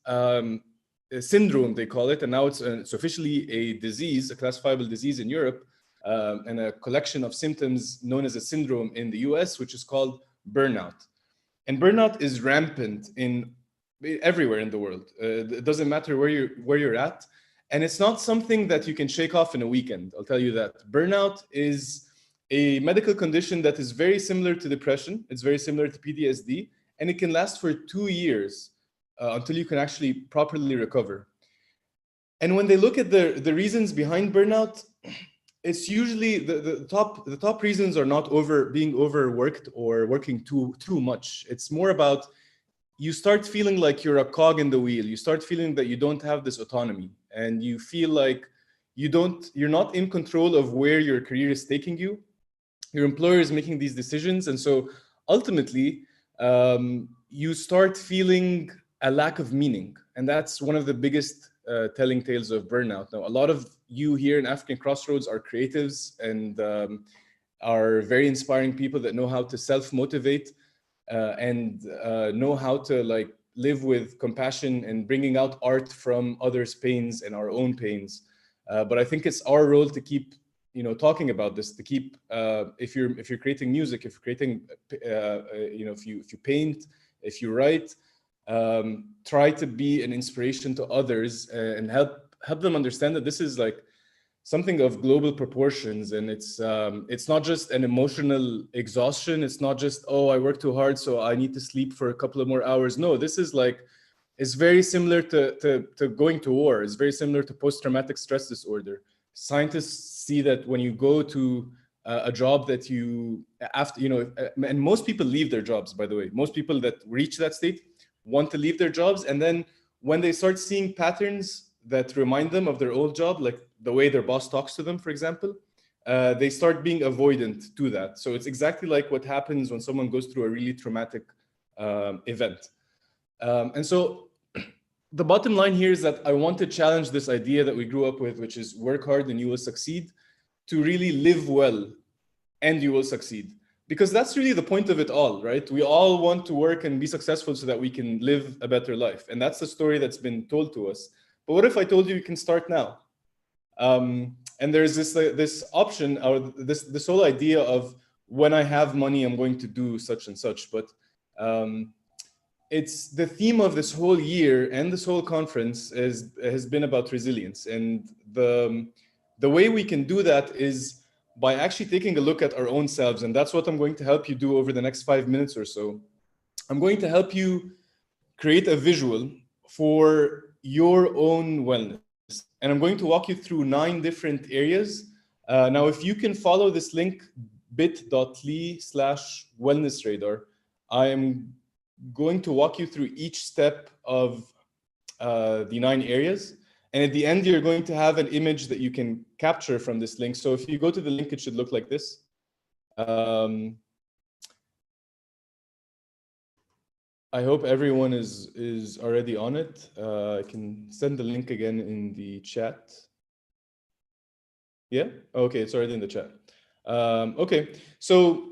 syndrome, they call it. And now it's officially a disease, a classifiable disease in Europe, and a collection of symptoms known as a syndrome in the US, which is called burnout. And burnout is rampant everywhere in the world. It doesn't matter where you're at. And it's not something that you can shake off in a weekend, I'll tell you that. Burnout is a medical condition that is very similar to depression. It's very similar to PTSD, and it can last for 2 years until you can actually properly recover. And when they look at the reasons behind burnout, it's usually the top reasons are not being overworked or working too much. It's more about you start feeling like you're a cog in the wheel. You start feeling that you don't have this autonomy, and you feel like you're not in control of where your career is taking you. Your employer is making these decisions, and so ultimately you start feeling a lack of meaning, and that's one of the biggest telling tales of burnout. Now, a lot of you here in African Crossroads are creatives and are very inspiring people that know how to self-motivate and know how to live with compassion and bringing out art from others' pains and our own pains. But I think it's our role to keep talking about this, to keep if you're creating music, if you're creating if you paint, if you write, try to be an inspiration to others and help them understand that this is like something of global proportions, and it's not just an emotional exhaustion. It's not just, oh, I work too hard, so I need to sleep for a couple of more hours. No, this is it's very similar to going to war. It's very similar to post-traumatic stress disorder. Scientists see that when you go to a job that and most people leave their jobs, by the way. Most people that reach that state want to leave their jobs, and then when they start seeing patterns that remind them of their old job, like the way their boss talks to them, for example, they start being avoidant to that. So it's exactly like what happens when someone goes through a really traumatic event. And so the bottom line here is that I want to challenge this idea that we grew up with, which is work hard and you will succeed, to really live well and you will succeed. Because that's really the point of it all, right? We all want to work and be successful so that we can live a better life. And that's the story that's been told to us. But what if I told you you can start now? And there's this option, or this whole idea of when I have money, I'm going to do such and such. But it's the theme of this whole year and this whole conference has been about resilience. And the way we can do that is by actually taking a look at our own selves. And that's what I'm going to help you do over the next 5 minutes or so. I'm going to help you create a visual for your own wellness. And I'm going to walk you through 9 different areas. Now, if you can follow this link, bit.ly/wellnessradar, I am going to walk you through each step of the 9 areas. And at the end, you're going to have an image that you can capture from this link. So if you go to the link, it should look like this. I hope everyone is already on it. I can send the link again in the chat. Yeah? Okay, it's already in the chat. Okay, so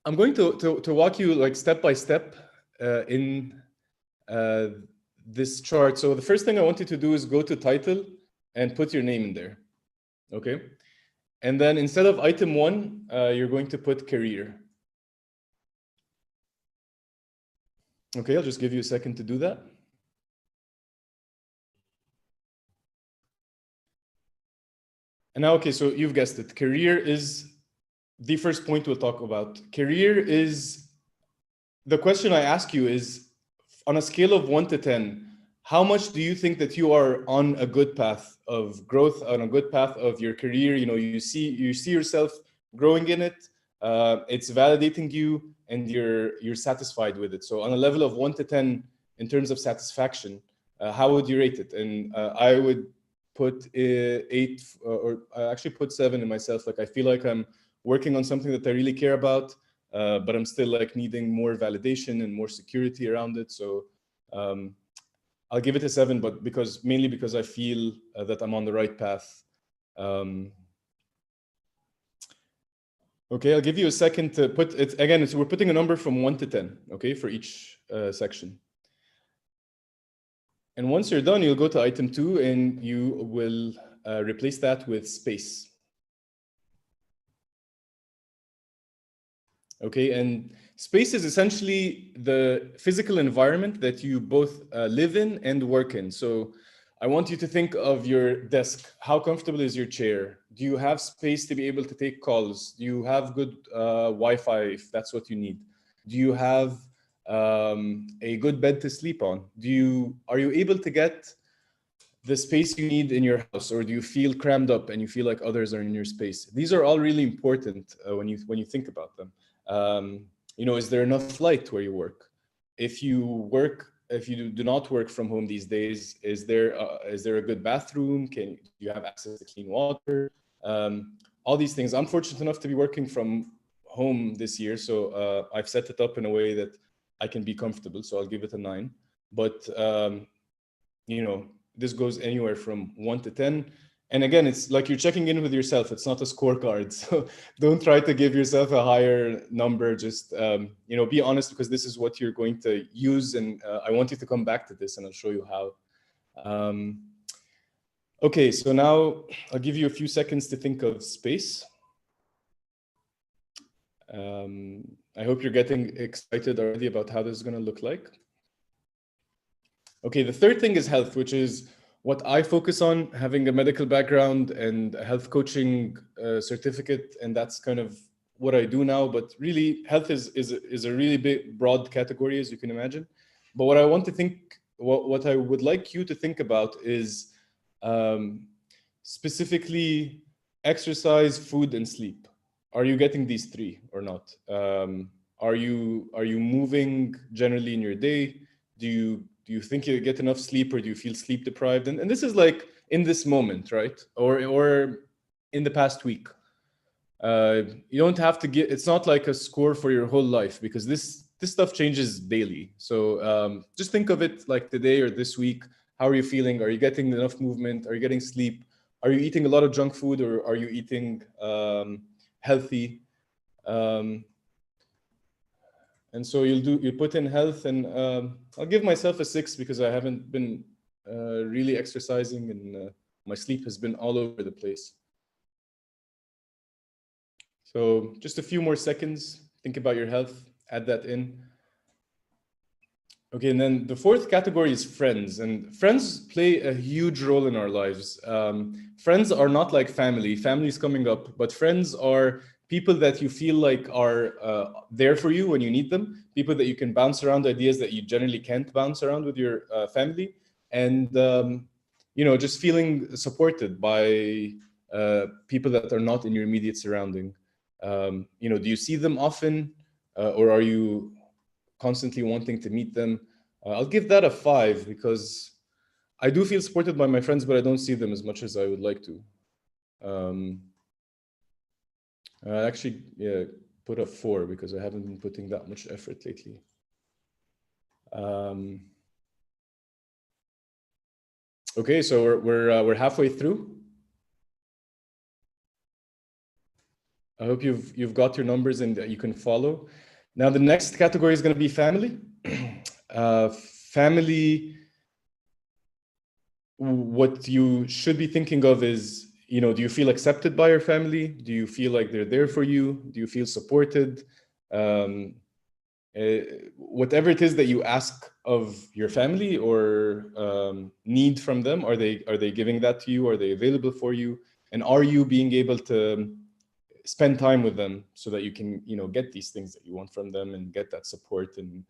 I'm going to walk you like step by step in this chart. So the first thing I want you to do is go to title and put your name in there. Okay. And then instead of item 1, you're going to put career. Okay, I'll just give you a second to do that. And now, okay, so you've guessed it. Career is the first point we'll talk about. Career is, the question I ask you is, on a scale of 1 to 10, how much do you think that you are on a good path of growth, on a good path of your career? You know, you see yourself growing in it. It's validating you, and you're satisfied with it. So on a level of 1 to 10, in terms of satisfaction, how would you rate it? And I would put 8, or I actually put 7 in myself. Like I feel like I'm working on something that I really care about, but I'm still like needing more validation and more security around it. So I'll give it a 7, but mainly because I feel that I'm on the right path. Okay, I'll give you a second to put it again. We're putting a number from 1 to 10, okay, for each section. And once you're done, you'll go to item 2 and you will replace that with space. Okay, and space is essentially the physical environment that you both live in and work in. So I want you to think of your desk. How comfortable is your chair? Do you have space to be able to take calls? Do you have good Wi-Fi if that's what you need? Do you have a good bed to sleep on? Are you able to get the space you need in your house, or do you feel crammed up and you feel like others are in your space? These are all really important when you think about them. You know, is there enough light where you work? If you do not work from home these days, is there a good bathroom? Do you have access to clean water? All these things. I'm fortunate enough to be working from home this year, so I've set it up in a way that I can be comfortable. So I'll give it a 9. But you know, this goes anywhere from 1 to 10. And again, it's like you're checking in with yourself. It's not a scorecard. So don't try to give yourself a higher number. Just, you know, be honest, because this is what you're going to use. And I want you to come back to this and I'll show you how. Okay, so now I'll give you a few seconds to think of space. I hope you're getting excited already about how this is going to look like. Okay, the third thing is health, which is what I focus on, having a medical background and a health coaching certificate, and that's kind of what I do now. But really, health is a really big, broad category, as you can imagine. But what I want to think, what I would like you to think about is specifically exercise, food, and sleep. Are you getting these 3 or not? Are you moving generally in your day? Do you think you get enough sleep, or do you feel sleep deprived? And this is like in this moment, right? Or in the past week. You don't have to get, it's not like a score for your whole life, because this stuff changes daily. So just think of it like today or this week. How are you feeling? Are you getting enough movement? Are you getting sleep? Are you eating a lot of junk food, or are you eating healthy? And so you put in health, and I'll give myself a 6 because I haven't been really exercising, and my sleep has been all over the place. So just a few more seconds, think about your health, add that in. Okay, and then the fourth category is friends, and friends play a huge role in our lives. Friends are not like family. Family's coming up, but friends are people that you feel like are there for you when you need them, people that you can bounce around ideas that you generally can't bounce around with your family, and you know, just feeling supported by people that are not in your immediate surrounding. You know, do you see them often, or are you constantly wanting to meet them? I'll give that a 5 because I do feel supported by my friends, but I don't see them as much as I would like to. I actually, yeah, put a 4 because I haven't been putting that much effort lately. Okay, so we're halfway through. I hope you've got your numbers and that you can follow. Now the next category is going to be family. Family, what you should be thinking of is, you know, do you feel accepted by your family? Do you feel like they're there for you? Do you feel supported? Whatever it is that you ask of your family or need from them, are they giving that to you? Are they available for you? And are you being able to spend time with them so that you can, you know, get these things that you want from them and get that support? And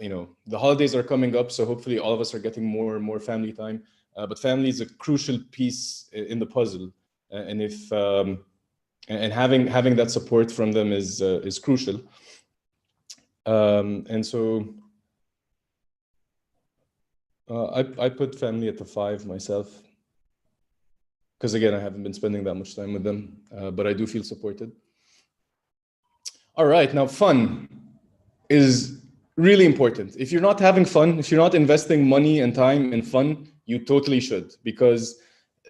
you know, the holidays are coming up, so hopefully all of us are getting more and more family time. But family is a crucial piece in the puzzle, and if and having that support from them is crucial. And so I put family at the 5 myself, because again, I haven't been spending that much time with them, but I do feel supported. All right, now fun is really important. If you're not having fun, if you're not investing money and time in fun, you totally should, because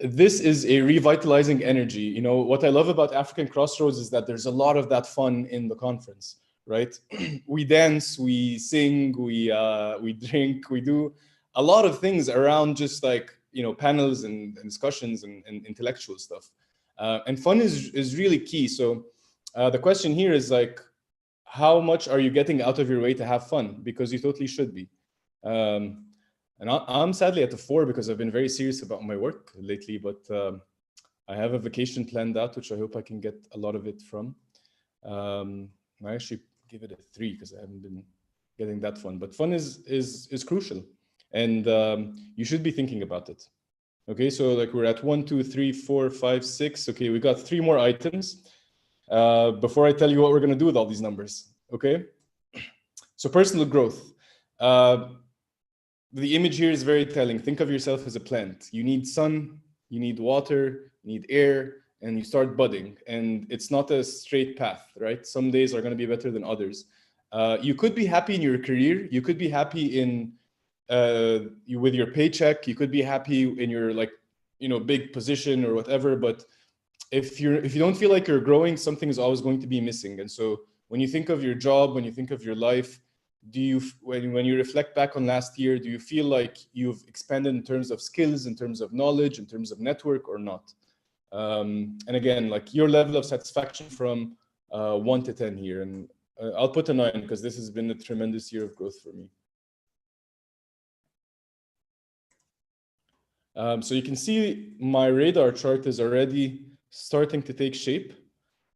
this is a revitalizing energy. You know, what I love about African Crossroads is that there's a lot of that fun in the conference, right? We dance, we sing, we drink, we do a lot of things around just like, you know, panels and discussions and intellectual stuff. And fun is really key. So the question here is like, how much are you getting out of your way to have fun? Because you totally should be. And I'm sadly at the 4 because I've been very serious about my work lately, but I have a vacation planned out, which I hope I can get a lot of it from. I actually give it a 3 because I haven't been getting that fun, but fun is crucial. And you should be thinking about it. Okay, so like we're at 1, 2, 3, 4, 5, 6. Okay, we got 3 more items. Before I tell you what we're going to do with all these numbers, okay? So personal growth. The image here is very telling. Think of yourself as a plant. You need sun, you need water, you need air, and you start budding. And it's not a straight path, right? Some days are going to be better than others. You could be happy in your career. You could be happy in with your paycheck. You could be happy in your, like, you know, big position or whatever. But if you don't feel like you're growing, something is always going to be missing. And so when you think of your job, when you think of your life, do you, when you reflect back on last year, do you feel like you've expanded in terms of skills, in terms of knowledge, in terms of network, or not? And again, like your level of satisfaction from 1 to 10 here. And I'll put a 9 because this has been a tremendous year of growth for me. So you can see my radar chart is already starting to take shape.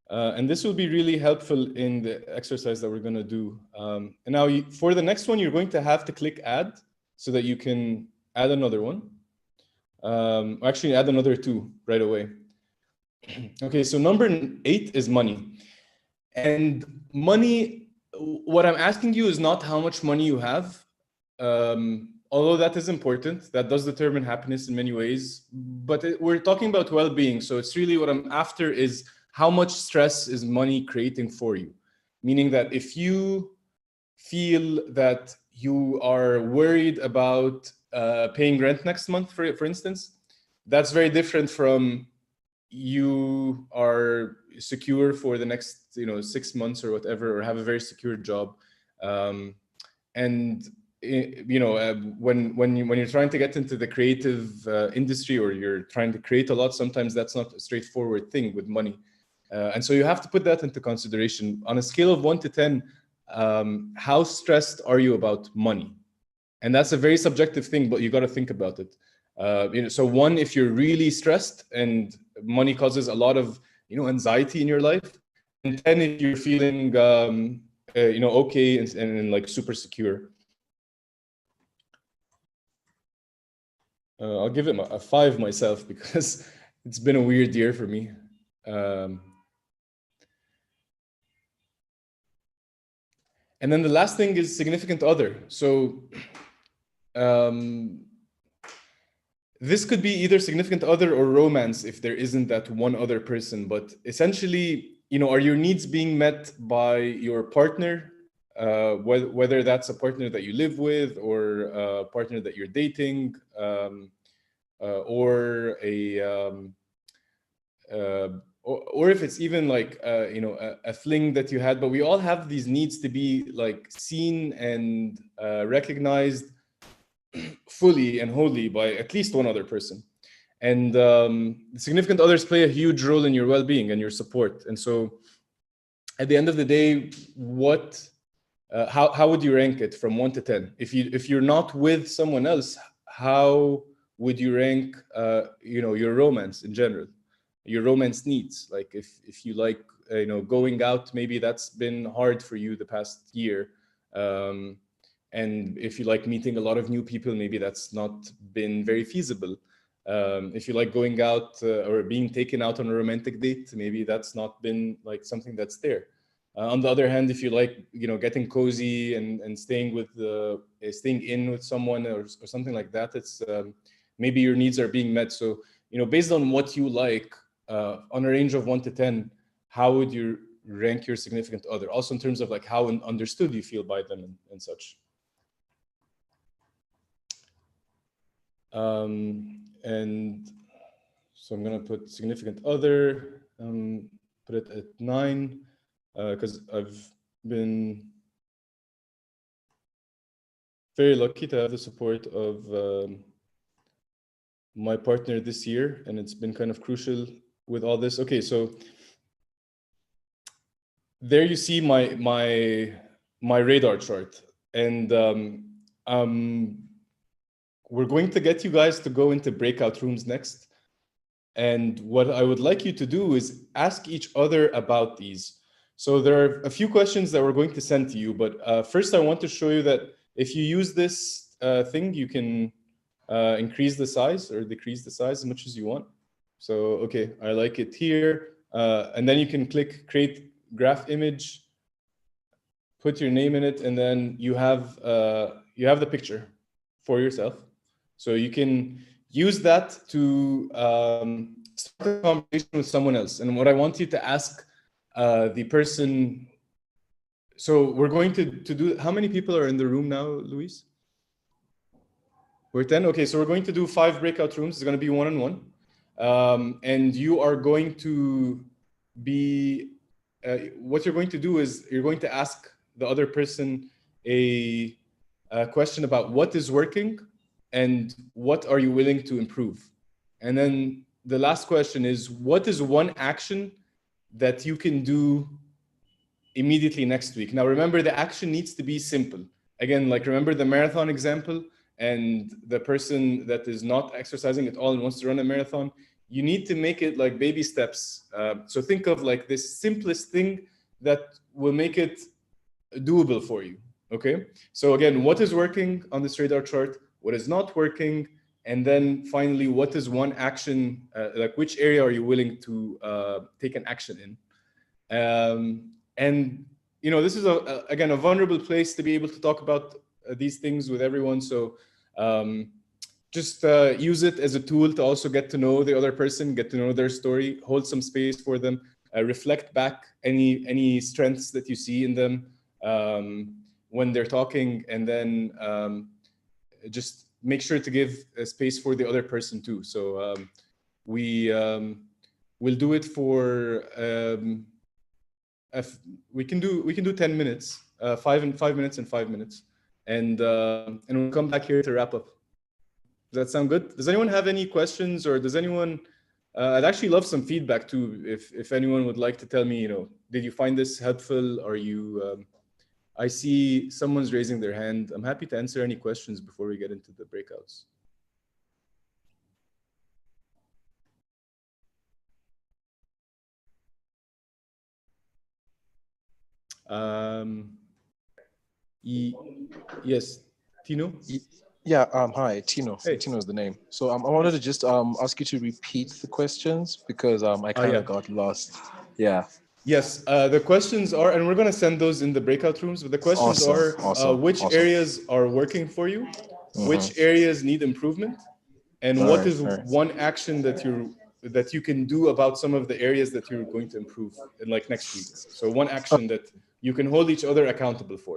And this will be really helpful in the exercise that we're going to do. And now for the next one, you're going to have to click add so that you can add another one. Actually, add another 2 right away. Okay, so number 8 is money. And money, what I'm asking you is not how much money you have. Although that is important, that does determine happiness in many ways, but we're talking about well-being. So it's really what I'm after is how much stress is money creating for you? Meaning that if you feel that you are worried about paying rent next month, for instance, that's very different from you are secure for the next 6 months or whatever, or have a very secure job. And when you're trying to get into the creative industry, or you're trying to create a lot, sometimes that's not a straightforward thing with money. And so you have to put that into consideration. On a scale of 1 to 10, how stressed are you about money? And that's a very subjective thing, but you got to think about it. So 1, if you're really stressed and money causes a lot of anxiety in your life, and 10 if you're feeling okay and like super secure. I'll give it a 5 myself because it's been a weird year for me. And then the last thing is significant other. So this could be either significant other or romance if there isn't that one other person. But essentially, are your needs being met by your partner? whether that's a partner that you live with or a partner that you're dating, or or if it's even like a fling that you had. But we all have these needs to be like seen and recognized fully and wholly by at least one other person. And significant others play a huge role in your well-being and your support. And so at the end of the day, how would you rank it from 1 to 10? If you're not with someone else, how would you rank your romance in general, your romance needs? Like if you like going out, maybe that's been hard for you the past year. And if you like meeting a lot of new people, maybe that's not been very feasible. If you like going out or being taken out on a romantic date, maybe that's not been like something that's there. On the other hand, if you like, getting cozy and staying in with someone or something like that, it's maybe your needs are being met. So, based on what you like, on a range of 1 to 10, how would you rank your significant other? Also in terms of like how understood you feel by them and such. And so I'm gonna put significant other, put it at 9, because I've been very lucky to have the support of my partner this year, and it's been kind of crucial with all this. Okay, so there you see my radar chart, and we're going to get you guys to go into breakout rooms next. And what I would like you to do is ask each other about these. So there are a few questions that we're going to send to you, but first I want to show you that if you use this thing, you can increase the size or decrease the size as much as you want. So, okay, I like it here. And then you can click create graph image, put your name in it, and then you have the picture for yourself. So you can use that to start a conversation with someone else. And what I want you to ask the person, so we're going to do, how many people are in the room now, Luis? We're 10? Okay, so we're going to do 5 breakout rooms. It's going to be one-on-one. And you are going to be, what you're going to do is you're going to ask the other person a question about what is working and what are you willing to improve. And then the last question is, what is one action that you can do immediately next week? Now, remember, the action needs to be simple. Again, like remember the marathon example and the person that is not exercising at all and wants to run a marathon, you need to make it like baby steps. So think of like this simplest thing that will make it doable for you, okay? So again, what is working on this radar chart? What is not working? And then finally, what is one action, like which area are you willing to take an action in? And this is again a vulnerable place to be able to talk about these things with everyone. So just use it as a tool to also get to know the other person, get to know their story, hold some space for them, reflect back any strengths that you see in them when they're talking, and then just make sure to give a space for the other person too. So we'll do it for we can do 10 minutes, 5 minutes and 5 minutes, and we'll come back here to wrap up. Does that sound good? Does anyone have any questions, or does anyone? I'd actually love some feedback too. If anyone would like to tell me, did you find this helpful? Are you? I see someone's raising their hand. I'm happy to answer any questions before we get into the breakouts. Yes, Tino? Yeah, hi, Tino. Hey. Tino is the name. So I wanted to just ask you to repeat the questions because I kind of got lost. Yeah. Yes, the questions are, and we're going to send those in the breakout rooms, but the questions are, which areas are working for you? Which areas need improvement? And what is one action that you can do about some of the areas that you're going to improve in like next week? So one action that you can hold each other accountable for.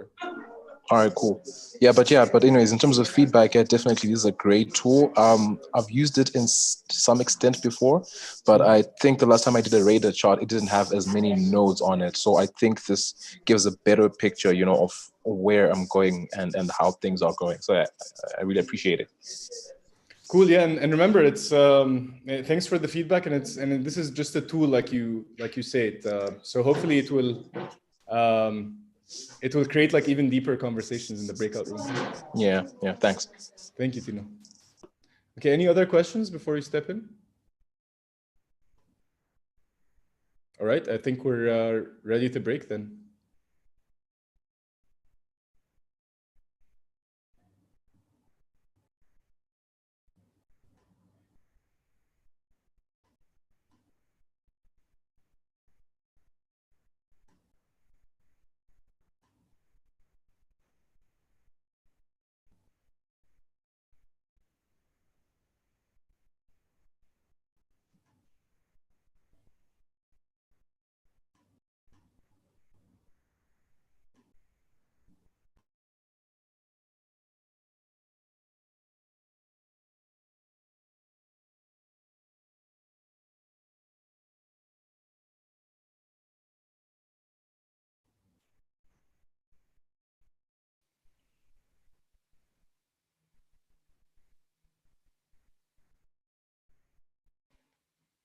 All right, cool. But anyways, in terms of feedback, yeah, definitely this is a great tool. I've used it to some extent before, but I think the last time I did a radar chart, it didn't have as many nodes on it. So I think this gives a better picture, of where I'm going and how things are going. So I really appreciate it. Cool, yeah, and remember, it's thanks for the feedback, and this is just a tool, like you say it. So hopefully it will create like even deeper conversations in the breakout rooms. Yeah, thanks. Thank you, Tino. Okay, any other questions before you step in? All right, I think we're ready to break then.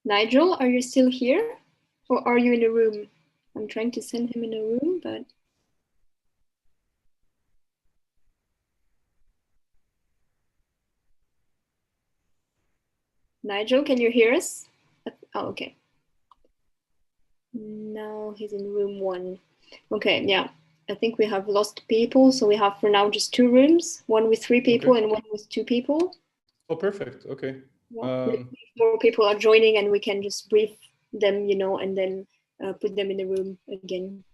Nigel, are you still here? Or are you in a room? I'm trying to send him in a room, but... Nigel, can you hear us? Oh, okay. Now he's in room 1. Okay, yeah. I think we have lost people, so we have for now just 2 rooms, one with 3 people and one with 2 people. Oh, perfect. Okay. Yeah. More people are joining, and we can just brief them, and then put them in the room again.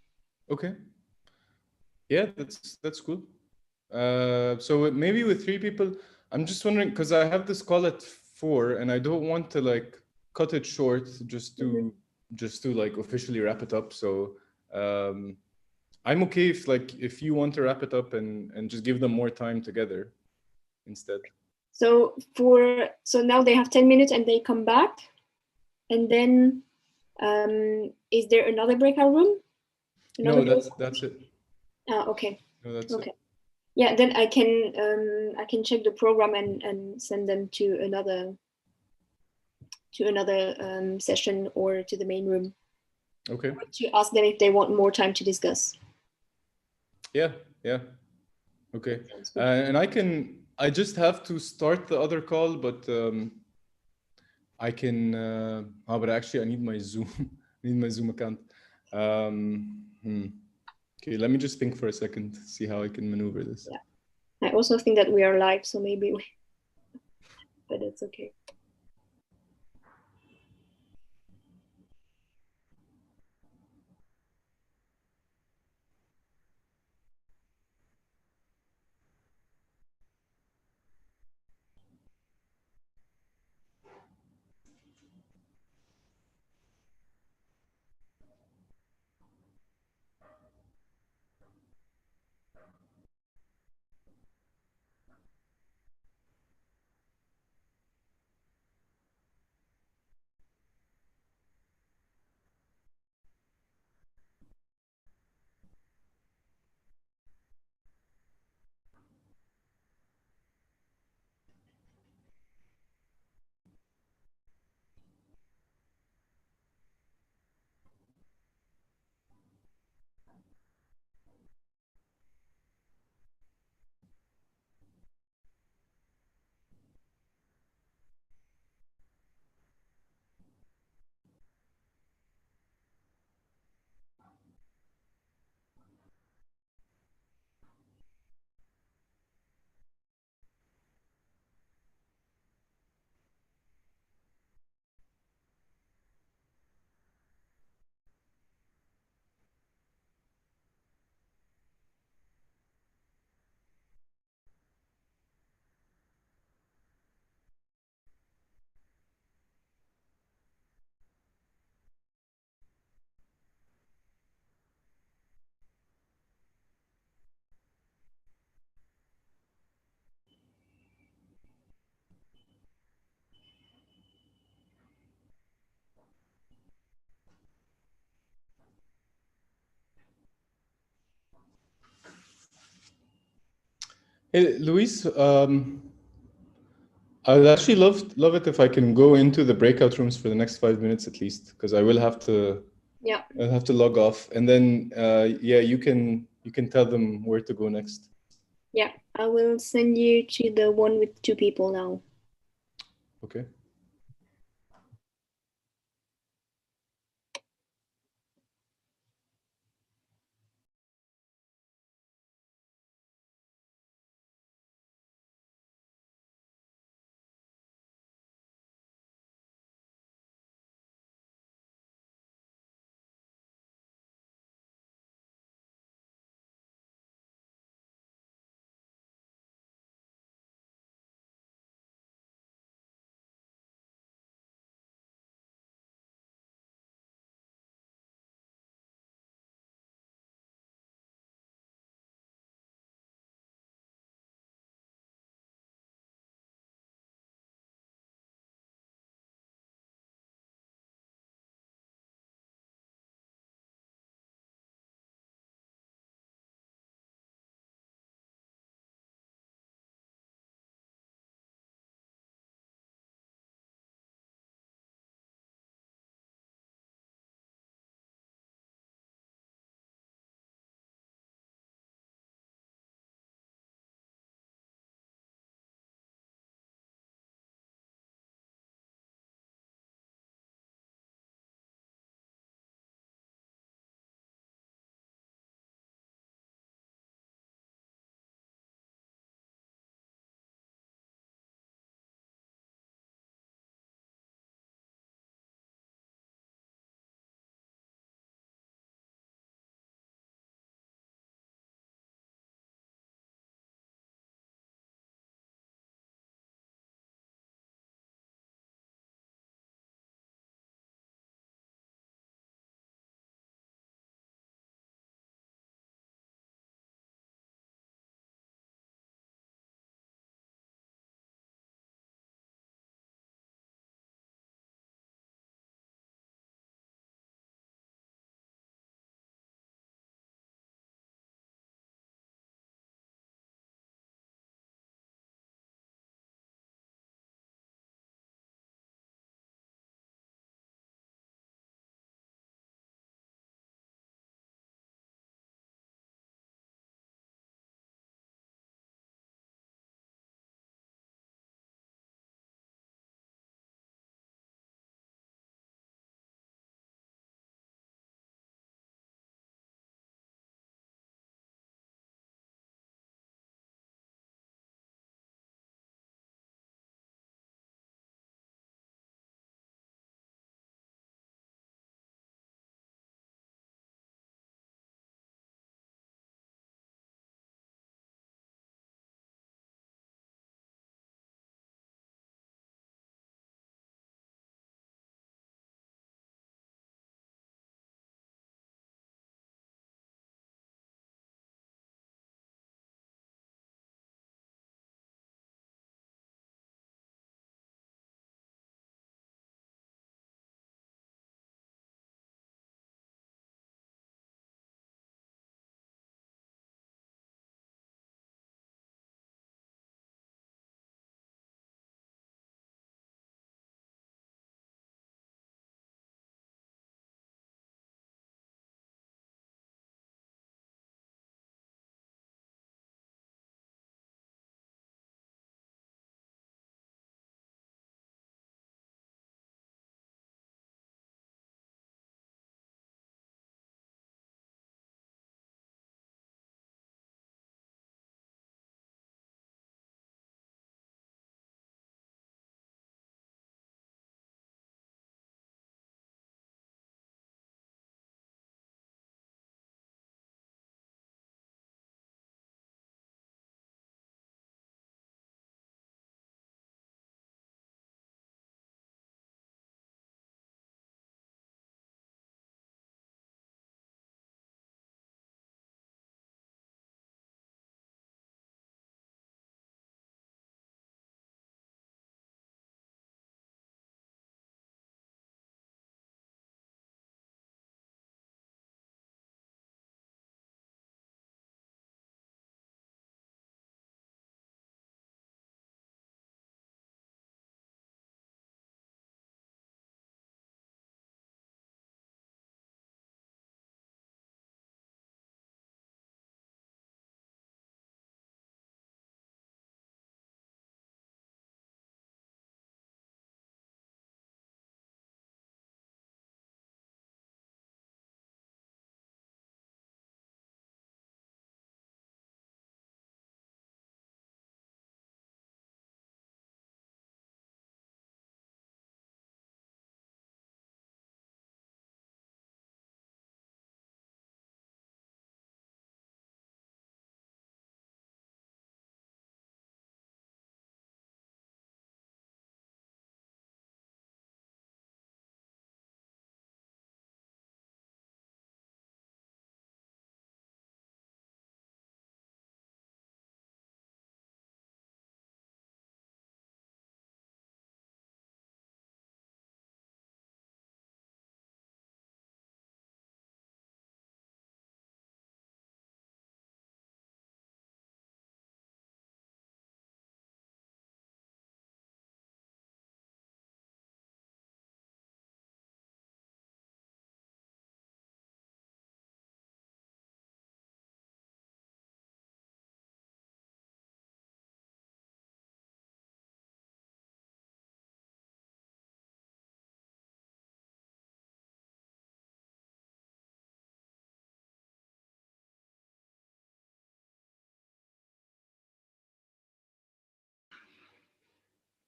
Okay. Yeah, that's cool. So maybe with 3 people, I'm just wondering, because I have this call at 4, and I don't want to like cut it short just to like officially wrap it up. So I'm okay if you want to wrap it up and just give them more time together instead. So now they have 10 minutes and they come back, and then is there another breakout room? No, that's it. Okay. No, that's okay. it. Yeah, then I can check the program and send them to another session or to the main room. Okay. Or to ask them if they want more time to discuss. Yeah. Okay. And I just have to start the other call, but I can. But actually, I need my Zoom. I need my Zoom account. Okay, let me just think for a second, see how I can maneuver this. Yeah. I also think that we are live, so maybe but it's okay. Hey, Luis, I'd actually love it if I can go into the breakout rooms for the next 5 minutes at least, because I will have to. Yeah. I'll have to log off, and then yeah, you can tell them where to go next. Yeah, I will send you to the one with 2 people now. Okay.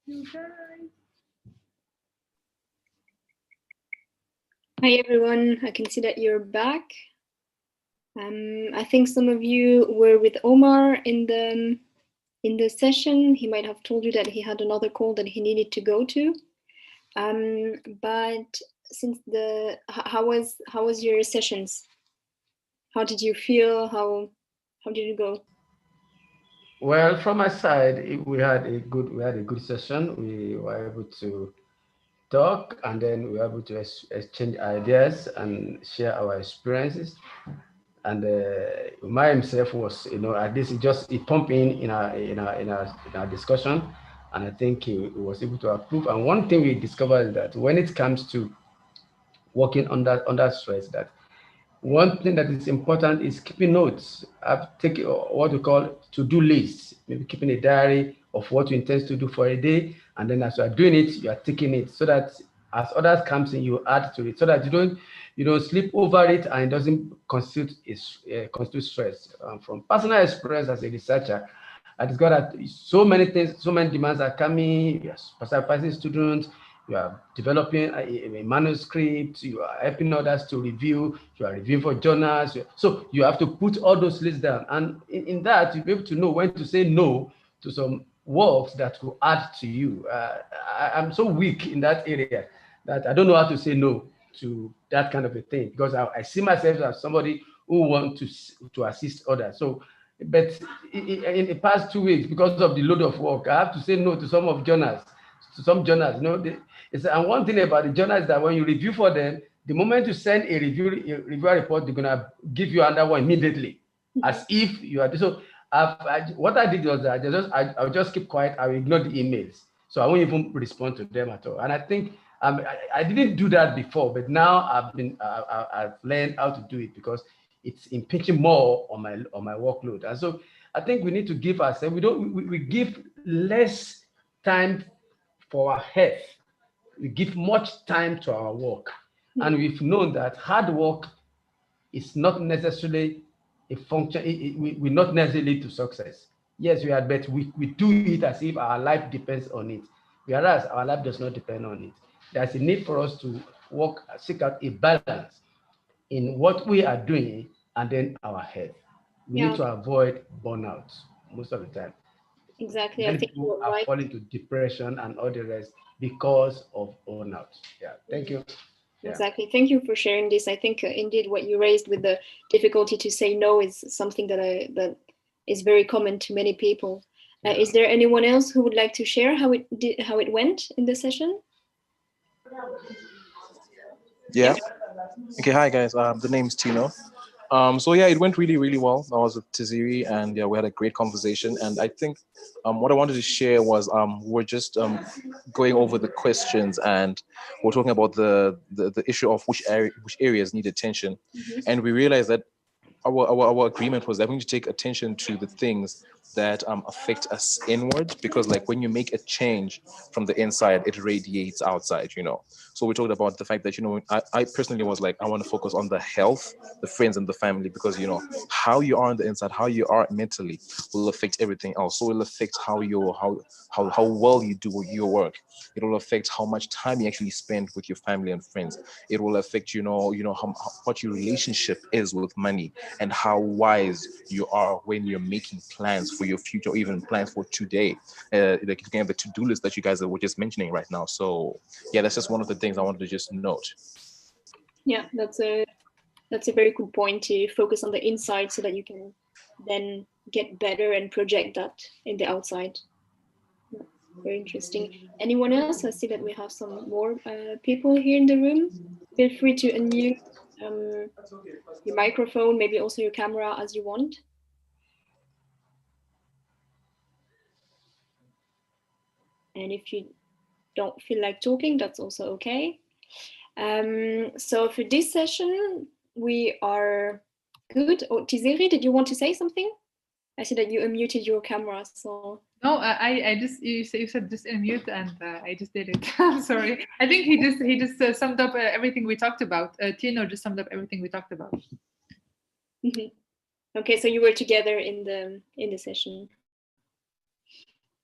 You guys. Hi everyone, I can see that you're back. I think some of you were with Omar in the session. He might have told you that he had another call that he needed to go to. But since how was your sessions? How did you feel? How did it go? Well, from my side, we had a good session. We were able to talk, and then we were able to exchange ideas and share our experiences. And Umar himself was, at least he pumped in our discussion, and I think he was able to approve. And one thing we discovered is that when it comes to working under stress, that one thing that is important is keeping notes. I've taken what we call to-do lists, maybe keeping a diary of what you intend to do for a day, and then as you are doing it, you are taking it so that as others comes in, you add to it, so that you don't sleep over it and it doesn't constitute stress. From personal experience as a researcher, I discovered that so many things, so many demands are coming. Yes, participating students, you are developing a manuscript, you are helping others to review, you are reviewing for journals. So you have to put all those lists down. And in that, you'll be able to know when to say no to some works that will add to you. I'm so weak in that area that I don't know how to say no to that kind of a thing, because I see myself as somebody who wants to assist others. So, but in the past 2 weeks, because of the load of work, I have to say no to some journals. And one thing about the journals is that when you review for them, the moment you send a review report, they're gonna give you another one immediately, as if you are. So what I did was that I'll just keep quiet. I will ignore the emails, so I won't even respond to them at all. And I think I didn't do that before, but now I've learned how to do it because it's impinging more on my workload. And so I think we need to give ourselves. We give less time for our health. We give much time to our work, and we've known that hard work is not necessarily a function. It will not necessarily lead to success. Yes, we are, but we do it as if our life depends on it, whereas our life does not depend on it. There's a need for us to seek out a balance in what we are doing and then our health. We need to avoid burnout most of the time. Exactly. Many I think people you're are right. falling to depression and all the rest because of burnout. Yeah, thank you. Yeah. Exactly. Thank you for sharing this. I think indeed what you raised with the difficulty to say no is something that is very common to many people. Is there anyone else who would like to share how it went in the session? Yeah. Okay. Hi guys. The name's Tino. So yeah, it went really, really well. I was with Tiziri, and yeah, we had a great conversation. And I think what I wanted to share was we're just going over the questions, and we're talking about the issue of which areas need attention, and we realized that our agreement was that we need to take attention to the things that affect us inward, because like when you make a change from the inside, it radiates outside. So we talked about the fact that I personally was like, I want to focus on the health, the friends, and the family, because how you are on the inside, how you are mentally will affect everything else. So it will affect how well you do your work. It will affect how much time you actually spend with your family and friends. It will affect what your relationship is with money, and how wise you are when you're making plans for your future, or even plans for today. Like looking at the to-do list that you guys were just mentioning right now. So yeah, that's just one of the things I wanted to just note. Yeah, that's a very good point, to focus on the inside so that you can then get better and project that in the outside. Yeah, very interesting. Anyone else? I see that we have some more people here in the room. Feel free to unmute your microphone, maybe also your camera as you want. And if you don't feel like talking, that's also okay. So for this session, we are good. Oh, Tiziri, did you want to say something? I see that you unmuted your camera, so. No, I just you said just unmute, and I just did it. I'm sorry. I think he just summed up everything we talked about. Tino just summed up everything we talked about. Okay, so you were together in the session.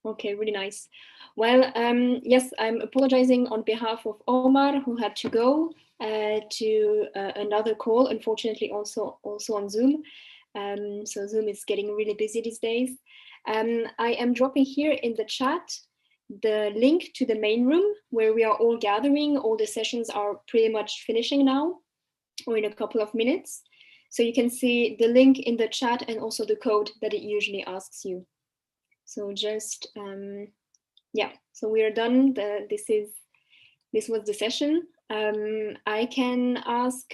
Okay, really nice. Well, yes, I'm apologizing on behalf of Omar, who had to go to another call, unfortunately also on Zoom. So Zoom is getting really busy these days. I am dropping here in the chat the link to the main room where we are all gathering. All the sessions are pretty much finishing now, or in a couple of minutes. So you can see the link in the chat and also the code that it usually asks you. So just, yeah, so we are done. This was the session. I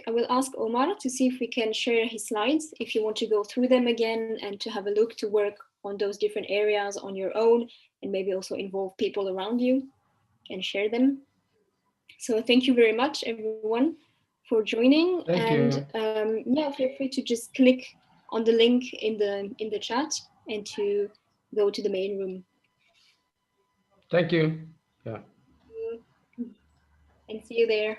will ask Omar to see if we can share his slides, if you want to go through them again and to have a look, to work on those different areas on your own, and maybe also involve people around you and share them. So thank you very much, everyone, for joining. Thank and you. Yeah, feel free to just click on the link in the chat and to go to the main room. Thank you. Yeah. And see you there.